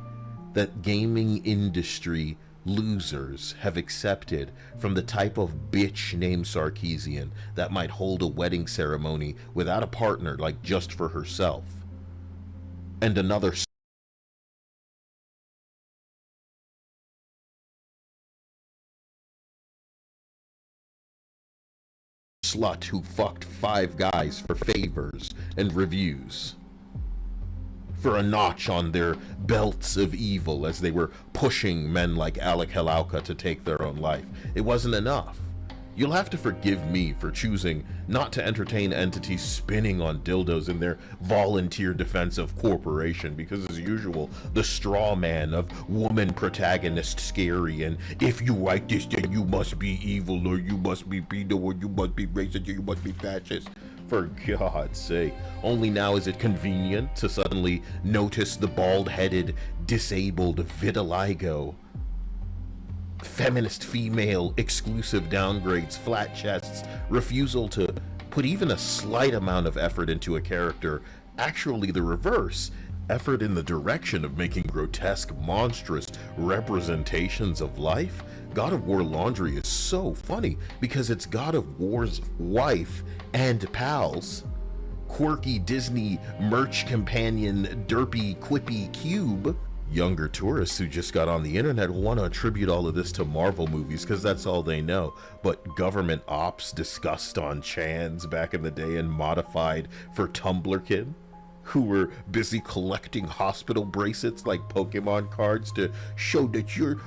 Speaker 7: that gaming industry losers have accepted from the type of bitch named Sarkeesian that might hold a wedding ceremony without a partner, like just for herself, and another slut who fucked 5 guys for favors and reviews, for a notch on their belts of evil as they were pushing men like Alec Helauka to take their own life. It wasn't enough. You'll have to forgive me for choosing not to entertain entities spinning on dildos in their volunteer defense of corporation, because as usual, the straw man of woman protagonist scary, and if you like this, then you must be evil, or you must be pedo, or you must be racist, or you must be fascist. For God's sake, only now is it convenient to suddenly notice the bald-headed, disabled vitiligo, feminist female exclusive downgrades, flat chests, refusal to put even a slight amount of effort into a character, actually the reverse, effort in the direction of making grotesque, monstrous representations of life. God of War Laundry is so funny because it's God of War's wife and pals, quirky Disney merch companion derpy quippy cube. Younger tourists who just got on the internet will want to attribute all of this to Marvel movies because that's all they know. But government ops discussed on Chans back in the day and modified for Tumblrkin, who were busy collecting hospital bracelets like Pokemon cards to show that you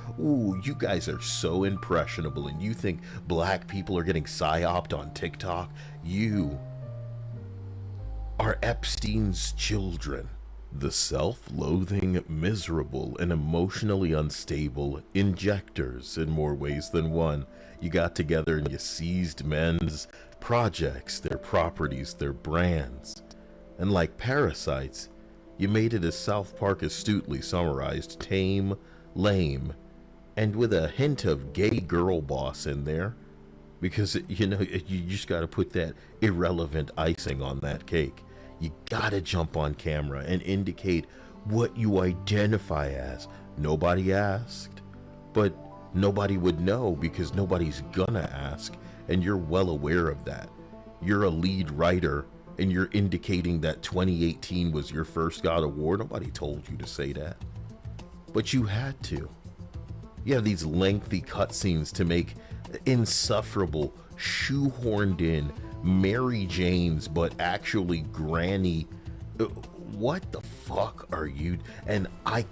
Speaker 7: guys are so impressionable and you think black people are getting psyoped on TikTok. You are Epstein's children. The self-loathing, miserable, and emotionally unstable injectors in more ways than one. You got together and you seized men's projects, their properties, their brands. And like parasites, you made it, as South Park astutely summarized, tame, lame, and with a hint of gay girl boss in there. Because, you know, you just got to put that irrelevant icing on that cake. You gotta jump on camera and indicate what you identify as. Nobody asked, but nobody would know because nobody's gonna ask, and you're well aware of that. You're a lead writer, and you're indicating that 2018 was your first God of War. Nobody told you to say that, but you had to. You have these lengthy cutscenes to make insufferable, shoehorned in Mary Janes, but actually Granny. What the fuck are you? And I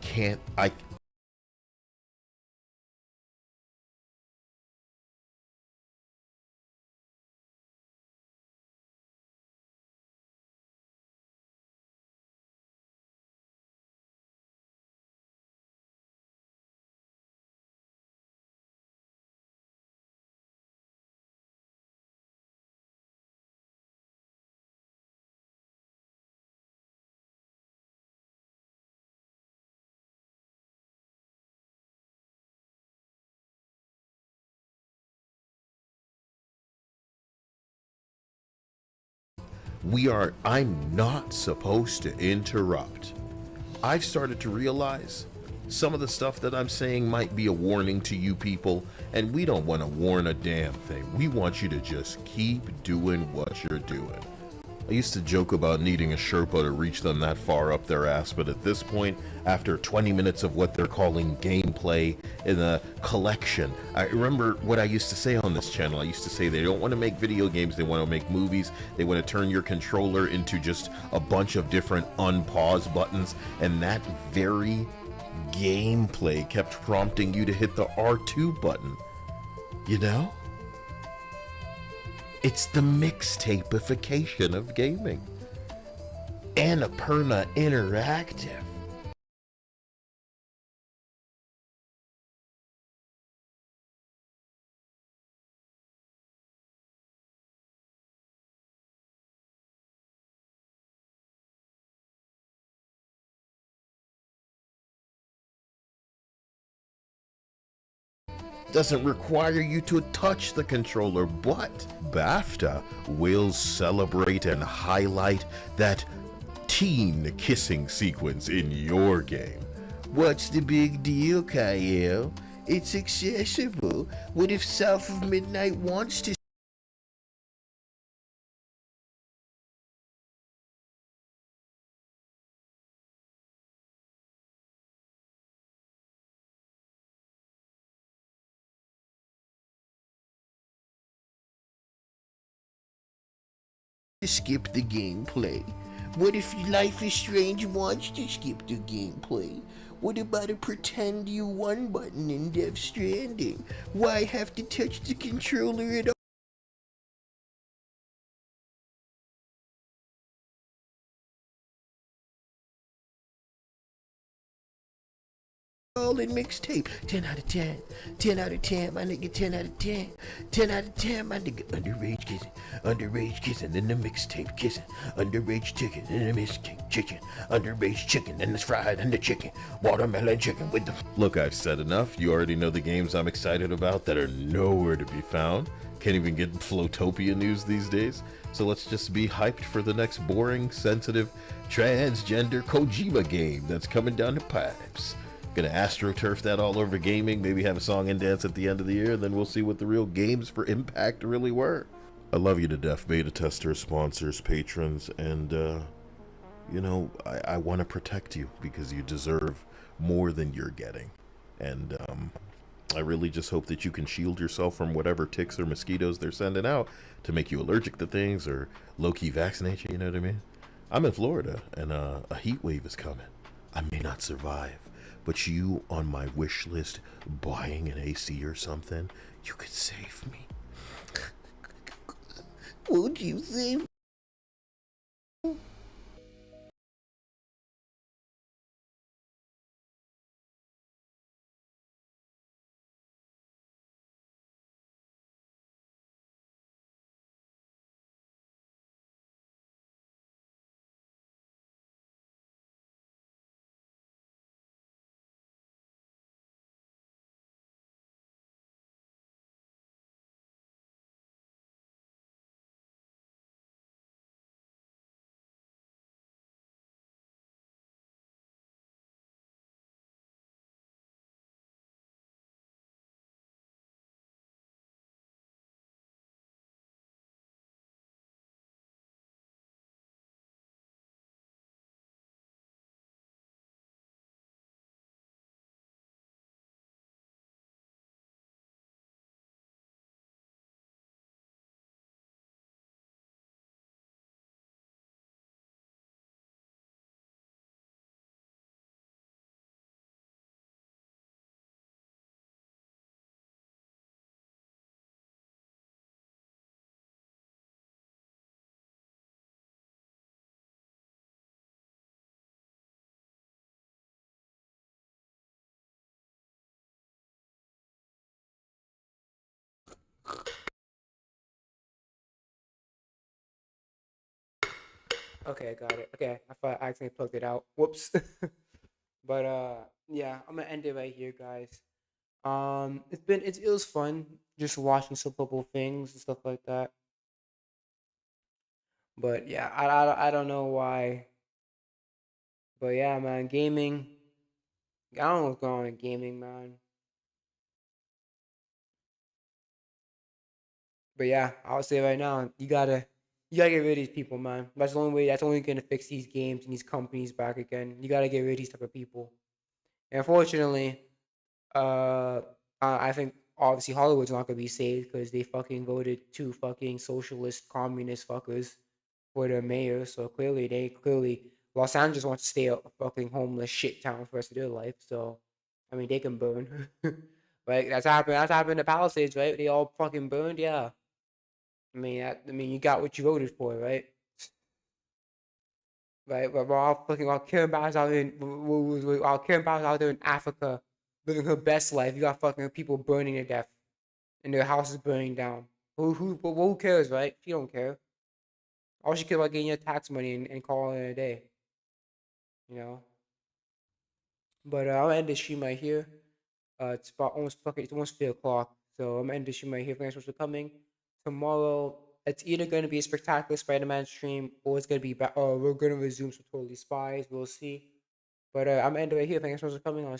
Speaker 7: I'm not supposed to interrupt. I've started to realize some of the stuff that I'm saying might be a warning to you people, and we don't want to warn a damn thing. We want you to just keep doing what you're doing. I used to joke about needing a Sherpa to reach them that far up their ass, but at this point, after 20 minutes of what they're calling gameplay in a collection, I remember what I used to say on this channel. I used to say they don't want to make video games, they want to make movies. They want to turn your controller into just a bunch of different unpause buttons, and that very gameplay kept prompting you to hit the R2 button. You know? It's the mixtapeification of gaming. Annapurna Interactive. doesn't require you to touch the controller, but BAFTA will celebrate and highlight that teen kissing sequence in your game. What's the big deal, Kyle? It's accessible. What if South of Midnight wants to skip the gameplay? What if Life is Strange wants to skip the gameplay? What about a pretend you won button in Death Stranding? Why have to touch the controller at all in mixtape? 10 out of 10. 10 out of 10, my nigga, 10 out of 10. 10 out of 10, my nigga. Underage kissing. Underage kissing, then the mixtape kissing. Underage chicken, then the mixtape chicken. Underage chicken, then it's fried and the chicken. Watermelon chicken with the... Look, I've said enough. You already know the games I'm excited about that are nowhere to be found. Can't even get Flowtopia news these days. So let's just be hyped for the next boring, sensitive, transgender Kojima game that's coming down the pipes. Gonna astroturf that all over gaming, maybe have a song and dance at the end of the year, and then we'll see what the real games for Impact really were. I love you to death, beta testers, sponsors, patrons, and, you know, I want to protect you because you deserve more than you're getting. And, I really just hope that you can shield yourself from whatever ticks or mosquitoes they're sending out to make you allergic to things or low-key vaccinate you, you know what I mean? I'm in Florida, and a heat wave is coming. I may not survive. But you on my wish list buying an AC or something, you could save me. Would you save me?
Speaker 1: Okay, got it. Okay, I thought I accidentally plugged it out. Whoops. But yeah, I'm gonna end it right here, guys. It was fun just watching some football things and stuff like that. But yeah, I don't know why. But yeah, man, gaming. I don't know what's going on in gaming, man. But yeah, I'll say right now, you gotta get rid of these people, man. That's the only way. That's only gonna fix these games and these companies back again. You gotta get rid of these type of people. And unfortunately, uh, I think obviously Hollywood's not gonna be saved because they fucking voted two fucking socialist communist fuckers for their mayor. So clearly Los Angeles wants to stay a fucking homeless shit town for the rest of their life. So I mean they can burn. Right? That's happened in the Palisades, right? They all fucking burned, yeah. I mean, you got what you voted for, right? Right, but while Karen Bowers out in while Karen Bowers out there in Africa, living her best life, you got fucking people burning to death, and their houses burning down. Who cares, right? She don't care. All she cares about getting your tax money and calling it a day, you know. But I'll end this stream right here. It's about it's almost 3 o'clock. So I'm gonna end the stream right here. Thanks so much for coming. Tomorrow, it's either gonna be a spectacular Spider-Man stream, or it's gonna be back. Or we're gonna resume some Totally Spies. We'll see. But I'm gonna end it right here. Thanks so much for coming. I'll see